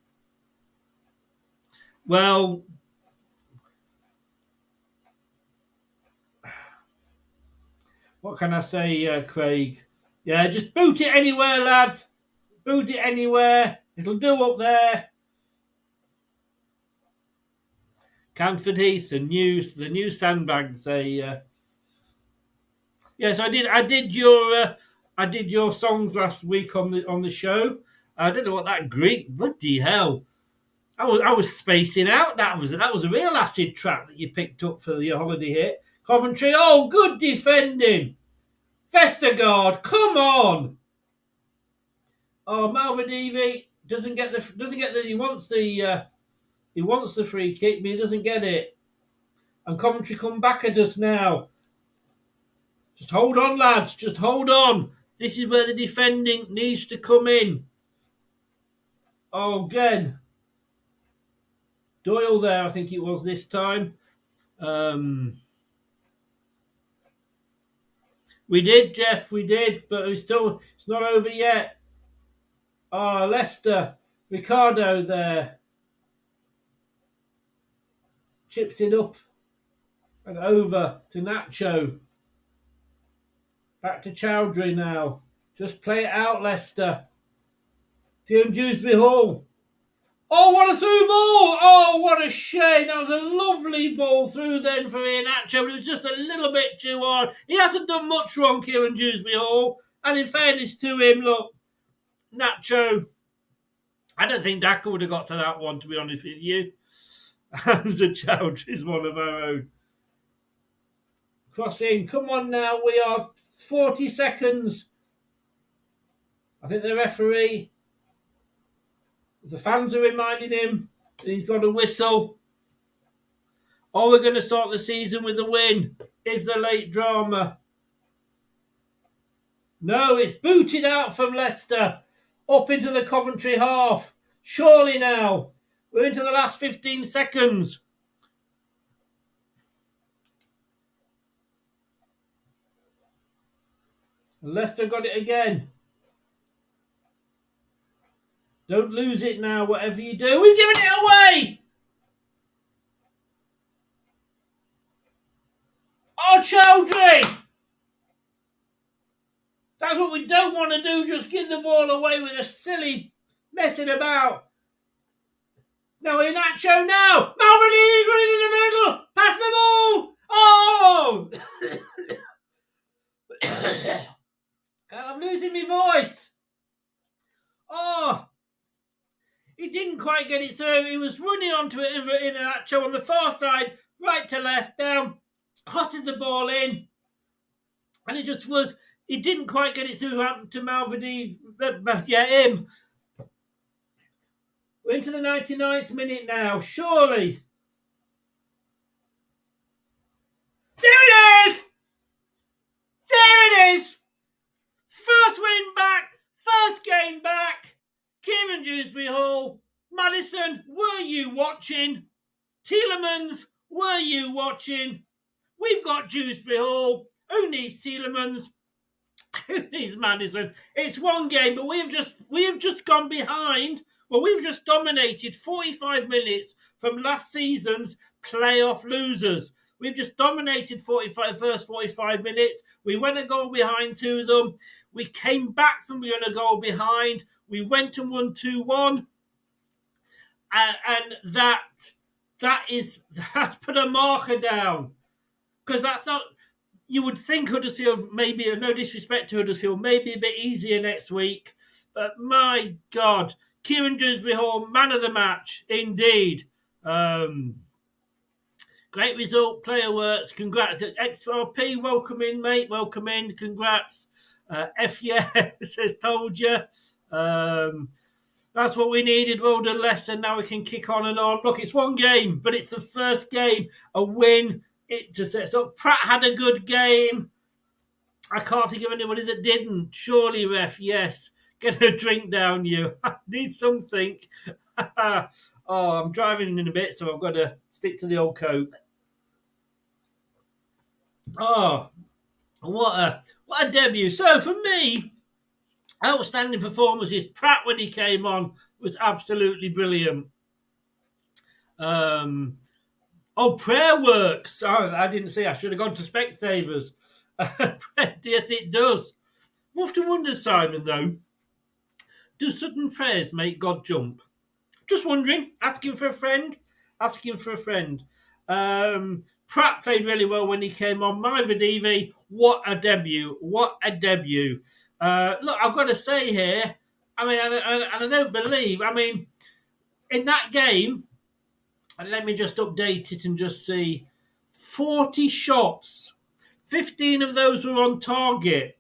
what can I say, Craig? Yeah, just boot it anywhere, lads. Boot it anywhere. It'll do up there. Canford Heath, the new sandbags. Yes, I did your songs last week on the show. I don't know what that Greek, bloody hell. I was spacing out. That was a real acid trap that you picked up for your holiday hit. Coventry, oh, good defending. Vestergaard, come on. Oh, Malvadivi doesn't get the he wants the free kick, but he doesn't get it. And Coventry come back at us now. Just hold on, lads. Just hold on. This is where the defending needs to come in. Oh, again. Doyle there, I think it was this time. We did, Jeff, we did, but it's not over yet. Oh, Leicester. Ricardo there. Chips it up and over to Nacho. Back to Chowdhury now. Just play it out, Leicester. Kieran Dewsbury Hall. Oh, what a through ball! Oh, what a shame. That was a lovely ball through then for Nacho, but it was just a little bit too hard. He hasn't done much wrong, Kieran Dewsbury Hall. And in fairness to him, look, Nacho, I don't think Daka would have got to that one, to be honest with you. Hamza Chowdhury is one of our own. Crossing, come on now, we are 40 seconds. I think the referee, the fans are reminding him that he's got a whistle. Or we're going to start the season with a win. Is the late drama? No, it's booted out from Leicester. Up into the Coventry half. Surely now. We're into the last 15 seconds. Leicester got it again. Don't lose it now, whatever you do. We've given it away! Oh, Chowdhury! That's what we don't want to do, just give the ball away with a silly messing about. No, Inacho now! Malvernini's running in the middle! Pass the ball! Oh! I'm losing my voice. Oh! He didn't quite get it through. He was running onto it in Inacho on the far side, right to left, down, crossing the ball in. And it just was... He didn't quite get it through to Malverdini. Yeah, him. We're into the 99th minute now. Surely. There it is! There it is! First win back. First game back. Kieran Dewsbury Hall. Madison, were you watching? Tielemans, were you watching? We've got Dewsbury Hall. Who needs Tielemans? Who needs Madison? It's one game, but we've just gone behind. Well, we've just dominated 45 minutes from last season's playoff losers. We've just dominated first 45 minutes. We went a goal behind to them. We came back from being a goal behind. We went and won 2-1. And that's put a marker down. Because that's not... You would think Huddersfield, maybe, no disrespect to Huddersfield, maybe a bit easier next week. But my God, Kieran Dewsbury Hall, man of the match, indeed. Great result, player works, congrats. XRP, welcome in, mate, welcome in, congrats. F yeah, says told you. That's what we needed. Well done, Leicester. Now we can kick on and on. Look, it's one game, but it's the first game, a win. It just sets up. Pratt had a good game. I can't think of anybody that didn't. Surely, ref, yes. Get a drink down, you. I need something. Oh, I'm driving in a bit, so I've got to stick to the old Coke. Oh, what a debut. So, for me, outstanding performances. Pratt, when he came on, was absolutely brilliant. Prayer works. Oh, I didn't see. I should have gone to Specsavers. Yes, it does. I often wonder, Simon, though, do sudden prayers make God jump? Just wondering. Asking for a friend. Pratt played really well when he came on. Myvadivi, what a debut. Look, I've got to say here, I don't believe, in that game, and let me just update it and just see, 40 shots, 15 of those were on target.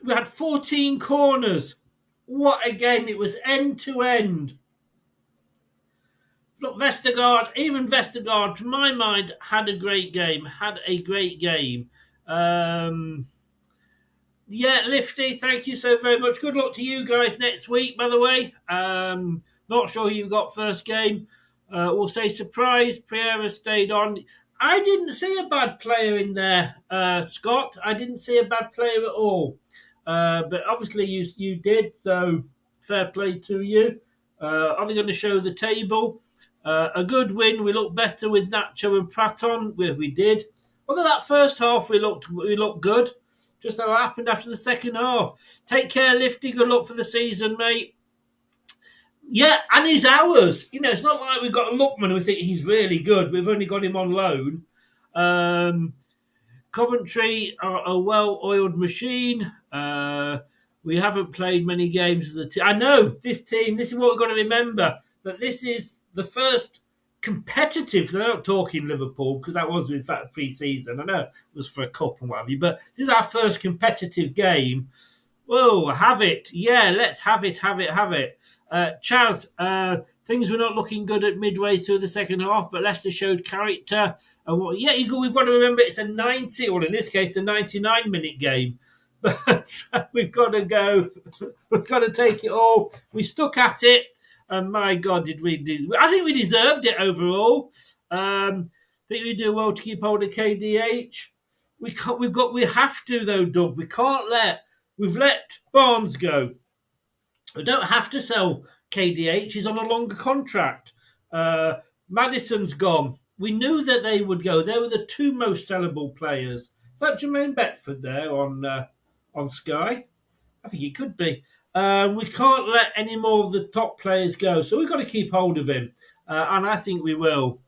We had 14 corners. What a game. It was end to end. Look, Vestergaard, to my mind, had a great game. Lifty, thank you so very much. Good luck to you guys next week, by the way. Not sure who you got first game. We'll say surprise. Pereira stayed on. I didn't see a bad player in there, Scott. I didn't see a bad player at all. But obviously you did, so fair play to you. Are they going to show the table? A good win. We looked better with Nacho and Pratt on, where we did. Although that first half we looked good. Just how it happened after the second half. Take care, Lifty. Good luck for the season, mate. Yeah, and his hours. It's not like we've got a Lookman and we think he's really good. We've only got him on loan. Coventry are a well-oiled machine. We haven't played many games as a team. I know, this team, this is what we've got to remember, that this is the first competitive, because I'm not talking Liverpool, because that was in fact pre-season. I know it was for a cup and what have you, but this is our first competitive game. Whoa, have it. Yeah, let's have it. Chaz, things were not looking good at midway through the second half, but Leicester showed character. And we've got to remember it's a 90, or in this case, a 99-minute game. But we've got to go. We've got to take it all. We stuck at it, and my God, I think we deserved it overall. I think we do well to keep hold of KDH. We can't. We have to though, Doug. We can't let. We've let Barnes go. We don't have to sell KDH. He's on a longer contract. Madison's gone. We knew that they would go. They were the two most sellable players. Is that Jermaine Beckford there on Sky? I think he could be. We can't let any more of the top players go, so we've got to keep hold of him, and I think we will.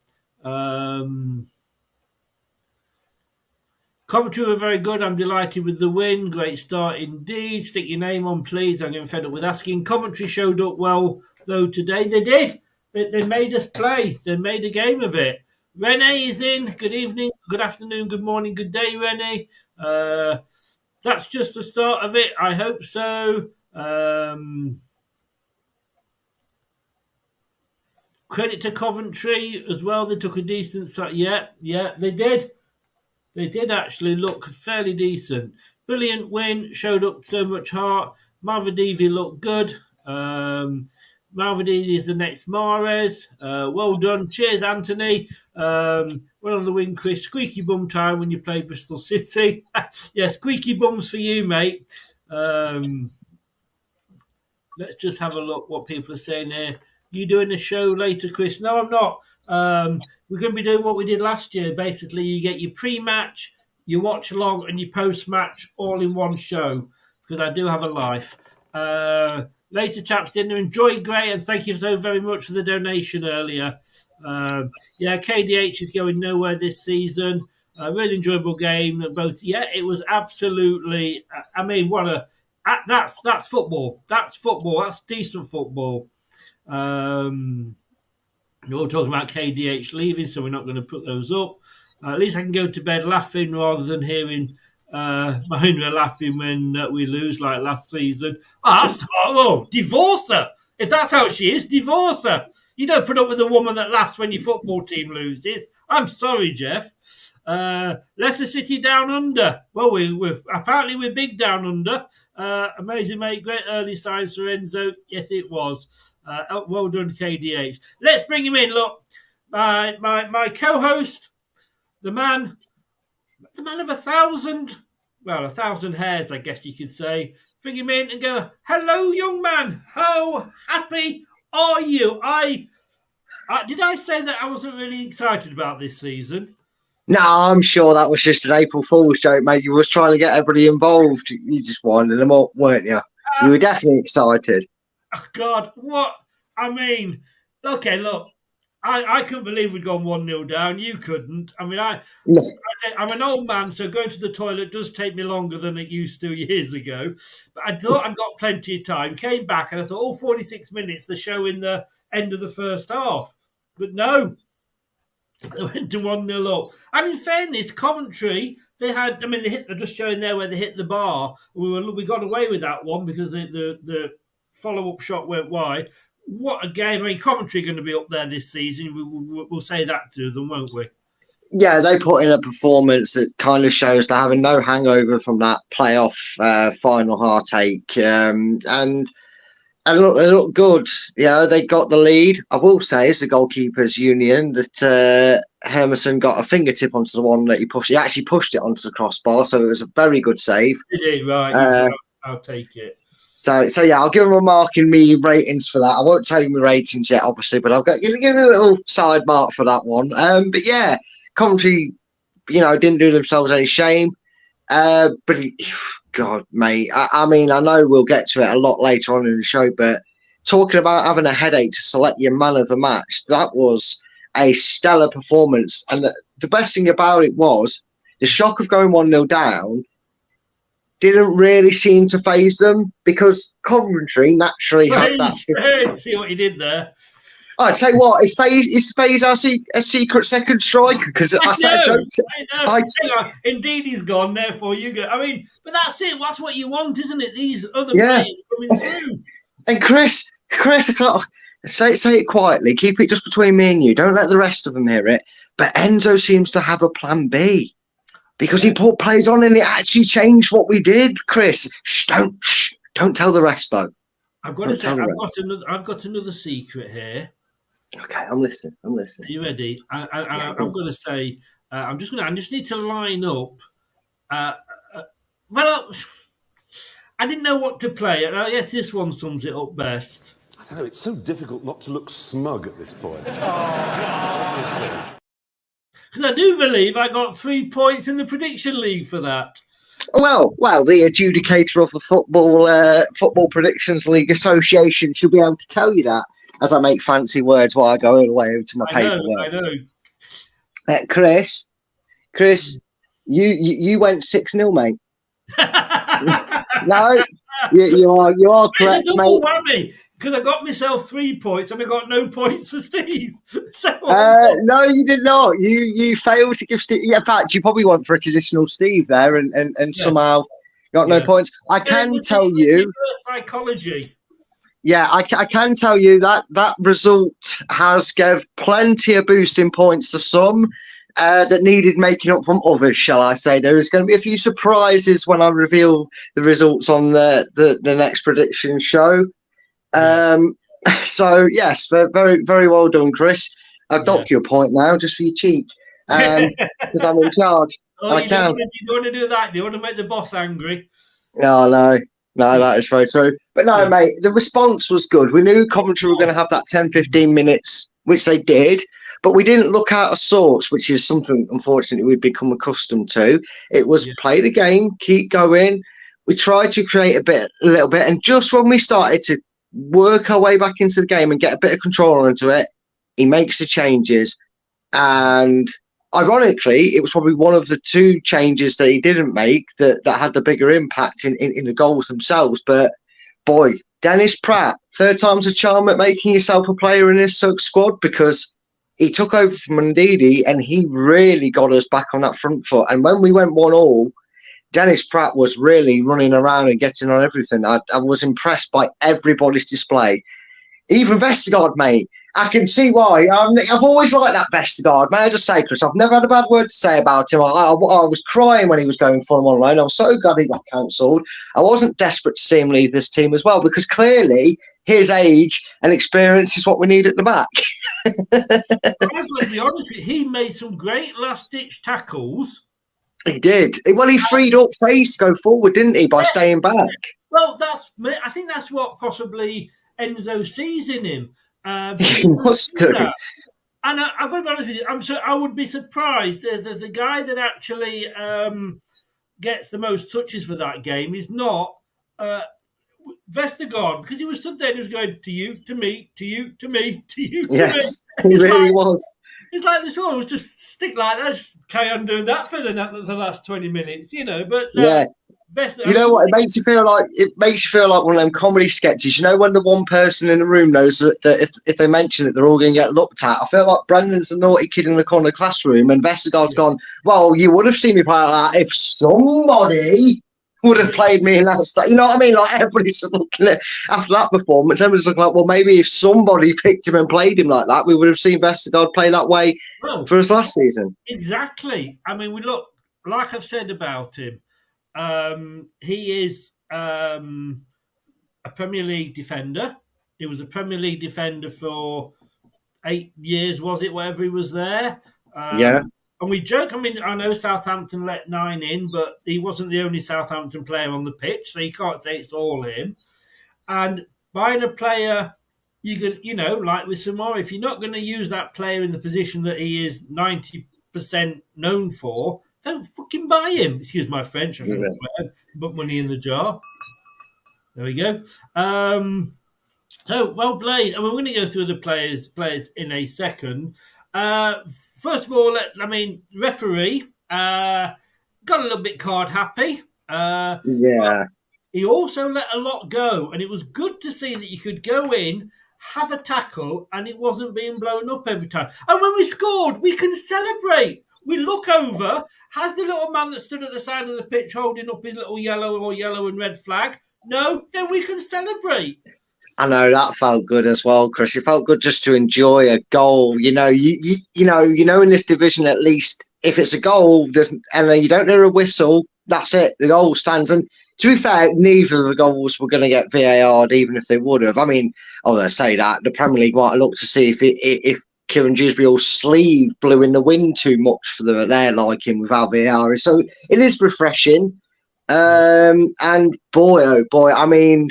Coventry were very good. I'm delighted with the win. Great start indeed. Stick your name on, please. I'm getting fed up with asking. Coventry showed up well, though, today. They did. They made us play. They made a game of it. Rene is in. Good evening, good afternoon, good morning, good day, Rene. That's just the start of it. I hope so. Credit to Coventry as well. They took a decent side. Yeah, they did. They did actually look fairly decent. Brilliant win. Showed up so much heart. Malvadivi looked good. Malvadivi is the next Mahrez. Well done. Cheers, Anthony. Well on the win, Chris. Squeaky bum time when you play Bristol City. Yeah, squeaky bums for you, mate. Let's just have a look what people are saying here. You doing a show later, Chris? No, I'm not. We're going to be doing what we did last year. Basically, you get your pre-match, your watch-along, and your post-match all in one show, because I do have a life. Later, chaps, dinner. Enjoy, Gray, and thank you so very much for the donation earlier. KDH is going nowhere this season. Really enjoyable game. Both, it was absolutely. I mean, that's football. That's football. That's decent football. We're all talking about KDH leaving, so we're not going to put those up. At least I can go to bed laughing rather than hearing Mahindra laughing when we lose like last season. Divorce her. If that's how she is, divorce her. You don't put up with a woman that laughs when your football team loses. I'm sorry, Jeff. Leicester City down under. Well, we're big down under. Amazing, mate. Great early signs for Enzo. Yes, it was. Well done, KDH. Let's bring him in. Look, my co-host, the man of 1,000 hairs, I guess you could say. Bring him in and go, hello, young man. How happy are you? Did I say that I wasn't really excited about this season? No, I'm sure that was just an April Fool's joke, mate. You was trying to get everybody involved. You just winded them up, weren't you? You were definitely excited. Oh, God, what? I mean, okay, look, I couldn't believe we'd gone 1-0 down. You couldn't. I mean, I'm an old man, so going to the toilet does take me longer than it used to years ago. But I thought I'd got plenty of time. Came back and I thought, 46 minutes, the show in the end of the first half. But no, they went to 1-0 up. And in fairness, Coventry, they're just showing there where they hit the bar. We got away with that one because the follow-up shot went wide. What a game. I mean, Coventry are going to be up there this season. We'll say that to them, won't we? Yeah, they put in a performance that kind of shows they're having no hangover from that playoff final heartache. And they look good. They got the lead. I will say, it's the goalkeepers' union that Hermanson got a fingertip onto the one that he pushed. He actually pushed it onto the crossbar, so it was a very good save. He did, right. I'll take it. So I'll give him a mark in me ratings for that. I won't tell you my ratings yet, obviously, but I'll give him a little side mark for that one. But yeah, Coventry, didn't do themselves any shame. But God, mate, I mean, I know we'll get to it a lot later on in the show, but talking about having a headache to select your man of the match, that was a stellar performance. And the best thing about it was the shock of going 1-0 down didn't really seem to faze them, because Coventry naturally had that. See what he did there. I tell you what, is Faze our secret second striker? Because I said a joke. Indeed, he's gone. Therefore, you go. I mean, but that's it. That's what you want, isn't it? These other players coming through. And Chris, I can't say it quietly. Keep it just between me and you. Don't let the rest of them hear it. But Enzo seems to have a plan B. Because he put players on and it actually changed what we did, Chris. Don't tell the rest, though. I've got another secret here. Okay, I'm listening. Are you ready? I'm going to say, I just need to line up Well, I didn't know what to play, and I guess this one sums it up best. I don't know, it's so difficult not to look smug at this point. Because I do believe I got 3 points in the prediction league for that. Well, the adjudicator of the Football Predictions League Association should be able to tell you that, as I make fancy words while I go all the way over to my paperwork. I know. Chris, you went 6-0, mate. No, you are correct, it's a mate. double whammy, because I got myself 3 points and I got no points for Steve. No, you did not. You failed to give Steve. In fact, you probably went for a traditional Steve there, and somehow got no points. I can tell you. Psychology. Yeah, I can tell you that result has gave plenty of boosting points to some that needed making up from others, shall I say. There is going to be a few surprises when I reveal the results on the next prediction show. So, yes, very, very well done, Chris. I've docked you a point now just for your cheek because I'm in charge. You don't want to do that? Do you want to make the boss angry? No, that is very true. But no, mate, the response was good. We knew Coventry were going to have that 10-15 minutes, which they did, but we didn't look out of sorts, which is something, unfortunately, we've become accustomed to. It was play the game, keep going. We tried to create a little bit, and just when we started to work our way back into the game and get a bit of control into it, he makes the changes. And ironically, it was probably one of the two changes that he didn't make that had the bigger impact in the goals themselves. But boy, Dennis Pratt, third time's a charm at making yourself a player in this squad, because he took over from Ndidi and he really got us back on that front foot. And when we went 1-1, Dennis Pratt was really running around and getting on everything. I was impressed by everybody's display. Even Vestergaard, mate. I can see why. I've always liked that Vestergaard. May I just say, Chris, I've never had a bad word to say about him. I was crying when he was going for him on loan. I was so glad he got cancelled. I wasn't desperate to see him leave this team as well, because clearly his age and experience is what we need at the back. I'm going to be honest with you, he made some great last-ditch tackles. He did. Well, he freed up face to go forward, didn't he, by staying back? Well, I think that's what possibly Enzo sees in him. He must do. And I've got to be honest with you, I would be surprised the guy that actually gets the most touches for that game is not Vestergaard, because he was stood there and he was going to you, to me, to you, to me, to you, to me. Yes, he really was. It's like this one was just stick like that, just carry on doing that for the last 20 minutes, But yeah, you know what? It makes you feel like one of them comedy sketches. You know, when the one person in the room knows that if they mention it, they're all going to get looked at. I feel like Brendan's the naughty kid in the corner classroom, and Vestergaard's gone, well, you would have seen me play like that if somebody would have played me in that state. You know what I mean? Like, everybody's looking at, after that performance, everybody's looking like, well, maybe if somebody picked him and played him like that, we would have seen Vestergaard play that way for us last season. Exactly. I mean, we look, like I've said about him, he is a Premier League defender. He was a Premier League defender for 8 years, was it, wherever he was there? Yeah. And we joke, I mean, I know Southampton let 9 in, but he wasn't the only Southampton player on the pitch, so you can't say it's all him. And buying a player, you can, like with Samora, if you're not going to use that player in the position that he is 90% known for, don't fucking buy him. Excuse my French. I shouldn't put money in the jar. There we go. So, well played. And we're going to go through the players in a second. First of all, referee got a little bit card happy. Yeah. He also let a lot go, and it was good to see that you could go in, have a tackle, and it wasn't being blown up every time. And when we scored, we can celebrate. We look over, has the little man that stood at the side of the pitch holding up his little yellow and red flag? No, then we can celebrate. I know that felt good as well, Chris. It felt good just to enjoy a goal. You know, in this division, at least, if it's a goal, and then you don't hear a whistle, that's it. The goal stands. And to be fair, neither of the goals were going to get VAR'd, even if they would have. I mean, although I say that, the Premier League might have looked to see if Kieran Dewsbury-Hall's sleeve blew in the wind too much for their liking with Alviari. So it is refreshing. And boy, oh boy, I mean,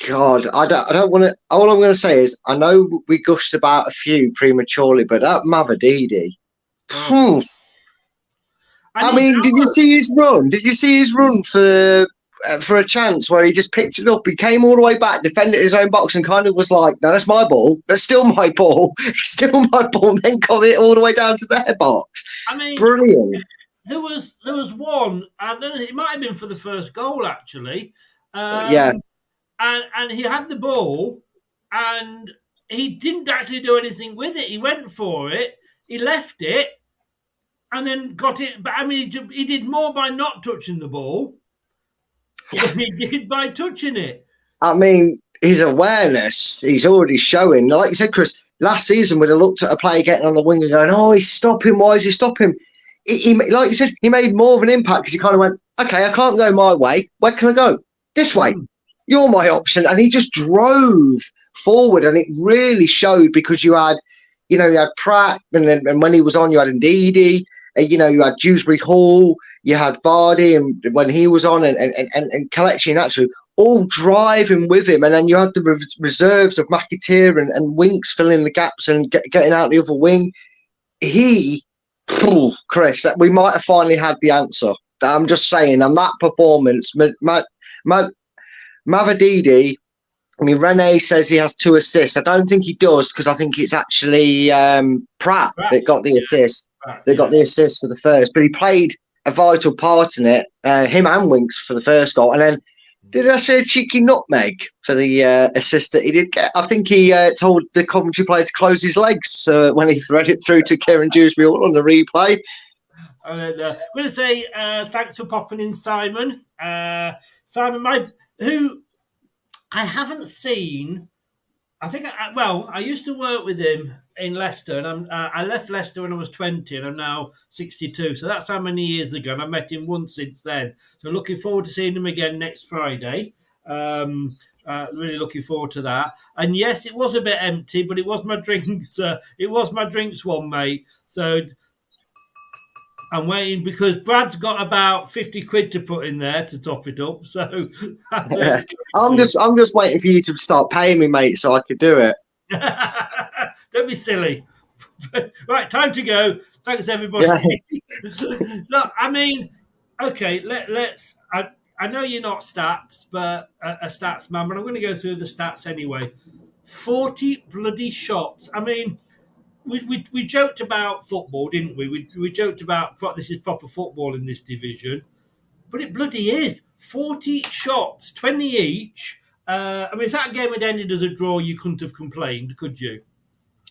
God, I don't want to. All I'm going to say is, I know we gushed about a few prematurely, but that Mavadidi. I mean, did you see his run? Did you see his run for a chance where he just picked it up? He came all the way back, defended his own box, and kind of was like, "No, that's my ball. That's still my ball. It's still my ball." And then got it all the way down to their box. I mean, brilliant. There was one, and it might have been for the first goal actually. Yeah. And he had the ball, and he didn't actually do anything with it. He went for it, he left it, and then got it. But I mean, he did more by not touching the ball than he did by touching it. I mean, his awareness, he's already showing. Like you said, Chris, last season we'd have looked at a player getting on the wing and going, "Oh, he's stopping. Why is he stopping?" He like you said, he made more of an impact because he kind of went, "Okay, I can't go my way. Where can I go? This way. You're my option." And he just drove forward, and it really showed because you had Pratt, and then when he was on, you had Ndidi, you had Dewsbury-Hall, you had Vardy, and when he was on, and Kelechi and actually all driving with him, and then you had the reserves of McAteer and Winks filling the gaps and getting out the other wing. Chris, that we might have finally had the answer. I'm just saying, on that performance, Mavadidi, I mean, Rene says he has 2 assists. I don't think he does, because I think it's actually Pratt that got the assist. Got the assist for the first, but he played a vital part in it, him and Winks for the first goal. And then, did I say a cheeky nutmeg for the assist that he did get? I think he told the Coventry player to close his legs when he threaded it through to Kieran Dewsbury-Hall on the replay. I'm going to say thanks for popping in, Simon. Simon, who I haven't seen. I think, I used to work with him in Leicester, and I left Leicester when I was 20, and I'm now 62. So that's how many years ago, and I met him once since then. So looking forward to seeing him again next Friday. Really looking forward to that. And yes, it was a bit empty, but it was my drinks. It was my drinks one, mate. So I'm waiting because Brad's got about 50 quid to put in there to top it up. So I'm just waiting for you to start paying me, mate, so I could do it. Don't be silly. Right, time to go. Thanks, everybody. Yeah. Look, I mean, okay, let's. I know you're not stats, but a stats man, but I'm going to go through the stats anyway. 40 bloody shots. I mean, we joked about football, didn't we? We joked about this is proper football in this division, but it bloody is. 40 shots, 20 each. I mean, if that game had ended as a draw, you couldn't have complained, could you?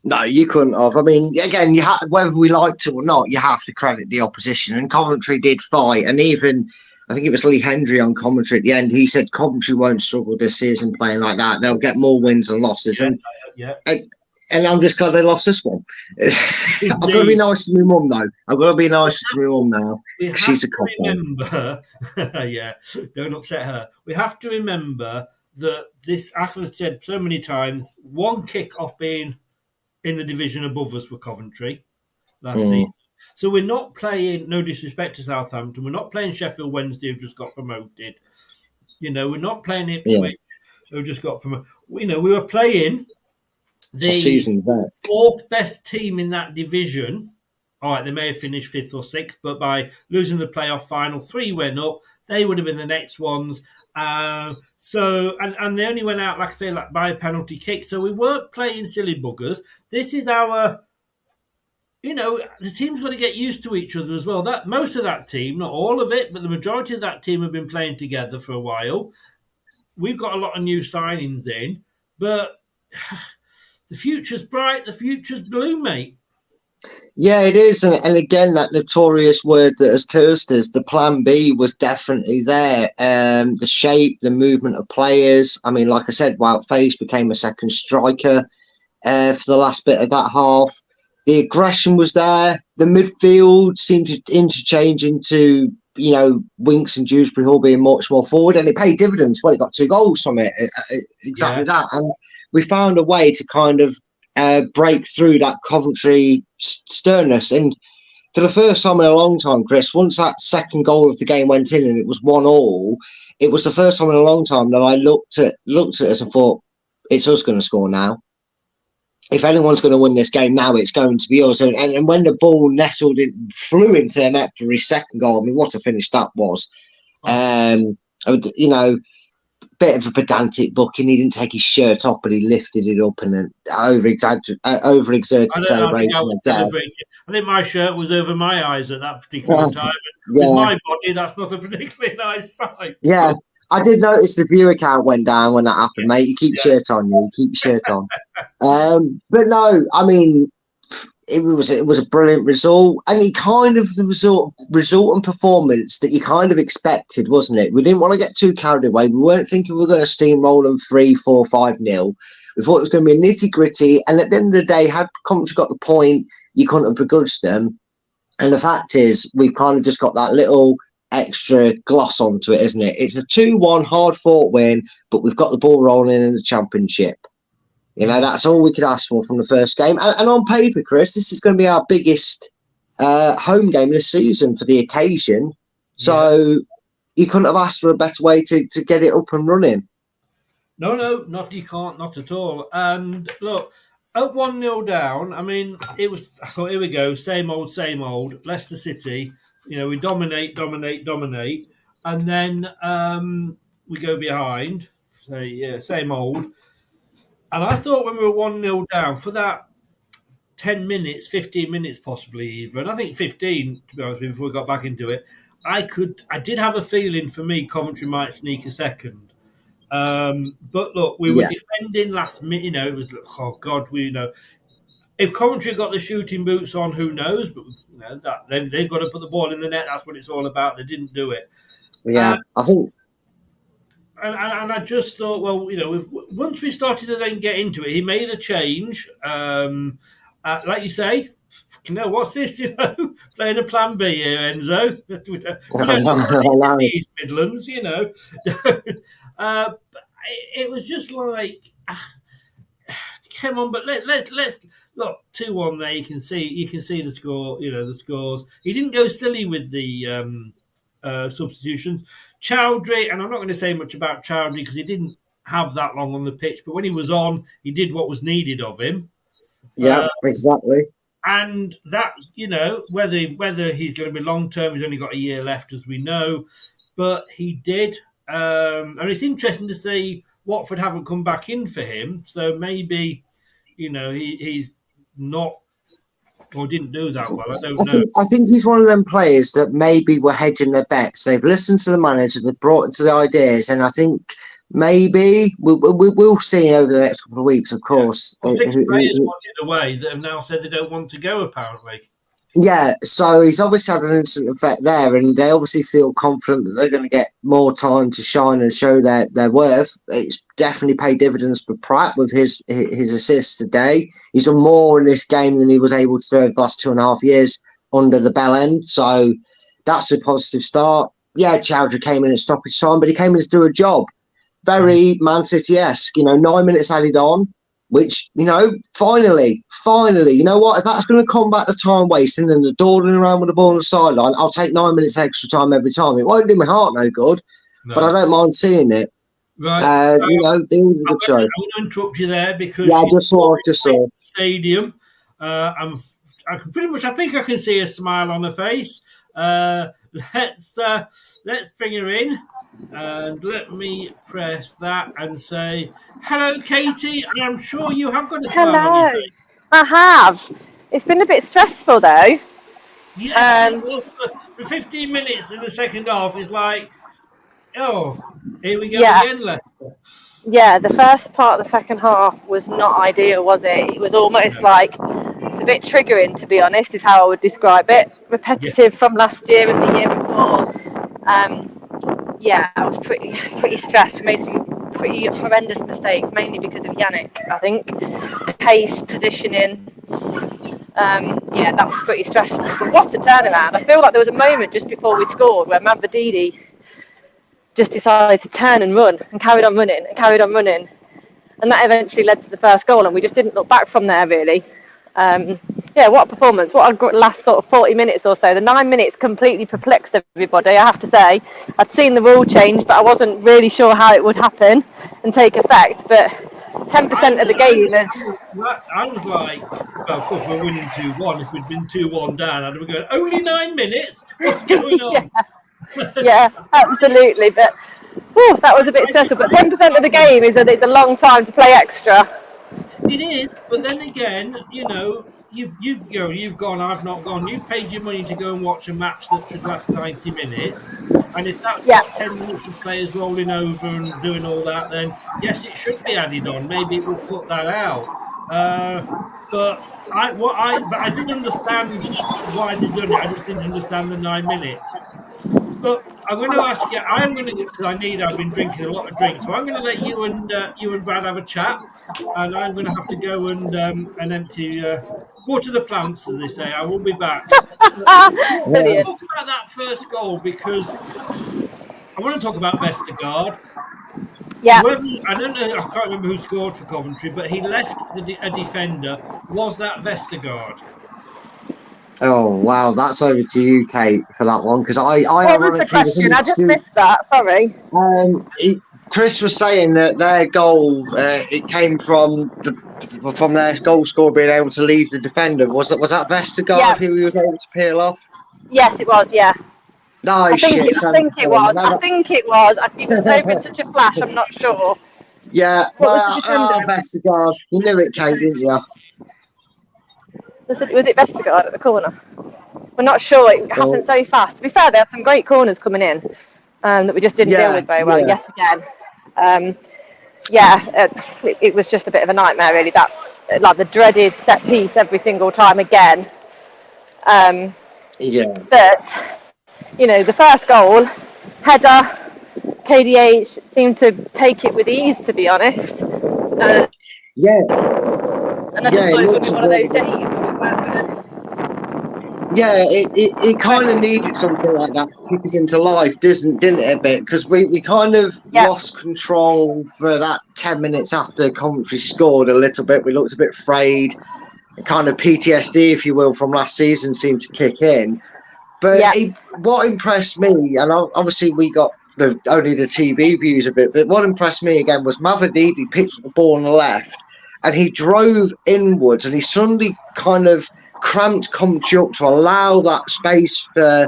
No, you couldn't have. I mean, again, whether we liked it or not, you have to credit the opposition. And Coventry did fight. And even, I think it was Lee Hendry on commentary at the end, he said Coventry won't struggle this season playing like that. They'll get more wins than losses. And I'm just glad they lost this one. I've got to be nice to my mum, though. I've got to be nice to my mum now. She's a cop. Remember, yeah, don't upset her. We have to remember that this, as I've said so many times, one kick-off being in the division above us for Coventry last season. So we're not playing, no disrespect to Southampton, we're not playing Sheffield Wednesday, who just got promoted. We're not playing Ipswich, who just got promoted. We were playing the fourth best team in that division. All right, they may have finished 5th or 6th, but by losing the playoff final, 3 went up. They would have been the next ones. So they only went out, like I say, by a penalty kick. So we weren't playing silly buggers. This is our, the team's got to get used to each other as well. That most of that team, not all of it, but the majority of that team have been playing together for a while. We've got a lot of new signings in, but the future's bright, the future's blue, mate. Yeah, it is. And again, that notorious word that has cursed us, the plan B was definitely there. The shape, the movement of players. I mean, like I said, Wout Faes became a second striker for the last bit of that half. The aggression was there. The midfield seemed to interchange into, Winks and Dewsbury-Hall being much more forward, and it paid dividends. Well, it got 2 goals from it. Exactly that. And we found a way to kind of break through that Coventry sternness. And for the first time in a long time, Chris, once that second goal of the game went in and it was 1-1, it was the first time in a long time that I looked at us and thought, it's us going to score now. If anyone's going to win this game now, it's going to be us. And when the ball nestled, it flew into the net for his second goal. I mean, what a finish that was. You know, bit of a pedantic booking. He didn't take his shirt off, but he lifted it up and then overexerted celebration. I think my shirt was over my eyes at that particular time. With my body, that's not a particularly nice sight. Yeah, I did notice the view account went down when that happened, mate. You keep your shirt on, you keep your shirt on. But no, I mean, it was a brilliant result, and it kind of the result and performance that you kind of expected, wasn't it? We didn't want to get too carried away. We weren't thinking we were going to steamroll them 3-4, 5-0. We thought it was going to be a nitty gritty, and at the end of the day, had Coventry got the point, you couldn't have begrudged them. And the fact is, we've kind of just got that little extra gloss onto it, isn't it? It's a 2-1 hard-fought win, but we've got the ball rolling in the Championship. You know, that's all we could ask for from the first game. And on paper, Chris, this is going to be our biggest home game this season for the occasion. So you couldn't have asked for a better way to get it up and running. No, you can't, not at all. And look, at 1-0 down, I mean, I thought, here we go, same old, Leicester City. You know, we dominate. And then we go behind. So, yeah, same old. And I thought when we were 1-0 down, for that 10 minutes, 15 minutes possibly even, I think 15, to be honest with you, before we got back into it, I did have a feeling for me Coventry might sneak a second. But look, we were defending last minute, you know, it was, oh God, if Coventry got the shooting boots on, who knows? But you know, they've got to put the ball in the net, that's what it's all about. They didn't do it. Yeah, I think... And I just thought, well, you know, once we started to then get into it, he made a change. Like you say, you know, what's this? You know, playing a plan B here, Enzo. we don't East Midlands, you know. It was just like, come on, but let's look 2-1 there. You can see the score. You know, the scores. He didn't go silly with the substitutions. Chowdhury, and I'm not going to say much about Chowdhury because he didn't have that long on the pitch, but when he was on, he did what was needed of him. Yeah, exactly. And that, you know, whether he's going to be long term, he's only got a year left, as we know, but he did. And it's interesting to see Watford haven't come back in for him, so maybe, you know, he's not. Or didn't do that well. I don't know. I think he's one of them players that maybe were hedging their bets. They've listened to the manager, they've brought into the ideas, and I think maybe we'll see over the next couple of weeks, of course. Well, 6 players wanted away that have now said they don't want to go, apparently. Yeah, so he's obviously had an instant effect there, and they obviously feel confident that they're going to get more time to shine and show their worth. It's definitely paid dividends for Pratt with his assists today. He's done more in this game than he was able to do over the last 2.5 years under the bell end, so that's a positive start. Yeah, Chowdhury came in at stoppage time, but he came in to do a job. Very Man City-esque, you know, 9 minutes added on. Which, you know, finally, you know what? If that's going to combat the time wasting and the dawdling around with the ball on the sideline, I'll take 9 minutes extra time every time. It won't do my heart no good, but I don't mind seeing it. Right. You know, it was a good show. I'm going to interrupt you there because I just saw. Stadium. I think I can see a smile on her face. Let's bring her in. And let me press that and say, hello, Katey. I'm sure you have got a smile on your face. I have. It's been a bit stressful, though. Yes, for 15 minutes in the second half, it's like, oh, here we go again, Leicester. Yeah, the first part of the second half was not ideal, was it? It was almost like, it's a bit triggering, to be honest, is how I would describe it. Repetitive from last year and the year before. Yeah, I was pretty stressed. We made some pretty horrendous mistakes, mainly because of Yannick, I think. Pace, positioning. Yeah, that was pretty stressful. But what a turnaround. I feel like there was a moment just before we scored where Mavadidi just decided to turn and run and carried on running. and that eventually led to the first goal, and we just didn't look back from there really. What a performance, what a last sort of 40 minutes or so. The 9 minutes completely perplexed everybody, I have to say. I'd seen the rule change, but I wasn't really sure how it would happen and take effect, but 10% of the game is... I was like, well, of course, we're winning 2-1. If we'd been 2-1 down, I'd have been going, only 9 minutes? What's going on? Yeah, absolutely, but that was a bit stressful. But 10% of the game is that it's a long time to play extra. It is, but then again, you've gone, I've not gone. You've paid your money to go and watch a match that should last 90 minutes, and if that's got 10 minutes of players rolling over and doing all that, then yes, it should be added on. Maybe it will cut that out. But I didn't understand why they'd done it. I just didn't understand the 9 minutes. But I'm going to ask you. Because I've been drinking a lot of drinks. So I'm going to let you and Brad have a chat, and I'm going to have to go and empty water the plants, as they say. I will be back. Let's talk about that first goal, because I want to talk about Vestergaard. Yeah. I don't know. I can't remember who scored for Coventry, but he left a defender. Was that Vestergaard? Oh wow, that's over to you, Kate, for that one, because what was the question? I just missed that. Sorry. Chris was saying that their goal it came from their goal scorer being able to leave the defender. Was that Vestergaard who he was able to peel off? Yes, it was. Yeah. No, I think it was. I think it was over in such a flash. I'm not sure. Yeah. Vestergaard. You knew it, Kate, didn't you? Was it Vestergaard at the corner? We're not sure. It happened so fast. To be fair, they had some great corners coming in that we just didn't deal with very well yet again. It was just a bit of a nightmare, really. That, like, the dreaded set piece every single time again. But the first goal, header, KDH seemed to take it with ease, to be honest. And I just thought it would be one of those days. Yeah, it kind of needed something like that to kick us into life, didn't it, a bit? Because we kind of lost control for that 10 minutes after Coventry scored a little bit. We looked a bit frayed. Kind of PTSD, if you will, from last season seemed to kick in. But what impressed me, and obviously we got only the TV views of it, but what impressed me again was Mavididi picked the ball on the left and he drove inwards and he suddenly kind of cramped Coventry up to allow that space for,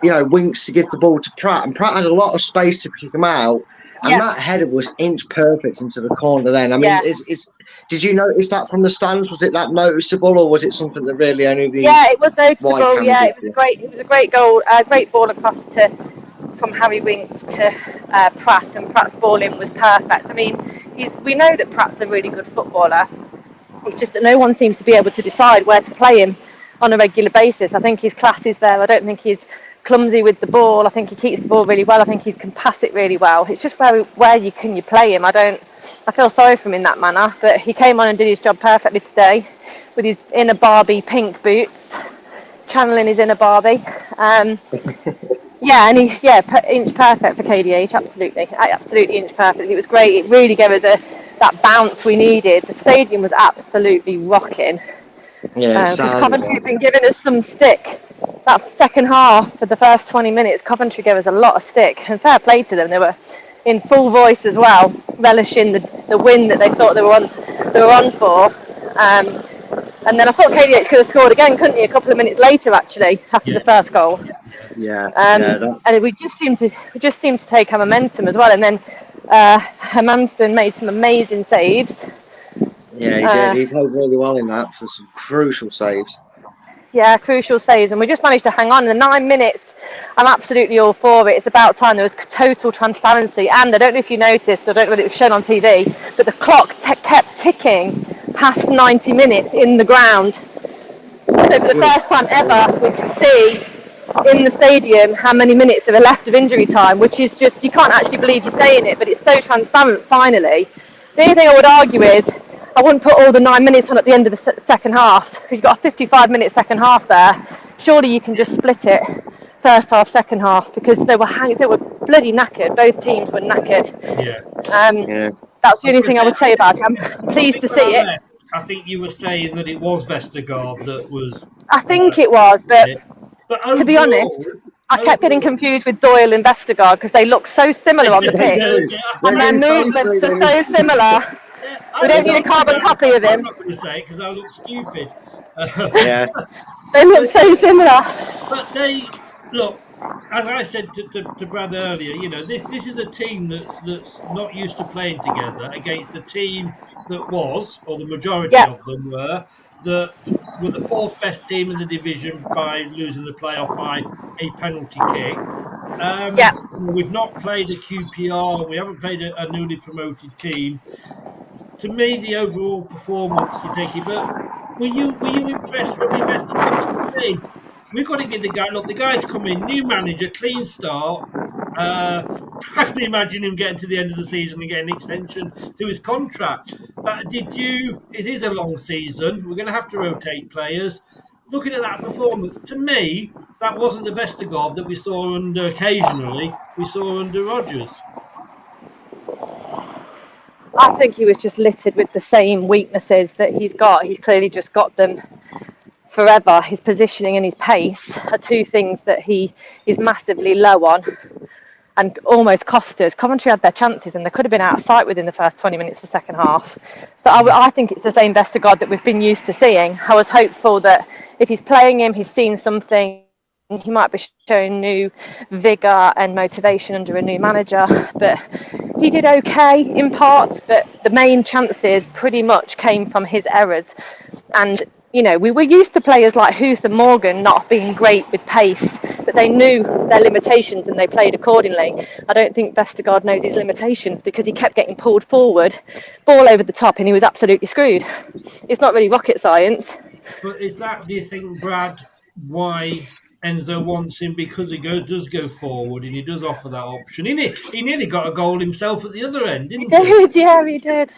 Winks to give the ball to Pratt. And Pratt had a lot of space to pick him out. And that header was inch perfect into the corner then. I mean, did you notice that from the stands? Was it that noticeable, or was it something that really only the... Yeah, it was noticeable. Yeah, it was a great goal, great ball across from Harry Winks to Pratt, and Pratt's ball in was perfect. I mean, we know that Pratt's a really good footballer. It's just that no one seems to be able to decide where to play him on a regular basis. I think his class is there. I don't think he's clumsy with the ball. I think he keeps the ball really well. I think he can pass it really well. It's just where you play him. I feel sorry for him in that manner, but he came on and did his job perfectly today with his inner Barbie pink boots, channeling his inner Barbie. Inch perfect for KDH, absolutely inch perfect. It was great. It really gave us that bounce we needed. The stadium was absolutely rocking. Because Coventry have been giving us some stick. That second half, for the first 20 minutes, Coventry gave us a lot of stick, and fair play to them. They were in full voice as well, relishing the win that they thought they were on for. And then I thought KDH could have scored again, couldn't he? A couple of minutes later, actually, after the first goal. And we just seemed to take our momentum as well. And then Hermansson made some amazing saves. Yeah, he did. He played really well in that for some crucial saves. Yeah, crucial saves, and we just managed to hang on. In the 9 minutes, I'm absolutely all for it. It's about time. There was total transparency, and I don't know if you noticed, I don't know whether it was shown on TV, but the clock kept ticking past 90 minutes in the ground. So for the first time ever, we can see in the stadium how many minutes are left of injury time, which is just, you can't actually believe you're saying it, but it's so transparent finally. The only thing I would argue is, I wouldn't put all the 9 minutes on at the end of the second half, because you've got a 55-minute second half there. Surely you can just split it, first half, second half, because they were bloody knackered. Both teams were knackered. That's the only thing I would say about it. I'm pleased to see it. I think you were saying that it was Vestergaard that was. I think it was, but overall, to be honest, I kept getting confused with Doyle and Vestergaard because they look so similar on the pitch, and their movements are so similar. We don't need a carbon copy of him. I'm not going to say it because I look stupid. Yeah. They look so similar. But they look, as I said to Brad earlier, you know, this is a team that's not used to playing together against a team that was, or the majority of them were the fourth best team in the division by losing the playoff by a penalty kick. We've not played a QPR. We haven't played a newly promoted team. To me, the overall performance, you take it, but were you impressed when we invested in this team? We've got to give the guy, look, the guy's come in, new manager, clean start. I can imagine him getting to the end of the season and getting an extension to his contract. But it is a long season. We're going to have to rotate players. Looking at that performance, to me, that wasn't the Vestergaard that we saw occasionally, we saw under Rodgers. I think he was just littered with the same weaknesses that he's got. He's clearly just got them forever. His positioning and his pace are two things that he is massively low on and almost cost us. Coventry had their chances and they could have been out of sight within the first 20 minutes of the second half. So I think it's the same Vestergaard that we've been used to seeing. I was hopeful that if he's playing him, he's seen something. He might be showing new vigour and motivation under a new manager, but he did okay in parts, but the main chances pretty much came from his errors. And, you know, we were used to players like Huth and Morgan not being great with pace, but they knew their limitations and they played accordingly. I don't think Vestergaard knows his limitations because he kept getting pulled forward, ball over the top, and he was absolutely screwed. It's not really rocket science. But is that, do you think, Brad, why Enzo wants him? Because he does go forward and he does offer that option. He nearly got a goal himself at the other end, didn't he? Yeah, he did.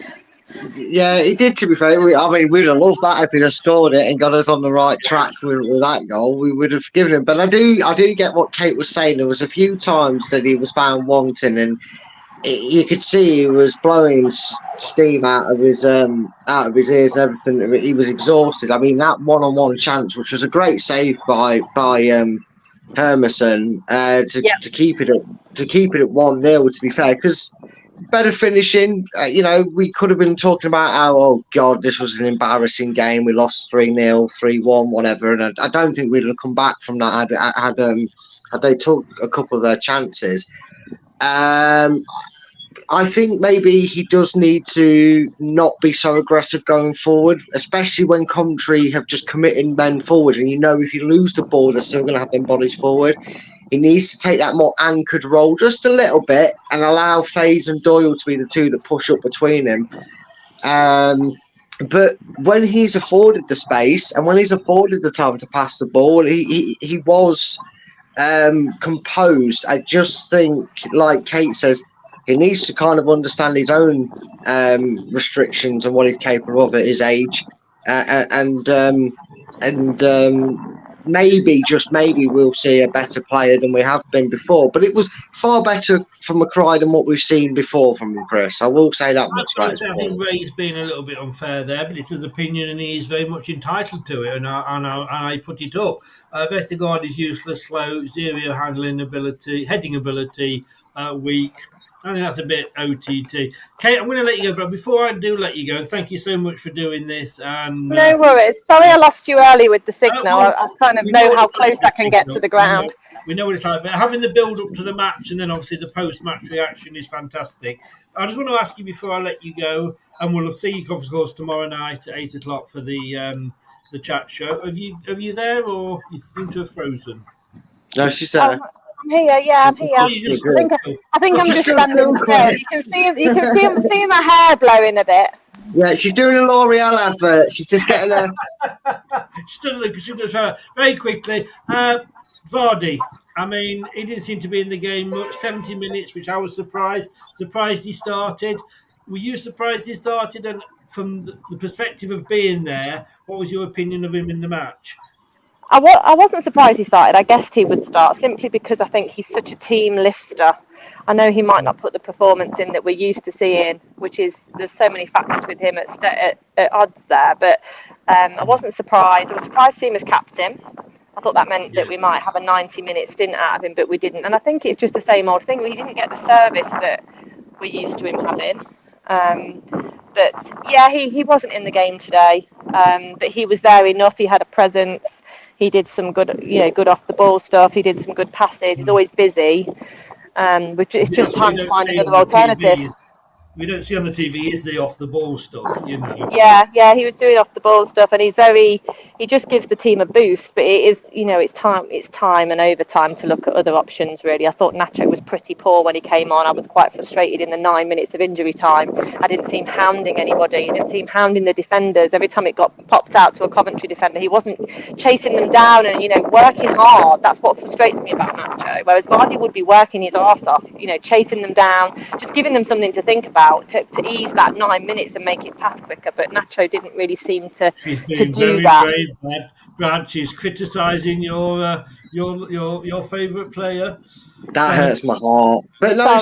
Yeah, he did, to be fair. We'd have loved that if he'd have scored it and got us on the right track with that goal. We would have given him. But I do get what Kate was saying. There was a few times that he was found wanting, and you could see he was blowing steam out of his ears and everything. He was exhausted. I mean, that one-on-one chance, which was a great save by Hermansen, to keep it at 1-0. To be fair, because better finishing. You know, we could have been talking about how, oh God, this was an embarrassing game. We lost 3-0, 3-1, whatever, and I don't think we'd have come back from that had they took a couple of their chances. I think maybe he does need to not be so aggressive going forward, especially when Coventry have just committed men forward. And you know, if you lose the ball, they're still going to have them bodies forward. He needs to take that more anchored role just a little bit and allow Faze and Doyle to be the two that push up between him. But when he's afforded the space and when he's afforded the time to pass the ball, he was composed. I just think, like Kate says, he needs to kind of understand his own restrictions and what he's capable of at his age, and maybe, just maybe, we'll see a better player than we have been before. But it was far better from McCry than what we've seen before from him, Chris. I will say that much. I think Ray's been a little bit unfair there, but it's his opinion and he's very much entitled to it, and I put it up. Vestergaard is useless, slow, zero heading ability, weak. I think that's a bit OTT. Kate, I'm going to let you go, but before I do let you go, thank you so much for doing this. And no worries. Sorry I lost you early with the signal. I kind of know how close I can get to the ground. We know what it's like, but having the build-up to the match and then obviously the post-match reaction is fantastic. I just want to ask you before I let you go, and we'll see you, of course, tomorrow night at 8 o'clock for the chat show. Are you there, or you seem to have frozen? No, she's there. I'm here, yeah, I'm here. I think I'm just standing still. You can see my hair blowing a bit. Yeah, she's doing a L'Oreal advert. She's just getting a... Very quickly, Vardy. I mean, he didn't seem to be in the game much. 70 minutes, which I was surprised he started. Were you surprised he started? And from the perspective of being there, what was your opinion of him in the match? I wasn't surprised he started. I guessed he would start simply because I think he's such a team lifter. I know he might not put the performance in that we're used to seeing, which is there's so many factors with him at odds there. But I wasn't surprised. I was surprised to see him as captain. I thought that meant that we might have a 90-minute stint out of him, but we didn't. And I think it's just the same old thing. We didn't get the service that we're used to him having. But yeah, he wasn't in the game today. But he was there enough. He had a presence. He did some good, good off the ball stuff. He did some good passes. He's always busy. Which it's just time to find another alternative. We don't see on the TV is the off the ball stuff, Yeah, he was doing off the ball stuff, and he just gives the team a boost. But it is, it's time and overtime to look at other options. Really, I thought Nacho was pretty poor when he came on. I was quite frustrated in the 9 minutes of injury time. I didn't see him hounding anybody. I didn't see him hounding the defenders. Every time it got popped out to a Coventry defender, he wasn't chasing them down and working hard. That's what frustrates me about Nacho. Whereas Vardy would be working his arse off, chasing them down, just giving them something to think about. To ease that 9 minutes and make it pass quicker, but Nacho didn't really seem to do that. Brave, Brad, she's criticising your favourite player. That hurts my heart. But no,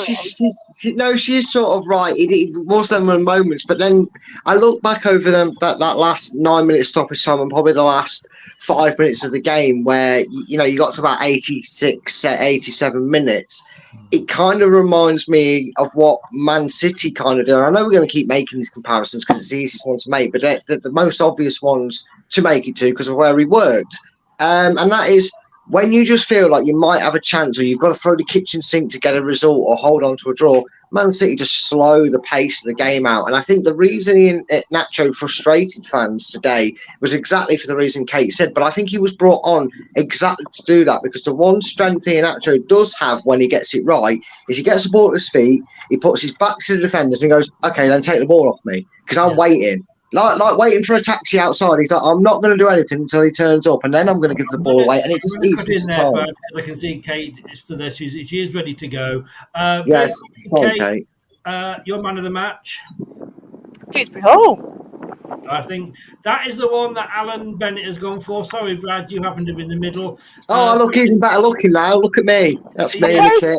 she's sort of right. It was them moments, but then I look back over that last 9 minute stoppage time and probably the last 5 minutes of the game where you got to about 86, 87 minutes. It kind of reminds me of what Man City kind of do. I know we're going to keep making these comparisons because it's the easiest one to make, but they're the most obvious ones to make it to because of where he worked. And that is when you just feel like you might have a chance or you've got to throw the kitchen sink to get a result or hold on to a draw, Man City just slow the pace of the game out. And I think the reason Nacho frustrated fans today was exactly for the reason Kate said, but I think he was brought on exactly to do that because the one strength Nacho does have when he gets it right is he gets the ball at his feet, he puts his back to the defenders and goes, okay, then take the ball off me because I'm waiting. Like waiting for a taxi outside. He's like, I'm not going to do anything until he turns up, and then I'm going to give the ball away. And it just eats into time. I can see Kate still there. She is ready to go. Yes, sorry, Kate. Your man of the match. I think that is the one that Alan Bennett has gone for. Sorry, Brad, you happen to be in the middle. Oh, look, even better looking now. Look at me. That's me in the kit.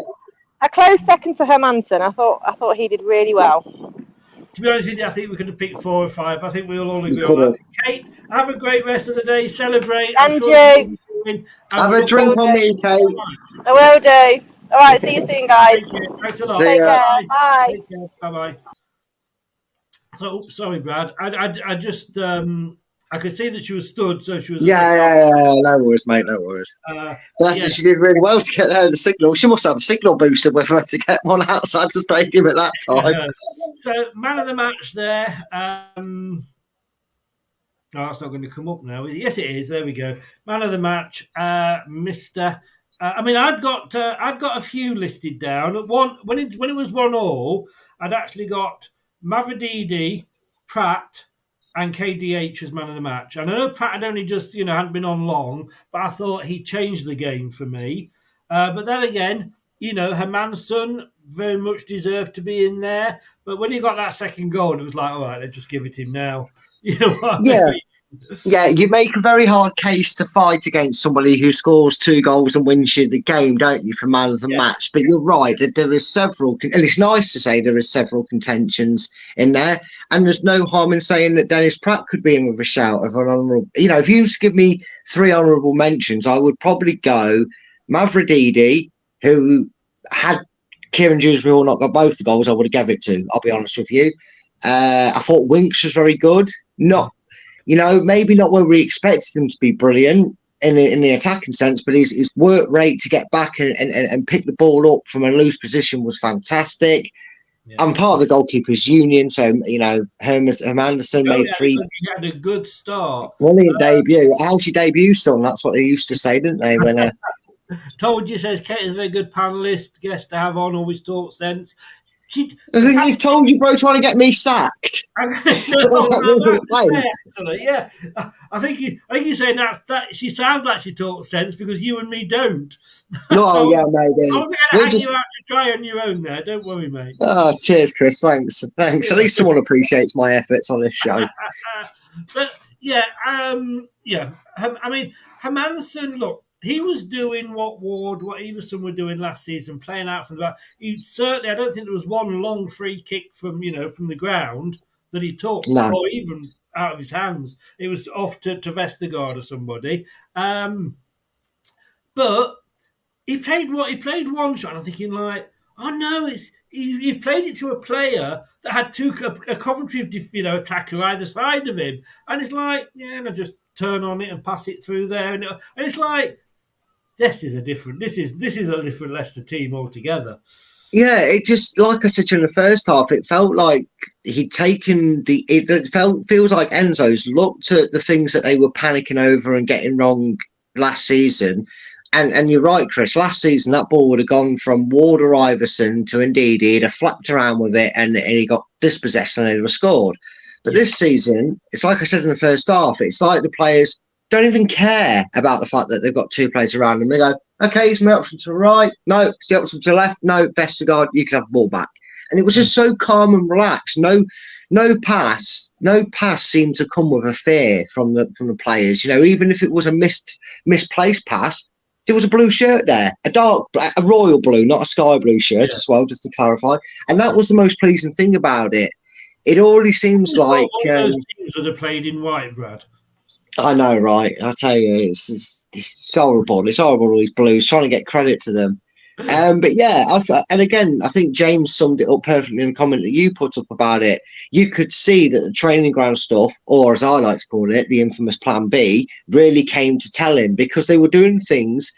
A close second to Hermansen. I thought he did really well. To be honest with you, I think we could have picked 4 or 5. I think we'll all agree on that. Kate, have a great rest of the day. Celebrate. And you. Have a drink on me, Kate. I will do. All right, see you soon, guys. Thanks a lot. Take care. Bye. Bye-bye. So, sorry, Brad. I just... I could see that she was stood, so she was... Yeah. No worries, mate. No worries. She did really well to get there the signal. She must have a signal booster with her to get one outside the stadium at that time. So, man of the match there. Oh, that's not going to come up now. Yes, it is. There we go. Man of the match, Mr. I'd got a few listed down. When it was 1-1, I'd actually got Mavrididi, Pratt, and KDH as man of the match. And I know Pratt had only just, hadn't been on long, but I thought he changed the game for me. But then again, Hermansen very much deserved to be in there. But when he got that second goal, it was like, all right, let's just give it him now. You know what I mean? Yeah, you make a very hard case to fight against somebody who scores 2 goals and wins you the game, don't you, for man of the match? But you're right that there is several, and it's nice to say there is several contentions in there. And there's no harm in saying that Dennis Pratt could be in with a shout of an honourable. If you was to give me 3 honourable mentions, I would probably go Mavrididi, who had Kieran Dewsbury not got both the goals, I would have gave it to. I'll be honest with you. I thought Winks was very good. Maybe not where we expected him to be brilliant in the attacking sense, but his work rate to get back and pick the ball up from a loose position was fantastic. Yeah. I'm part of the goalkeepers union, so Hermansen made 3. He had a good start. Brilliant debut. How's your debut, son? That's what they used to say, didn't they? When told you, says Kate is a very good panelist, guest to have on, always talk sense. He's told you, bro, trying to get me sacked. Yeah, I think you're saying that she sounds like she talks sense because you and me don't. No, yeah, maybe. I wasn't going to hang you out to try on your own there. Don't worry, mate. Oh, cheers, Chris. Thanks. At least someone appreciates my efforts on this show. But Hermansen, look, he was doing what Everson were doing last season, playing out from the back. I don't think there was one long free kick from the ground that he took, or even out of his hands. It was off to Vestergaard or somebody. But he played one shot, and I'm thinking like, oh no, he played it to a player that had a Coventry attacker either side of him, and it's like, yeah, and I just turn on it and pass it through there, and it's like, this is a different Leicester team altogether. Yeah, it just, like I said to you in the first half, it felt like he'd taken feels like Enzo's looked at the things that they were panicking over and getting wrong last season. And you're right, Chris, last season that ball would have gone from Ward or Iverson to Ndidi. He'd have flapped around with it and he got dispossessed and they'd have scored. But this season, it's like I said in the first half, it's like the players don't even care about the fact that they've got two players around them. They go, okay, it's my option to the right. No, it's the option to the left. No, Vestergaard, you can have the ball back. And it was just so calm and relaxed. No pass seemed to come with a fear from the players. Even if it was a misplaced pass, there was a blue shirt there, a royal blue, not a sky blue shirt as well, just to clarify. And that was the most pleasing thing about it. It already seems like those teams would have played in white, Brad. I know, right? I tell you, it's horrible. It's horrible. All these Blues trying to get credit to them. But yeah, I think James summed it up perfectly in a comment that you put up about it. You could see that the training ground stuff, or as I like to call it, the infamous Plan B, really came to tell him, because they were doing things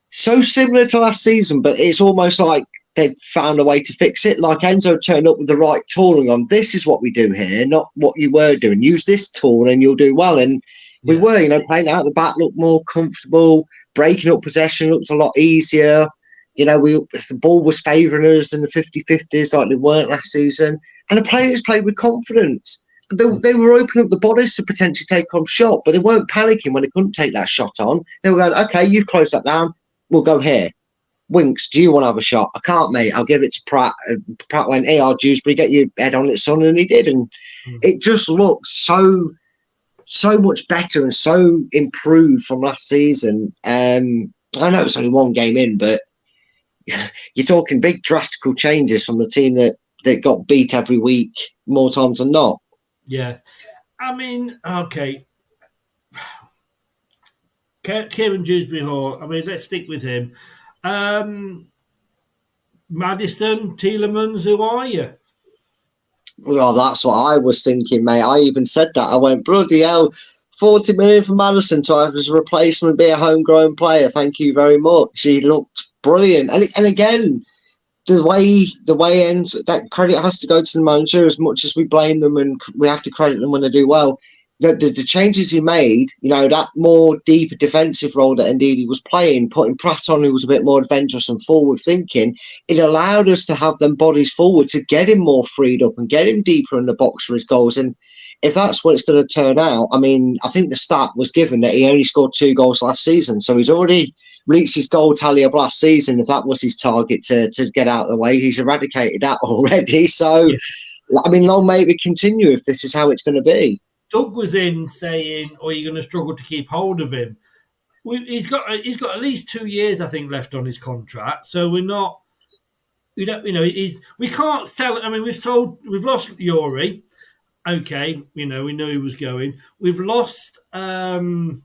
so similar to last season, but it's almost like they found a way to fix it. Like Enzo turned up with the right tooling on. This is what we do here, not what you were doing. Use this tool and you'll do well. And we were, playing out the back looked more comfortable. Breaking up possession looked a lot easier. The ball was favouring us in the 50-50s like they weren't last season. And the players played with confidence. They were opening up the bodies to potentially take on shot, but they weren't panicking when they couldn't take that shot on. They were going, okay, you've closed that down. We'll go here. Winks, do you want to have a shot? I can't, mate. I'll give it to Pratt. Pratt went, hey, Dewsbury, get your head on it, son. And he did. And it just looked so much better and so improved from last season. I know it's only one game in, but you're talking big drastical changes from the team that got beat every week more times than not. Yeah. I mean, okay. Kieran Dewsbury Hall, let's stick with him. Maddison, Tielemans, who are you? Well, that's what I was thinking, mate. I even said that. I went, bloody hell, 40 million for Maddison to have as a replacement, be a homegrown player. Thank you very much. He looked brilliant. And again, the way ends, that credit has to go to the manager as much as we blame them and we have to credit them when they do well. The changes he made, that more deeper defensive role that Ndidi was playing, putting Pratt on, who was a bit more adventurous and forward thinking, it allowed us to have them bodies forward to get him more freed up and get him deeper in the box for his goals. And if that's what it's going to turn out, I think the stat was given that he only scored 2 goals last season. So he's already reached his goal tally of last season. If that was his target to get out of the way, he's eradicated that already. So, long may it continue if this is how it's going to be. Doug was in saying, "Are you going to struggle to keep hold of him?" He's got at least 2 years, I think, left on his contract. So we can't sell it. We've lost Yuri. Okay, we knew he was going. We've lost Barnes.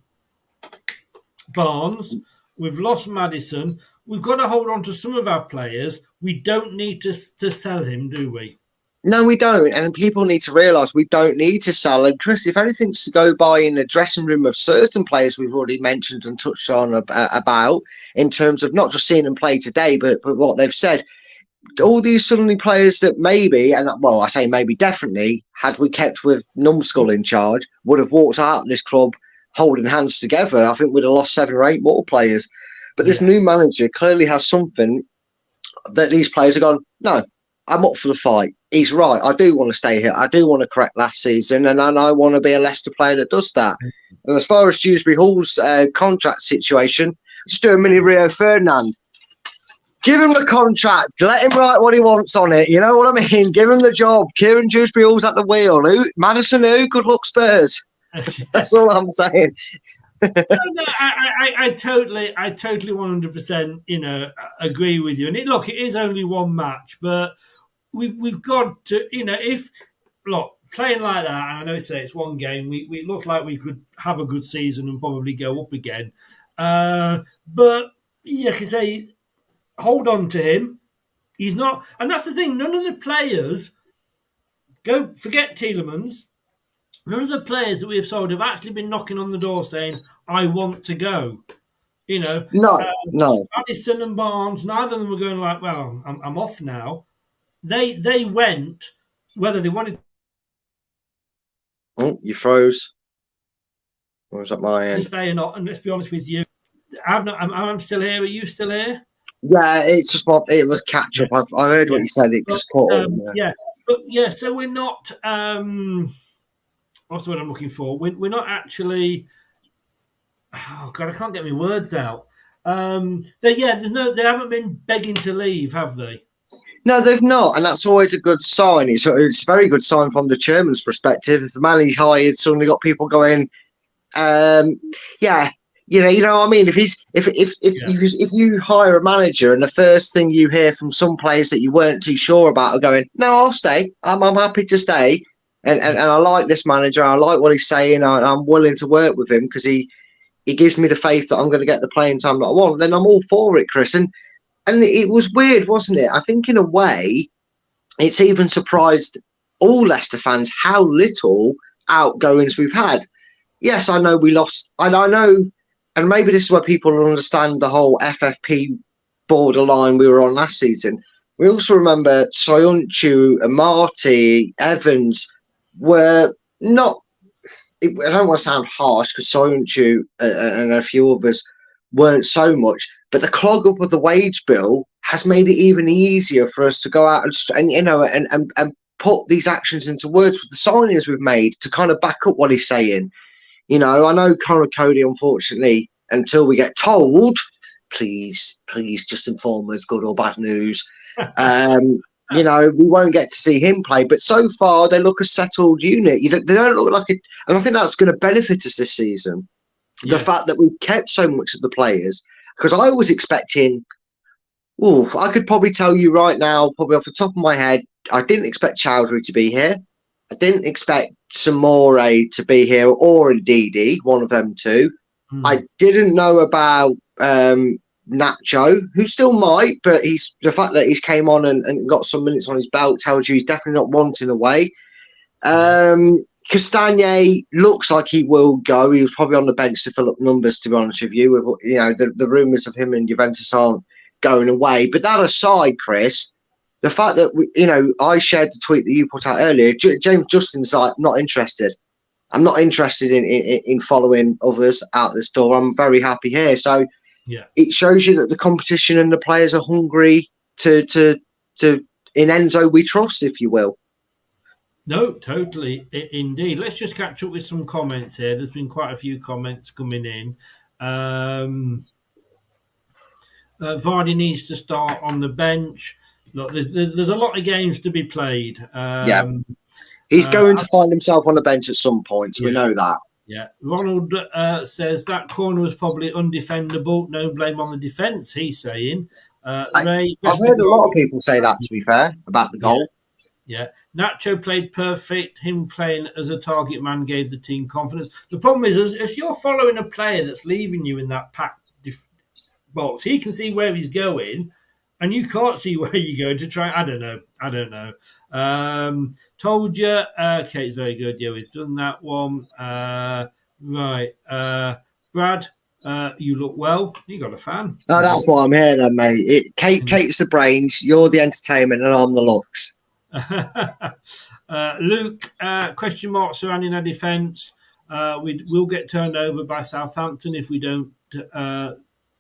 We've lost Maddison. We've got to hold on to some of our players. We don't need to sell him, do we? No, we don't. And people need to realise we don't need to sell. And Chris, if anything's to go by in the dressing room of certain players we've already mentioned and touched on about, in terms of not just seeing them play today, but what they've said, all these suddenly players that maybe, and well, I say maybe definitely, had we kept with Numbskull in charge, would have walked out of this club holding hands together. I think we'd have lost 7 or 8 more players. But this new manager clearly has something that these players are gone, no, I'm up for the fight. He's right. I do want to stay here. I do want to correct last season, and I want to be a Leicester player that does that. And as far as Dewsbury Hall's contract situation, just do a mini Rio Ferdinand. Give him the contract. Let him write what he wants on it. You know what I mean? Give him the job. Kieran Dewsbury Hall's at the wheel. Madison, good luck, Spurs. That's all I'm saying. No, I totally 100%, agree with you. And it is only one match, but we've got to, if playing like that, and I know it's one game, we look like we could have a good season and probably go up again. But yeah, I can say, hold on to him. He's not, and that's the thing. None of the players forget Tielemans. None of the players that we have sold have actually been knocking on the door saying, "I want to go." No. Addison and Barnes, neither of them were going like, "Well, I'm off now." They went whether they wanted. Oh, you froze. Or was that my end? To stay or not, and let's be honest with you, I'm still here. Are you still here? Yeah, it's just it was catch up. I heard what you said. It just caught up. Yeah. So we're not. What's the word I'm looking for? We're not actually. Oh God, I can't get my words out. They haven't been begging to leave, have they? No, they've not, and that's always a good sign. It's a very good sign from the chairman's perspective. If the man he's hired suddenly got people going, you know what I mean. If you hire a manager and the first thing you hear from some players that you weren't too sure about are going, "No, I'll stay. I'm happy to stay, and I like this manager. I like what he's saying. I'm willing to work with him because he gives me the faith that I'm going to get the playing time that I want." Then I'm all for it, Chris. And it was weird, wasn't it? I think in a way, it's even surprised all Leicester fans how little outgoings we've had. Yes, I know we lost. And I know, and maybe this is where people will understand the whole FFP borderline we were on last season. We also remember Soyuncu and Marty, Evans were not, I don't want to sound harsh because Soyuncu and a few others weren't so much, but the clog up of the wage bill has made it even easier for us to go out and put these actions into words with the signings we've made to kind of back up what he's saying. I know Conor Cody, unfortunately, until we get told, please just inform us, good or bad news. We won't get to see him play, but so far they look a settled unit. They don't look like it, and I think that's going to benefit us this season. The fact that we've kept so much of the players, because I was expecting. I could probably tell you right now, probably off the top of my head, I didn't expect Chowdhury to be here. I didn't expect Samore to be here, or Ndidi, one of them two. I didn't know about Nacho, who still might, but the fact that he's came on and got some minutes on his belt tells you he's definitely not wanting away. Castagne looks like he will go. He was probably on the bench to fill up numbers, to be honest with you. With the rumours of him and Juventus aren't going away. But that aside, Chris, the fact that I shared the tweet that you put out earlier. James Justin's like, not interested. I'm not interested in following others out this door. I'm very happy here. So it shows you that the competition and the players are hungry to in Enzo we trust, if you will. No, totally, indeed. Let's just catch up with some comments here. There's been quite a few comments coming in. Vardy needs to start on the bench. Look, there's a lot of games to be played. He's going to find himself on the bench at some point. So we know that. Yeah. Ronald says that corner was probably undefendable. No blame on the defence, he's saying. I've heard a lot of people say that, to be fair, about the goal. Yeah. Nacho played perfect. Him playing as a target man gave the team confidence. The problem is, if you're following a player that's leaving you in that packed box, he can see where he's going, and you can't see where you're going to try. I don't know. Told you. Okay, it's very good. Yeah, we've done that one. Right. Brad, you look well. You got a fan. No, that's why I'm here then, mate. Kate's the brains, you're the entertainment, and I'm the looks. Luke, question mark surrounding our defence. We will get turned over by Southampton if we don't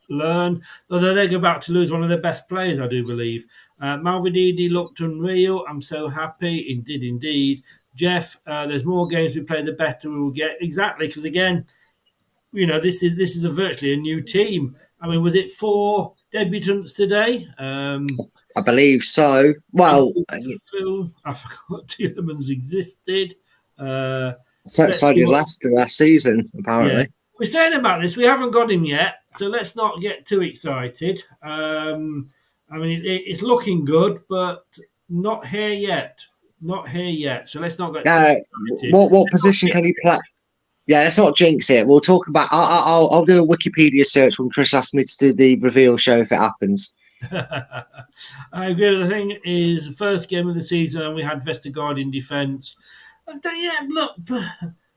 learn. Although they're about to lose one of their best players, I do believe. Malvididi looked unreal. I'm so happy. Indeed. Jeff, there's more games we play, the better we will get. Exactly, because again, this is virtually a new team. I mean, was it 4 debutants today? I believe so. Well, I forgot Tielemans existed. So did Leicester last season, apparently. we're saying about this. We haven't got him yet, so let's not get too excited. I mean, it's looking good, but not here yet. Not here yet. So let's not get too excited. What position can he play? Yeah, let's not jinx it. We'll talk about. I'll do a Wikipedia search when Chris asks me to do the reveal show if it happens. I agree. The thing is, the first game of the season, and we had Vestergaard in defence. Yeah, look,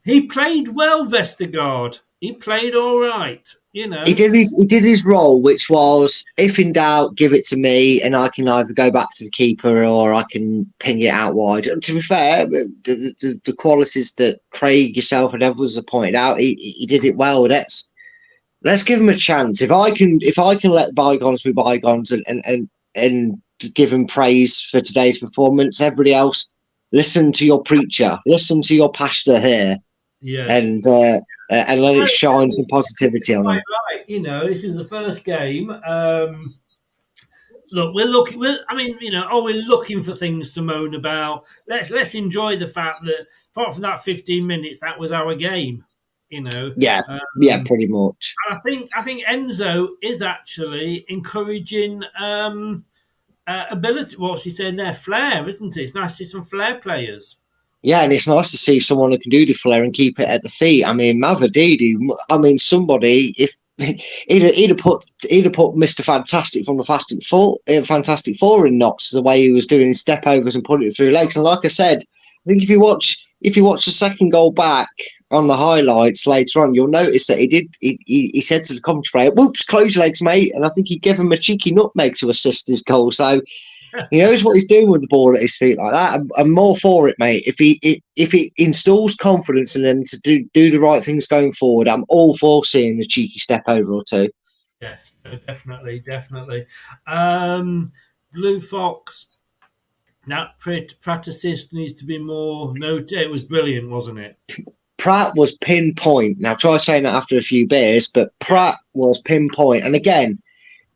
he played well, Vestergaard. He played all right. You know, he did his role, which was, if in doubt, give it to me, and I can either go back to the keeper or I can ping it out wide. And to be fair, the qualities that Craig, yourself, and others have pointed out, he did it well. Let's give him a chance. If I can let bygones be bygones and give him praise for today's performance, everybody else, listen to your preacher, listen to your pastor here, and let it shine some positivity on it. Right, you know, this is the first game. Look, we're looking. We're looking for things to moan about. Let's enjoy the fact that, apart from that 15 minutes, that was our game. You know, pretty much. And I think Enzo is actually encouraging ability. What's he saying there? Flair, isn't it? It's nice to see some flair players. Yeah, and it's nice to see someone who can do the flair and keep it at the feet. I mean, Mavadidi. I mean, somebody if he'd have put Mr. Fantastic from the Fantastic Four in knots the way he was doing his step overs and putting it through legs. And like I said, I think if you watch the second goal back on the highlights later on, you'll notice that he said to the Coventry player, "Whoops, close your legs, mate." And I think he gave him a cheeky nutmeg to assist his goal. So he knows what he's doing with the ball at his feet like that. I'm more for it, mate. If he installs confidence and then to do the right things going forward, I'm all for seeing the cheeky step over or two. Yes, definitely. Blue Fox. That Pratt assist needs to be more noted. It was brilliant, wasn't it? Pratt was pinpoint. Now try saying that after a few beers, but Pratt was pinpoint. And again,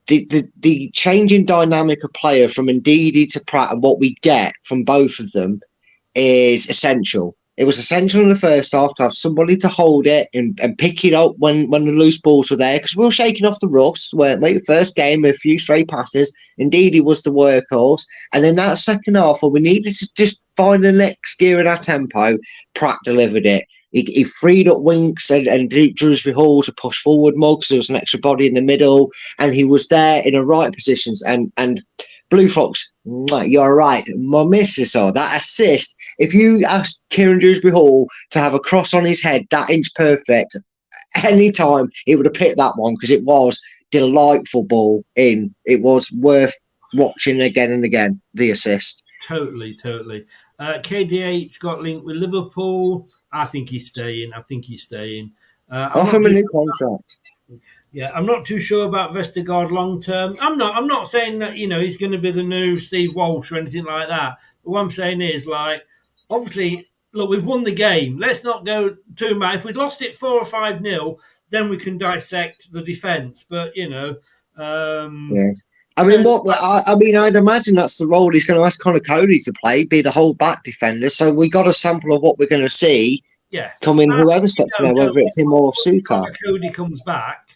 the changing dynamic of player from Ndidi to Pratt and what we get from both of them is essential. It was essential in the first half to have somebody to hold it and pick it up when the loose balls were there, because we were shaking off the roughs, weren't we? First game, a few stray passes. Indeed, he was the workhorse. And in that second half, when we needed to just find the next gear in our tempo, Pratt delivered it. He freed up Winks and Drewsbury Hall to push forward Muggs. There was an extra body in the middle, and he was there in the right positions. And Blue Fox, you're right. My missus, that assist. If you asked Kieran Drewsbury Hall to have a cross on his head that inch perfect, any time he would have picked that one, because it was delightful ball in. It was worth watching again and again, the assist. Totally. KDH got linked with Liverpool. I think he's staying. Offer him a new contract. Yeah, I'm not too sure about Vestergaard long term. I'm not saying that, you know, he's going to be the new Steve Walsh or anything like that. But what I'm saying is, like, obviously, look, we've won the game. Let's not go too much. If we'd lost it 4 or 5-0, then we can dissect the defence. But, you know, yeah. I mean, I'd imagine that's the role he's going to ask Connor Cody to play, be the whole back defender. So we got a sample of what we're going to see. Yeah, coming whoever steps in there, whether it's him or Suter. Cody comes back.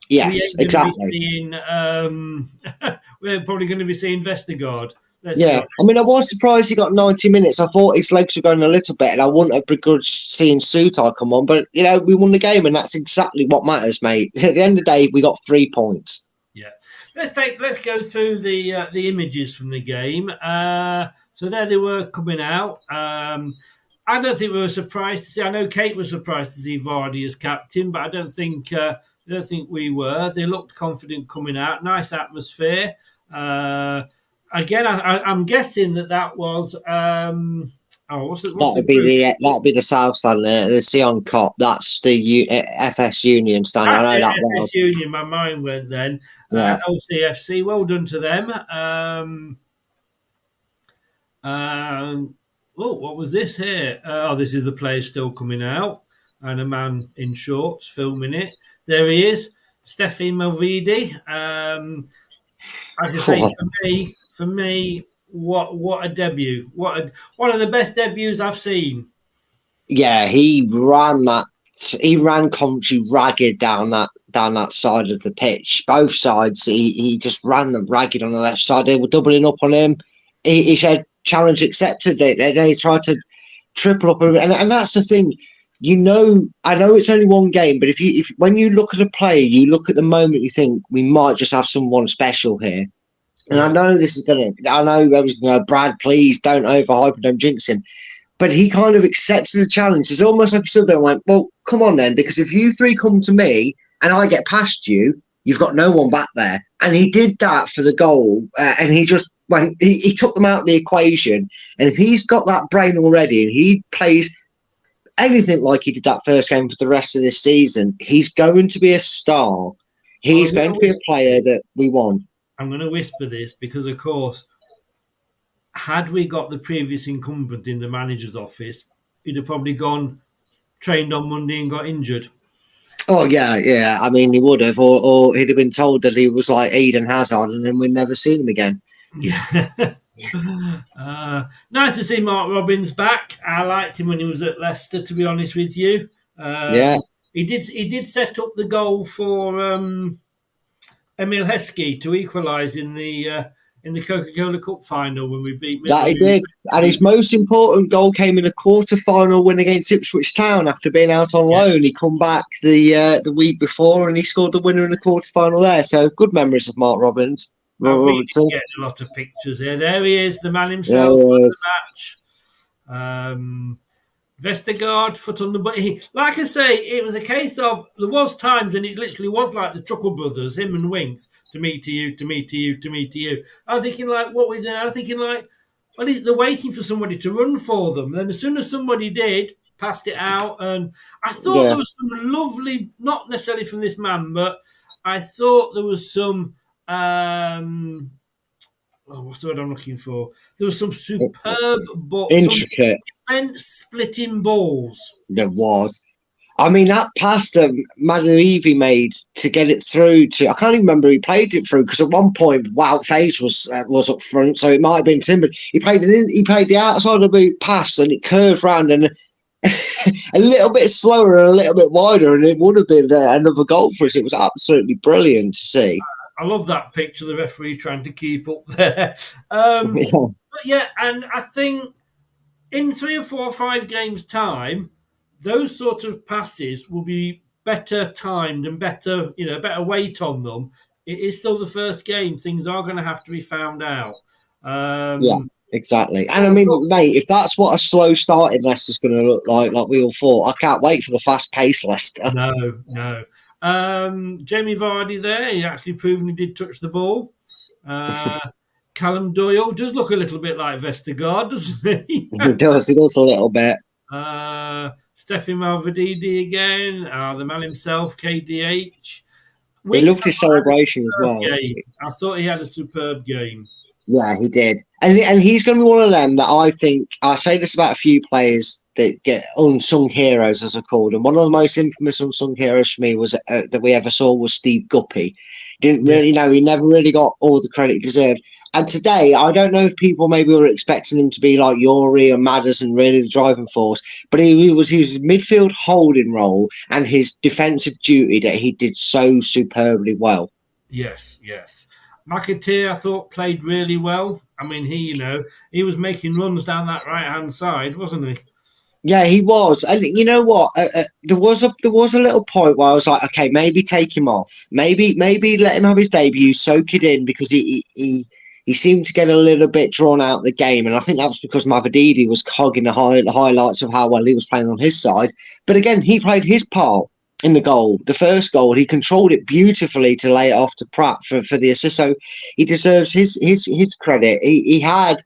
Yes, exactly. We're probably going to be seeing Vestergaard. I mean, I was surprised he got 90 minutes. I thought his legs were going a little bit, and I wouldn't have begrudged seeing Suter come on. But, you know, we won the game, and that's exactly what matters, mate. At the end of the day, we got 3 points. Yeah. Let's go through the images from the game. So there they were coming out. I don't think we were surprised to see. I know Kate was surprised to see Vardy as captain, but I don't think we were. They looked confident coming out. Nice atmosphere. Again, I'm guessing that was. That'd be the South stand there, the Sion Cop. That's the FS Union stand. I know that well. FS Union. My mind went then. Yeah. LCFC. Well done to them. What was this here? This is the player still coming out, and a man in shorts filming it. There he is, Steffi Malvidi. I should say, for me, what a debut! One of the best debuts I've seen. Yeah, he ran that he ran Coventry ragged down that side of the pitch. Both sides, he just ran them ragged on the left side. They were doubling up on him. He said, challenge accepted. They tried to triple up, and that's the thing. I know it's only one game, but if when you look at a player, you look at the moment, you think we might just have someone special here. And I know this is I know there was Brad, please don't overhype and don't jinx him. But he kind of accepted the challenge. It's almost like he stood there and went, well, come on then, because if you three come to me and I get past you, you've got no one back there. And he did that for the goal, and he just went, he took them out of the equation. And if he's got that brain already and he plays anything like he did that first game for the rest of this season, he's going to be a star. He's going to be a player that we want. I'm going to whisper this because, of course, had we got the previous incumbent in the manager's office, he'd have probably trained on Monday and got injured. Oh, yeah. I mean, he would have, or he'd have been told that he was like Eden Hazard and then we'd never seen him again. Yeah. Nice to see Mark Robins back. I liked him when he was at Leicester, to be honest with you. Yeah. He did set up the goal for Emil Heskey to equalise in the Coca-Cola Cup final when we beat Middlesbrough. That he did. And his most important goal came in a quarter-final win against Ipswich Town after being out on loan. He come back the week before and he scored the winner in the quarter-final there. So good memories of Mark Robins. Getting a lot of pictures here. There he is, the man himself. Won the match. Vestergaard, foot on the butt. Like I say, it was a case of there was times when it literally was like the Truckle brothers, him and Winks, to me, to you, to me, to you, to me, to you. I'm thinking like, what we doing? I'm thinking like, well, they're waiting for somebody to run for them. Then as soon as somebody did, passed it out, and I thought there was some lovely, not necessarily from this man, but I thought there was some. What's the word I'm looking for? There was some superb, intricate, splitting balls. There was. I mean, that pass that Madeleine made to get it through to, I can't even remember who he played it through, because at one point Wout Faze was up front, so it might have been Timber. He played the outside of the boot pass and it curved round and a little bit slower and a little bit wider, and it would have been another goal for us. It was absolutely brilliant to see. I love that picture, the referee trying to keep up there. But yeah, and I think in 3 or 4 or 5 games' time, those sort of passes will be better timed and better weight on them. It is still the first game. Things are going to have to be found out. Yeah, exactly. And I mean, mate, if that's what a slow start in Leicester's going to look like we all thought, I can't wait for the fast-paced Leicester. No. Jamie Vardy there, he actually proven he did touch the ball. Callum Doyle does look a little bit like Vestergaard, doesn't he? He does a little bit. Stefan Malvedidi again, the man himself, KDH. He loved his celebration as well. I thought he had a superb game. Yeah, he did. And he's going to be one of them that I think, I say this about a few players that get unsung heroes, as I called them. One of the most infamous unsung heroes for me was that we ever saw was Steve Guppy. Didn't really know, he never really got all the credit he deserved. And today, I don't know if people maybe were expecting him to be like Yuri or Maddison, really the driving force, but he was his midfield holding role and his defensive duty that he did so superbly well. Yes. McAteer, I thought, played really well. I mean, he was making runs down that right-hand side, wasn't he? Yeah, he was. And you know what? There was a little point where I was like, okay, maybe take him off. Maybe let him have his debut, soak it in, because he seemed to get a little bit drawn out of the game. And I think that was because Mavididi was cogging the highlights of how well he was playing on his side. But again, he played his part in the goal. The first goal, he controlled it beautifully to lay it off to Pratt for the assist. So he deserves his credit. I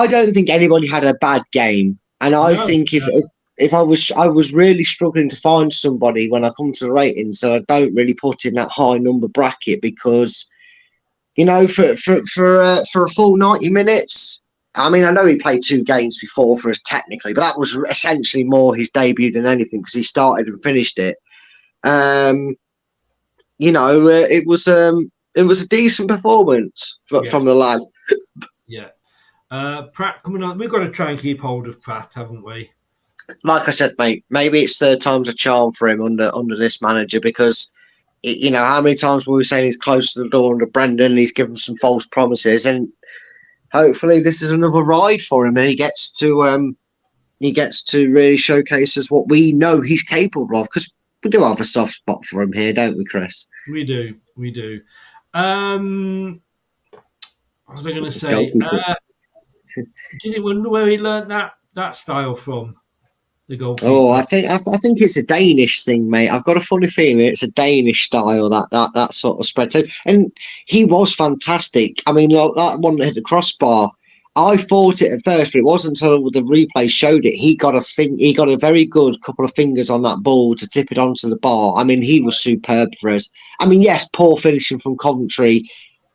don't think anybody had a bad game. And I think if I was really struggling to find somebody when I come to the ratings that I don't really put in that high number bracket, because for a full 90 minutes, I mean, I know he played 2 games before for us technically, but that was essentially more his debut than anything because he started and finished it. It was a decent performance from the lad. Yeah. Pratt coming on. We've got to try and keep hold of Pratt, haven't we? like I said, mate, maybe it's third time's a charm for him under this manager because, you know, how many times were we saying he's close to the door under Brendan and he's given some false promises, and hopefully this is another ride for him and he gets to really showcase us what we know he's capable of, because we do have a soft spot for him here, don't we, Chris? We do. What was I going to say? Did you wonder where he learnt that style from? The goalkeeper. Oh, I think it's a Danish thing, mate. I've got a funny feeling it's a Danish style that sort of spread to. And he was fantastic. I mean, that one that hit the crossbar, I thought it at first, but it wasn't until the replay showed it. He got a very good couple of fingers on that ball to tip it onto the bar. I mean, he was superb for us. I mean, yes, poor finishing from Coventry.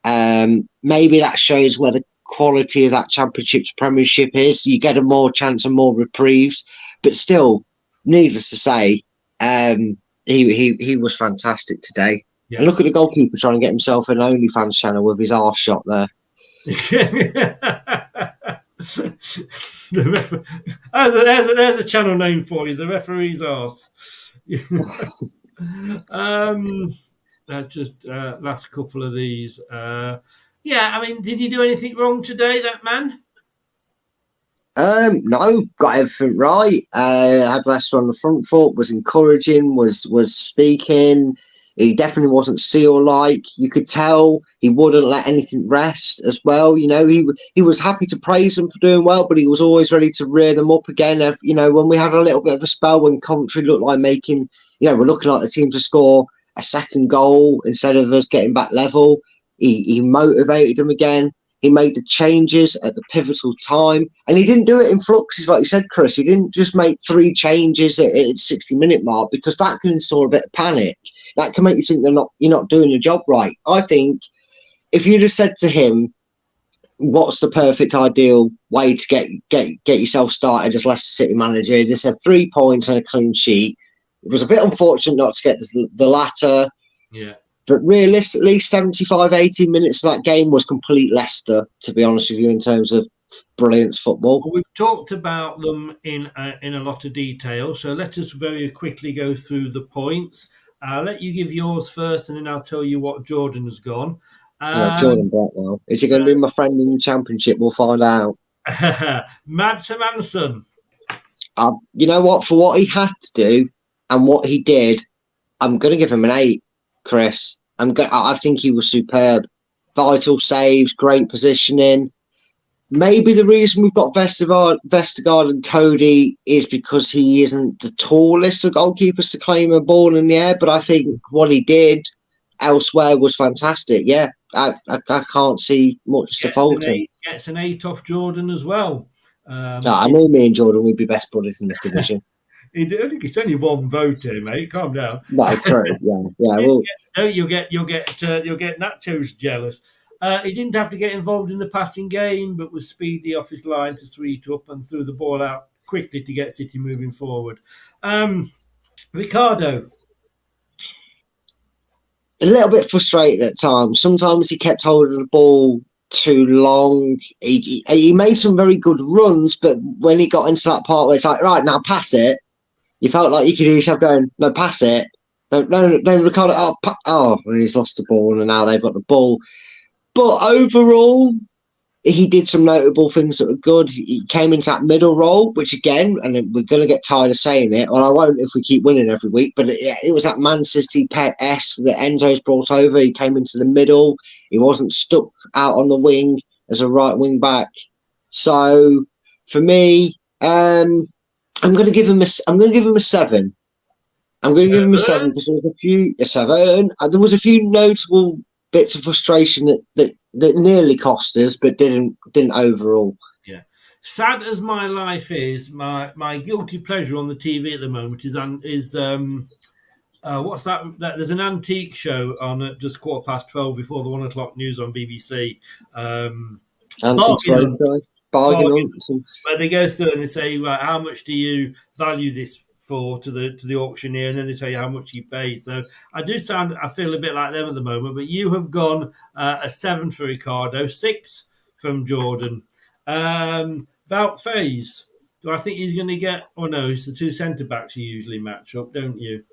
Maybe that shows where the quality of that Championship's Premiership is. You get a more chance and more reprieves. But still, needless to say, he was fantastic today. Yes. And look at the goalkeeper trying to get himself an OnlyFans channel with his arse shot there. There's a channel name for you, the referee's arse. That's just last couple of these. I mean, did he do anything wrong today, that man? No, got everything right. Had Leicester on the front foot, was encouraging, was speaking. He definitely wasn't Seal-like. You could tell he wouldn't let anything rest as well. You know, he was happy to praise them for doing well, but he was always ready to rear them up again. You know, when we had a little bit of a spell when Coventry looked like making, you know, we're looking like the team to score a second goal instead of us getting back level. He motivated them again. He made the changes at the pivotal time, and he didn't do it in fluxes, like you said, Chris. He didn't just make 3 changes at 60-minute mark, because that can install a bit of panic. That can make you think you're not doing your job right. I think if you'd have said to him, "What's the perfect ideal way to get yourself started as Leicester City manager?" He'd have said 3 points and a clean sheet. It was a bit unfortunate not to get the latter. Yeah. But realistically, 75, 80 minutes of that game was complete Leicester, to be honest with you, in terms of brilliant football. We've talked about them in a lot of detail, so let us very quickly go through the points. I'll let you give yours first, and then I'll tell you what Jordan has gone. Jordan Blackwell. Is he going to be my friend in the Championship? We'll find out. Madsen Manson. You know what? For what he had to do and what he did, I'm going to give him an 8, Chris. I think he was superb. Vital saves, great positioning. Maybe the reason we've got Vestergaard and Cody is because he isn't the tallest of goalkeepers to claim a ball in the air, but I think what he did elsewhere was fantastic. Yeah, I can't see much to fault him. Gets an 8 off Jordan as well. I knew me and Jordan would be best buddies in this division. It's only one vote here, mate. Calm down. No, true. Yeah. You'll get Nachos jealous. He didn't have to get involved in the passing game, but was speedy off his line to sweep up and threw the ball out quickly to get City moving forward. Ricardo. A little bit frustrated at times. Sometimes he kept holding the ball too long. He made some very good runs, but when he got into that part where it's like, right, now pass it, you felt like you could hear yourself going, no, pass it. No, Ricardo. He's lost the ball, and now they've got the ball. But overall, he did some notable things that were good. He came into that middle role, which again, and we're going to get tired of saying it, well, I won't if we keep winning every week, but it was that Man City Pep-esque that Enzo's brought over. He came into the middle. He wasn't stuck out on the wing as a right wing back. So for me, I'm going to give him a 7. I'm going to give him a 7 because there was a 7. There was a few notable bits of frustration that nearly cost us, but didn't overall. Yeah. Sad as my life is, my guilty pleasure on the TV at the moment is what's that? There's an antique show on at just 12:15 before the 1:00 news on BBC. Bargain, where they go through and they say, right, how much do you value this for to the auctioneer, and then they tell you how much you paid. So I feel a bit like them at the moment, but you have gone a 7 for Ricardo, 6 from Jordan. About Faze. Do I think he's going to get? Oh no, it's the two centre backs you usually match up, don't you?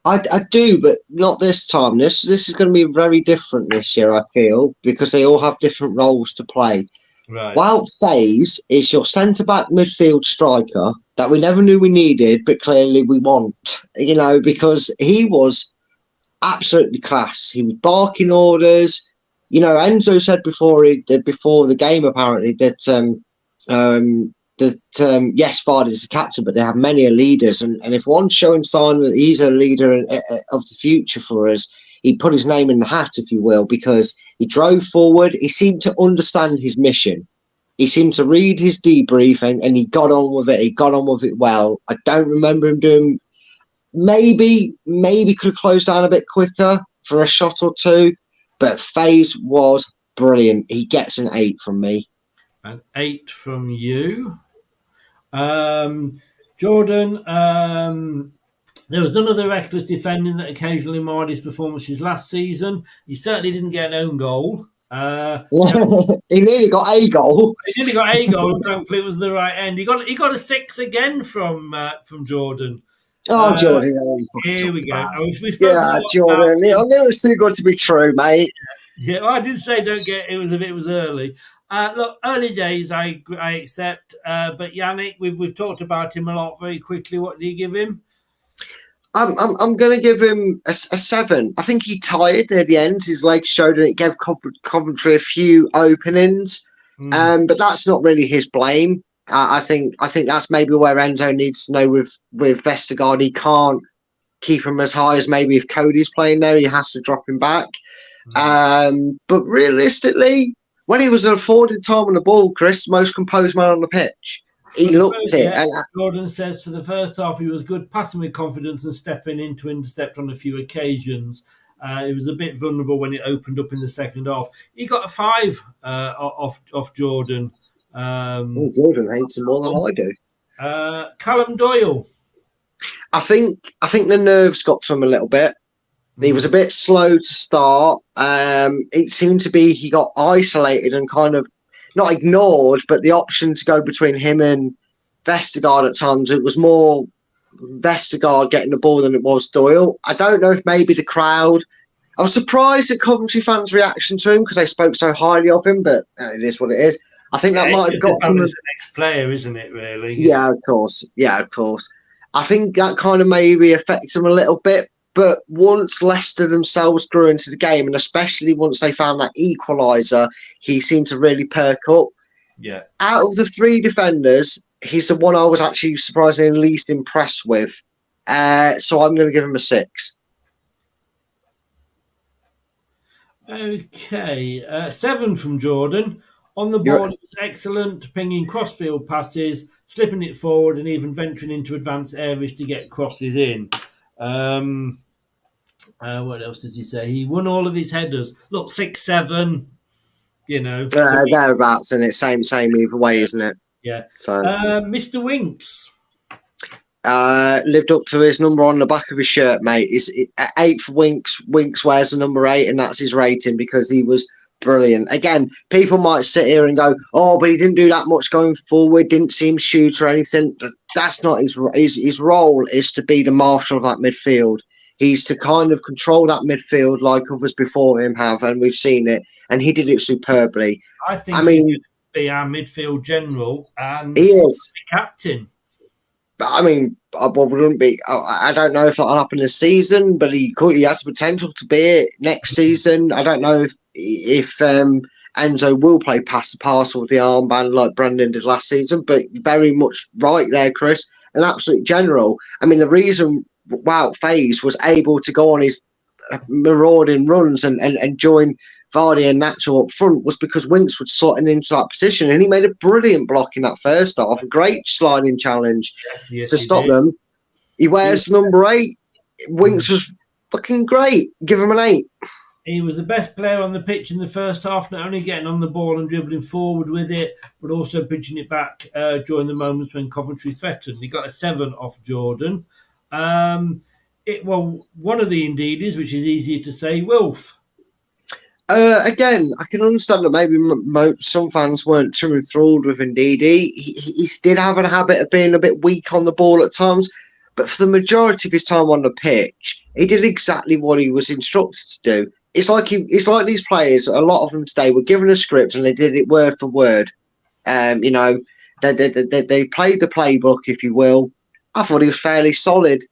I do, but not this time. This is going to be very different this year, I feel, because they all have different roles to play. Right. While FaZe is your centre-back midfield striker that we never knew we needed, but clearly we want, because he was absolutely class. He was barking orders. Enzo said before the game, apparently, that yes, Vardy's the captain, but they have many leaders, and if one's showing sign that he's a leader of the future for us, he put his name in the hat, if you will, because he drove forward. He seemed to understand his mission. He seemed to read his debrief, and he got on with it. He got on with it well. I don't remember him doing. Maybe could have closed down a bit quicker for a shot or two, but FaZe was brilliant. He gets an 8 from me. An 8 from you. Jordan, there was none of the reckless defending that occasionally marred his performances last season. He certainly didn't get an own goal. He nearly got a goal. He nearly got a goal, and thankfully it was the right end. He got a 6 again from Jordan. Oh, Jordan! Here we go. Jordan. I knew it was too good to be true, mate. Yeah, well, I did say don't get. It was early. Look, early days, I accept. But Yannick, we've talked about him a lot. Very quickly, what do you give him? I'm going to give him a 7. I think he tired at the end. His legs showed, and it gave Coventry a few openings. But that's not really his blame. I think that's maybe where Enzo needs to know with Vestergaard. He can't keep him as high as maybe if Cody's playing there. He has to drop him back. But realistically, when he was afforded time on the ball, Chris, most composed man on the pitch. He looked it. Yeah, Gordon says for the first half he was good, passing with confidence and stepping in to intercept on a few occasions. It was a bit vulnerable when it opened up in the second half. He got a 5 off Jordan. Jordan hates him more than I do. Callum Doyle. I think the nerves got to him a little bit. He was a bit slow to start. It seemed to be he got isolated and kind of not ignored, but the option to go between him and Vestergaard at times, it was more Vestergaard getting the ball than it was Doyle. I don't know if maybe the crowd. I was surprised at Coventry fans' reaction to him because they spoke so highly of him, but it is what it is. I think that might have got from the next player, isn't it? Really? Yeah, of course. I think that kind of maybe affects him a little bit. But once Leicester themselves grew into the game, and especially once they found that equaliser, he seemed to really perk up. Yeah. Out of the 3 defenders, he's the one I was actually surprisingly least impressed with. So I'm going to give him a 6. Okay. 7 from Jordan. On the ball, it was excellent, pinging crossfield passes, slipping it forward, and even venturing into advanced areas to get crosses in. What else did he say? He won all of his headers. Look, 6-7. Thereabouts, and it's same either way, isn't it? Yeah. So, Mr. Winks. Lived up to his number on the back of his shirt, mate. 8 for Winks. Winks wears the number 8, and that's his rating because he was brilliant. Again, people might sit here and go, "Oh, but he didn't do that much going forward. Didn't seem shoot or anything." That's not his role. Is to be the marshal of that midfield. He's to kind of control that midfield like others before him have, and we've seen it. And he did it superbly. I think he could be our midfield general and he is captain. I mean, I wouldn't be. I don't know if that'll happen this season, but he has the potential to be it next season. I don't know if Enzo will play past the parcel with the armband like Brendan did last season, but very much right there, Chris. An absolute general. I mean, the reason FaZe was able to go on his marauding runs and join Vardy and Nacho up front was because Winks was slotting into that position, and he made a brilliant block in that first half, a great sliding challenge to stop them. He wears number 8. Winks was fucking great. Give him an 8. He was the best player on the pitch in the first half, not only getting on the ball and dribbling forward with it, but also pitching it back during the moments when Coventry threatened. He got a 7 off Jordan. One of the indeedies, which is easier to say, Wilf. Again, I can understand that maybe some fans weren't too enthralled with Ndidi. He did have a habit of being a bit weak on the ball at times, but for the majority of his time on the pitch, he did exactly what he was instructed to do. It's like these players, a lot of them today, were given a script and they did it word for word. You know, they played the playbook, if you will. I thought he was fairly solid.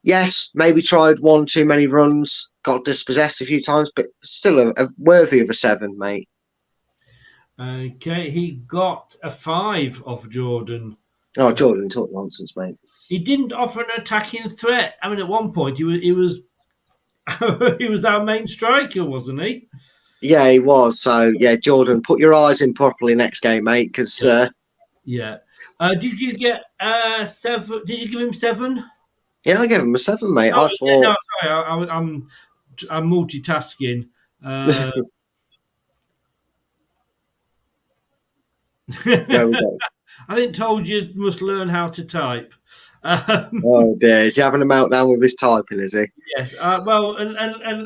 Yes, maybe tried one too many runs, got dispossessed a few times, but still a worthy of a 7, mate. Okay, he got a 5 off Jordan. Oh, Jordan talk nonsense, mate. He didn't offer an attacking threat. I mean, at one point he was he was our main striker, wasn't he? Yeah, he was. So yeah, Jordan, put your eyes in properly next game, mate. Because yeah. Did you get 7? Did you give him 7? Yeah, I gave him a 7, mate. Oh, I thought. No, sorry, I'm multitasking. There we go. I didn't told you must learn how to type. Oh dear, is he having a meltdown with his typing? Is he? Yes. Well, and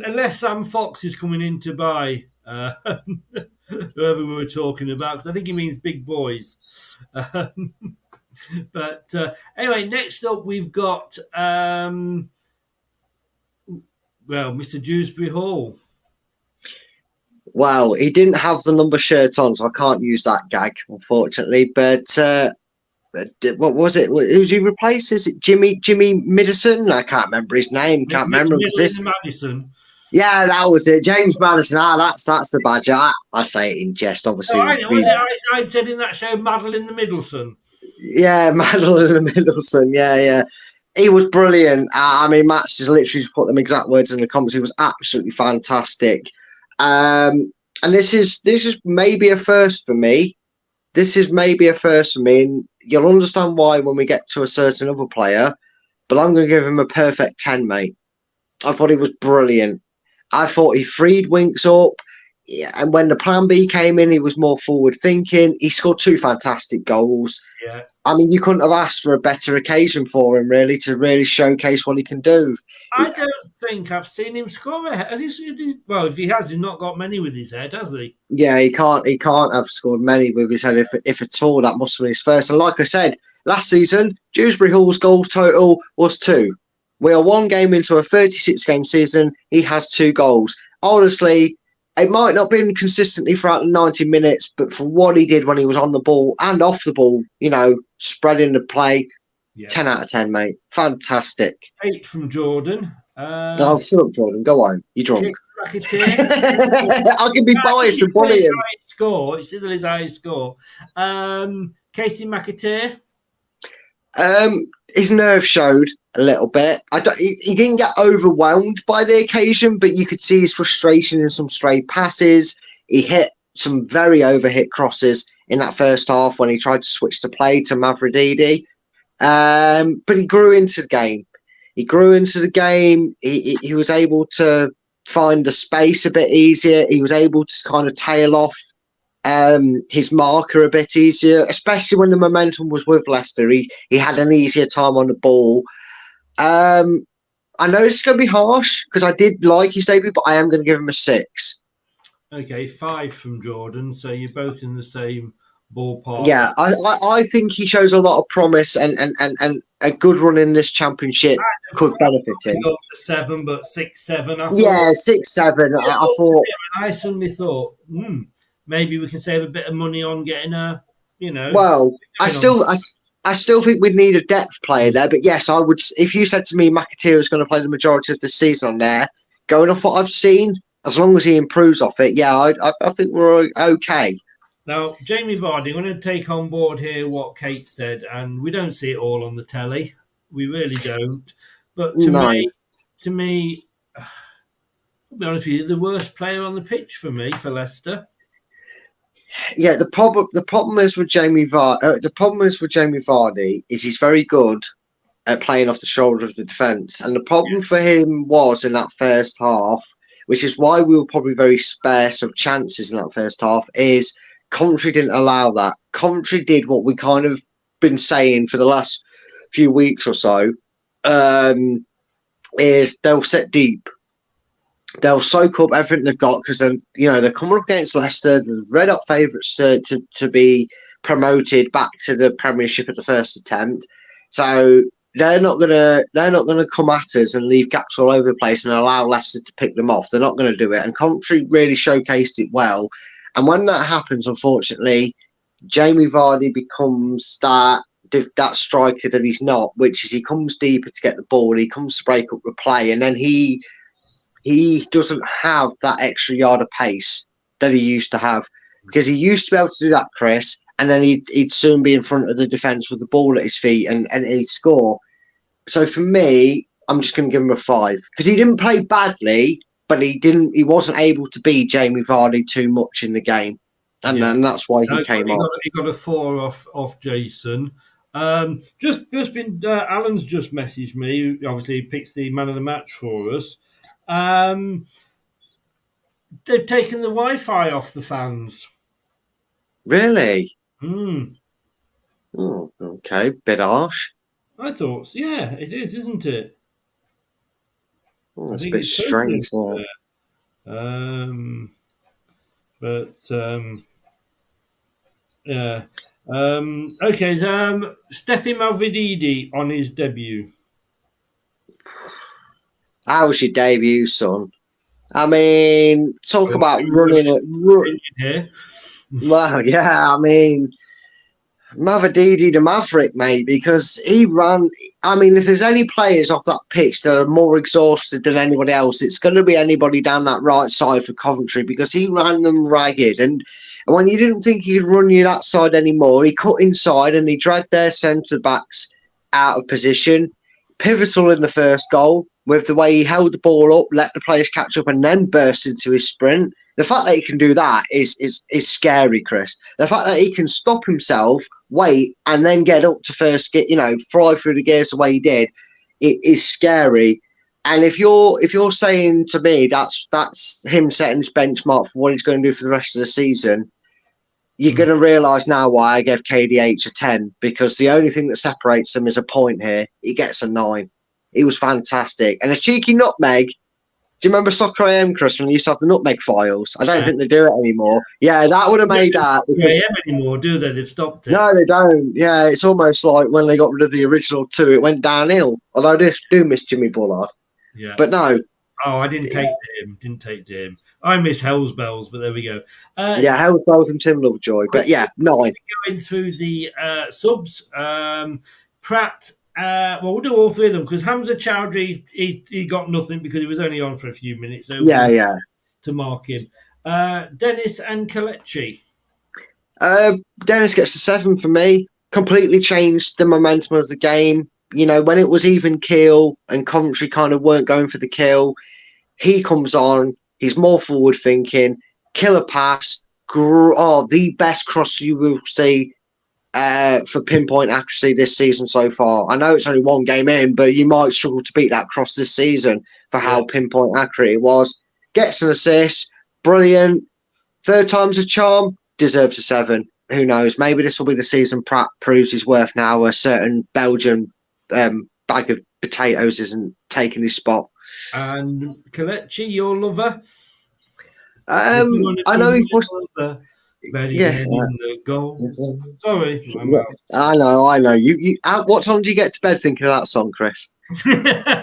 unless Sam Fox is coming in to buy whoever we were talking about, because I think he means big boys. But anyway, next up we've got Mr. Dewsbury Hall. Well, he didn't have the number shirt on, so I can't use that gag, unfortunately. But what was it? Who's he replaced? Is it Jimmy Middleton? I can't remember his name. Can't remember this. Madison. Yeah, that was it. James Madison. That's the badger. I say it in jest, obviously. I said in that show, Madeline the Middleton. Yeah, Madeline the Middleton. Yeah. He was brilliant. I mean, Matt's just literally just put them exact words in the comments. He was absolutely fantastic. And this is maybe a first for me. And you'll understand why when we get to a certain other player. But I'm going to give him a perfect 10, mate. I thought he was brilliant. I thought he freed Winks up. Yeah, and when the plan B came in, he was more forward thinking. He scored 2 fantastic goals. Yeah. I mean, you couldn't have asked for a better occasion for him, really, to really showcase what he can do. I don't think I've seen him score. Has he? Well, if he has, he's not got many with his head, has he? Yeah, he can't have scored many with his head, if at all. That must have been his first. And like I said, last season, Dewsbury Hall's goals total was 2. We are 1 game into a 36-game season. He has 2 goals. Honestly, it might not have been consistently throughout the 90 minutes, but for what he did when he was on the ball and off the ball, spreading the play, 10 out of 10, mate. Fantastic. 8 from Jordan. Oh, shut up, Jordan. Go on. You're drunk. I can be biased and bully him. It's still his highest score. Katey McAteer. His nerve showed a little bit. He didn't get overwhelmed by the occasion, but you could see his frustration in some stray passes. He hit some very overhit crosses in that first half when he tried to switch the play to Mavrididi. But he grew into the game. He was able to find the space a bit easier. He was able to kind of tail off his marker a bit easier, especially when the momentum was with Leicester. He had an easier time on the ball. I know it's going to be harsh because I did like his debut, but I am going to give him a 6. Okay, 5 from Jordan. So you're both in the same ballpark. Yeah, I think he shows a lot of promise, and a good run in this championship could benefit him. Up to 7, but 6-7. Yeah, 6-7. I thought. I suddenly thought, maybe we can save a bit of money on getting a, Well, I still think we'd need a depth player there. But yes, I would. If you said to me McAteer is going to play the majority of the season on there, going off what I've seen, as long as he improves off it, I think we're okay. Now, Jamie Vardy, I'm going to take on board here what Kate said, and we don't see it all on the telly. We really don't. But to me, I'll be honest with you, the worst player on the pitch for me, for Leicester. Yeah, the problem is with Jamie Vardy. The problem is with Jamie Vardy is he's very good at playing off the shoulder of the defence, and the problem for him was in that first half, which is why we were probably very sparse of chances in that first half, is Coventry didn't allow that. Coventry did what we kind of been saying for the last few weeks or so, is they'll set deep. they'll soak up everything they've got because then they're coming up against Leicester, the red hot favourites to be promoted back to the Premiership at the first attempt. So they're not gonna come at us and leave gaps all over the place and allow Leicester to pick them off. They're not going to do it. And Coventry really showcased it well. And when that happens, unfortunately, Jamie Vardy becomes that striker that he's not, which is he comes deeper to get the ball, he comes to break up the play, and then he doesn't have that extra yard of pace that he used to have, because he used to be able to do that, Chris, and then he'd soon be in front of the defence with the ball at his feet and he'd score. So for me, I'm just going to give him a 5 because he didn't play badly, but he wasn't able to be Jamie Vardy too much in the game, and that's why he came on. He got a 4 off Jason. Just been Alan's just messaged me. Obviously, he picks the man of the match for us. They've taken the Wi-Fi off the fans. Really? Mm. Oh, okay. Bit harsh. I thought, yeah, it is, isn't it? Oh, it's a bit strange. Yeah. Okay. Steffi Malvididi on his debut. How was your debut, son? I mean, talk about running it. Well, yeah, I mean, Malvididi the Maverick, mate, because he ran. I mean, if there's any players off that pitch that are more exhausted than anybody else, it's going to be anybody down that right side for Coventry, because he ran them ragged. And when you didn't think he could run you that side anymore, he cut inside and he dragged their centre backs out of position. Pivotal in the first goal with the way he held the ball up, let the players catch up, and then burst into his sprint. The fact that he can do that is scary, Chris. The fact that he can stop himself, wait, and then get up to first, fly through the gears the way he did, it is scary. And if you're saying to me that's him setting his benchmark for what he's going to do for the rest of the season, you're going to realise now why I gave KDH a 10, because the only thing that separates them is a point here. He gets a 9. He was fantastic. And a cheeky nutmeg. Do you remember Soccer AM, Chris, when they used to have the nutmeg files? I don't think they do it anymore. Yeah, that would have made that. Because anymore, do they? They've stopped it. No, they don't. Yeah, it's almost like when they got rid of the original 2, it went downhill. Although I do miss Jimmy Bullard. Yeah. But no. Oh, I didn't take to him. I miss Hell's Bells, but there we go. Hell's Bells and Tim Lovejoy. But yeah, 9. Going through the subs, Pratt. We'll do all 3 of them because Hamza Chowdhury, he got nothing because he was only on for a few minutes. So yeah. To mark him. Dennis and Kelechi. Dennis gets a 7 for me. Completely changed the momentum of the game. When it was even keel and Coventry kind of weren't going for the kill, he comes on. He's more forward thinking. Killer pass. The best cross you will see for pinpoint accuracy this season so far. I know it's only 1 game in, but you might struggle to beat that cross this season for how pinpoint accurate it was. Gets an assist. Brilliant. 3rd time's a charm. Deserves a 7. Who knows? Maybe this will be the season Pratt proves his worth now. A certain Belgian bag of potatoes isn't taking his spot. And Kelechi, your lover? I know he's the goals. Sorry, I know. You. What time do you get to bed thinking of that song, Chris? You don't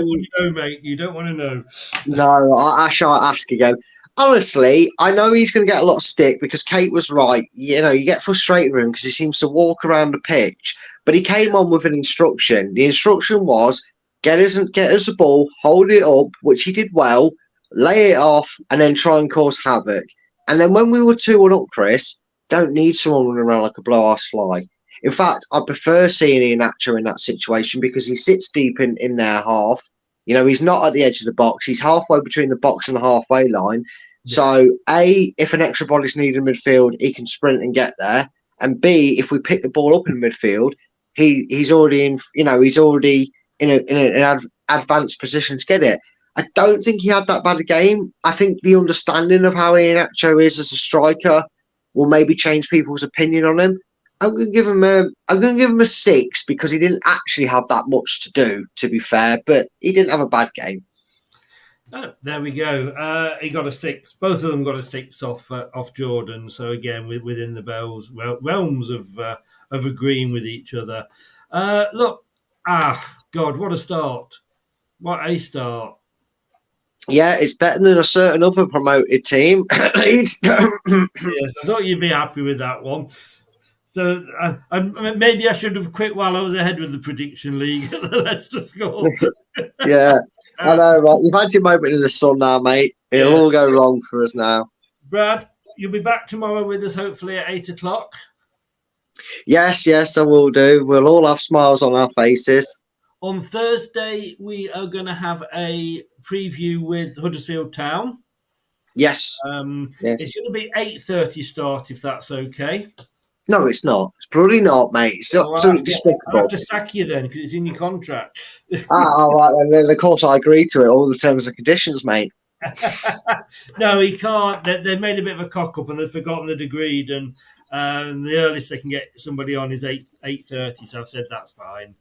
want to know, mate. You don't want to know. No, I shan't ask again. Honestly, I know he's going to get a lot of stick because Kate was right. You get frustrated with him because he seems to walk around the pitch. But he came on with an instruction. The instruction was get us the ball, hold it up, which he did well, lay it off, and then try and cause havoc. And then when we were 2-1 up, Chris, don't need someone running around like a blow-ass fly. In fact, I prefer seeing Iheanacho in that situation because he sits deep in their half. He's not at the edge of the box. He's halfway between the box and the halfway line. Yeah. So, A, if an extra body's needed in midfield, he can sprint and get there. And B, if we pick the ball up in midfield, he's already in. He's already in an advanced position to get it. I don't think he had that bad a game. I think the understanding of how Iheanacho is as a striker will maybe change people's opinion on him. I'm going to give him a 6 because he didn't actually have that much to do, to be fair, but he didn't have a bad game. Oh, there we go. He got a 6. Both of them got a 6 off Jordan. So again, within the realms of agreeing with each other. Look, God, what a start! What a start! Yeah, it's better than a certain other promoted team. Yes, I thought you'd be happy with that one. So maybe I should have quit while I was ahead with the prediction league at the Leicester score. Yeah, I know, right? You've had your moment in the sun now, mate. It'll all go wrong for us now. Brad, you'll be back tomorrow with us, hopefully at 8 o'clock. Yes, I will do. We'll all have smiles on our faces. On Thursday, we are going to have a preview with Huddersfield Town. Yes. Yes. It's going to be 8:30 start, if that's okay. No, it's not. It's bloody not, mate. It's absolutely despicable. I'll have to sack you then, because it's in your contract. All right. And then, of course, I agree to it. All the terms and conditions, mate. No, he can't. They made a bit of a cock-up and they've forgotten they'd agreed. And the earliest they can get somebody on is 8:30. So I've said that's fine.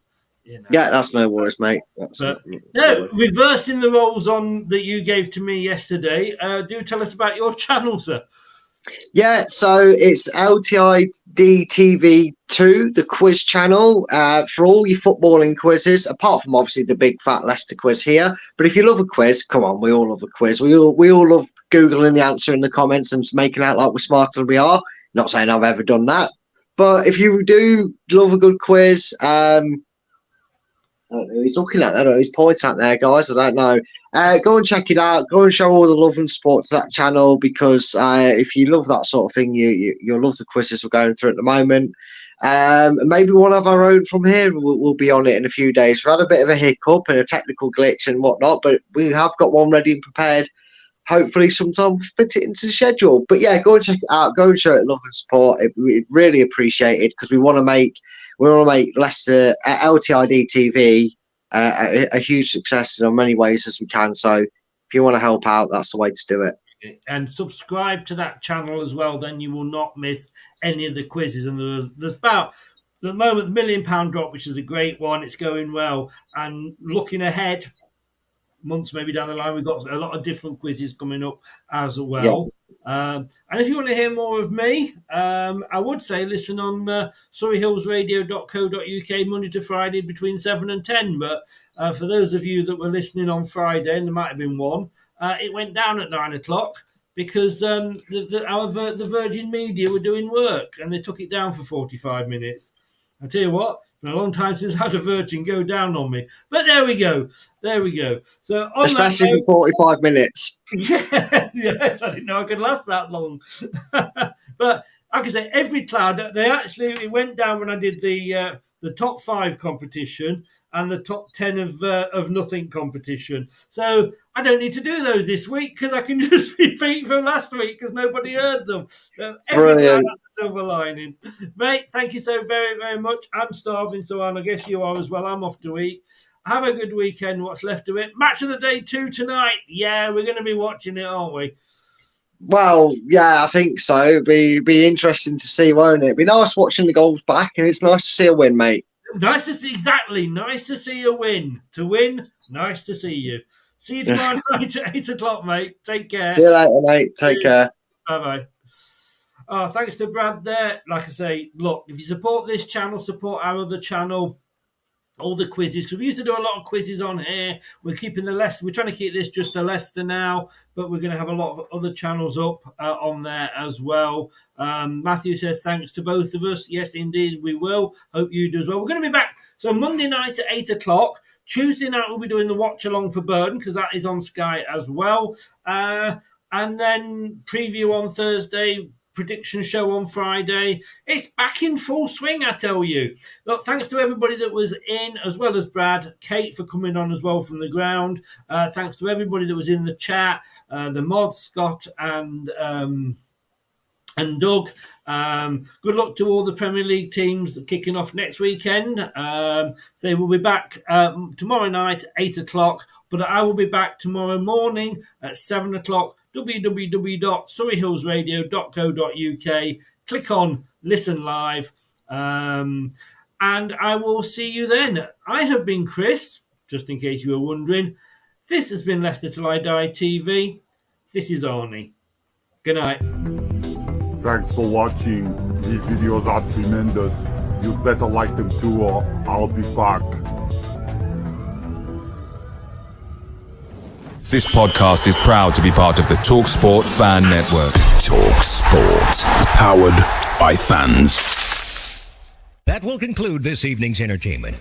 You know. Yeah, that's no worries, mate. Reversing the roles on that you gave to me yesterday, do tell us about your channel, sir. Yeah, so it's LTID TV 2, the quiz channel, for all your footballing quizzes, apart from obviously the big fat Leicester quiz here. But if you love a quiz, come on, we all love a quiz. We all love Googling the answer in the comments and making out like we're smarter than we are. Not saying I've ever done that. But if you do love a good quiz, I don't know who he's looking at. I don't know. He's pointing at there, guys. I don't know. Go and check it out. Go and show all the love and support to that channel, because if you love that sort of thing, you'll love the quizzes we're going through at the moment. Maybe one of our own from here will be on it in a few days. We've had a bit of a hiccup and a technical glitch and whatnot, but we have got one ready and prepared. Hopefully sometime fit it into the schedule. But yeah, go and check it out. Go and show it love and support. We really appreciate it, because we want to make Leicester LTID TV a huge success in as many ways as we can. So if you want to help out, that's the way to do it. And subscribe to that channel as well. Then you will not miss any of the quizzes. And there's about, at the moment, the £1 million drop, which is a great one. It's going well. And looking ahead, months maybe down the line, we've got a lot of different quizzes coming up as well. Yeah. And if you want to hear more of me, I would say listen on surreyhillsradio.co.uk Monday to Friday between 7 and 10. But for those of you that were listening on Friday, and there might have been one, it went down at 9 o'clock because the Virgin Media were doing work and they took it down for 45 minutes. I tell you what, it's been a long time since I had a Virgin go down on me. But there we go. So especially for 45 minutes. Yes, I didn't know I could last that long. But like I say, every cloud, it went down when I did the top 5 competition and the top 10 of nothing competition. So I don't need to do those this week because I can just repeat from last week because nobody heard them. Every cloud has a silver lining. Mate, thank you so very, very much. I'm starving, so I guess you are as well. I'm off to eat. Have a good weekend, what's left of it. Match of the Day 2 tonight. Yeah, we're going to be watching it, aren't we? Well, yeah, I think so. Be interesting to see, won't it? Be nice watching the goals back, and it's nice to see a win, mate. Nice to see a win. To win, nice to see you. See you tomorrow night at 8 o'clock, mate. Take care. See you later, mate. Take care. Bye-bye. Oh, thanks to Brad there. Like I say, look, if you support this channel, support our other channel, all the quizzes, because we used to do a lot of quizzes on here. We're keeping the Leicester. We're trying to keep this just a Leicester now, but we're going to have a lot of other channels up on there as well. Matthew says thanks to both of us. Yes, indeed, we will. Hope you do as well. We're going to be back. So Monday night at 8 o'clock. Tuesday night we'll be doing the Watchalong for Burden because that is on Sky as well. And then preview on Thursday. Prediction show on Friday. It's back in full swing, I tell you. Look, thanks to everybody that was in, as well as Brad, Kate for coming on as well from the ground. Thanks to everybody that was in the chat, the mods, Scott and Doug. Good luck to all the Premier League teams kicking off next weekend. They will be back tomorrow night at 8 o'clock, but I will be back tomorrow morning at 7 o'clock. www.surreyhillsradio.co.uk. Click on Listen Live, and I will see you then. I have been Chris, just in case you were wondering. This has been Leicester Till I Die TV. This is Arnie. Good night. Thanks for watching. These videos are tremendous. You'd better like them too, or I'll be back. This podcast is proud to be part of the TalkSport Fan Network. TalkSport. Powered by fans. That will conclude this evening's entertainment.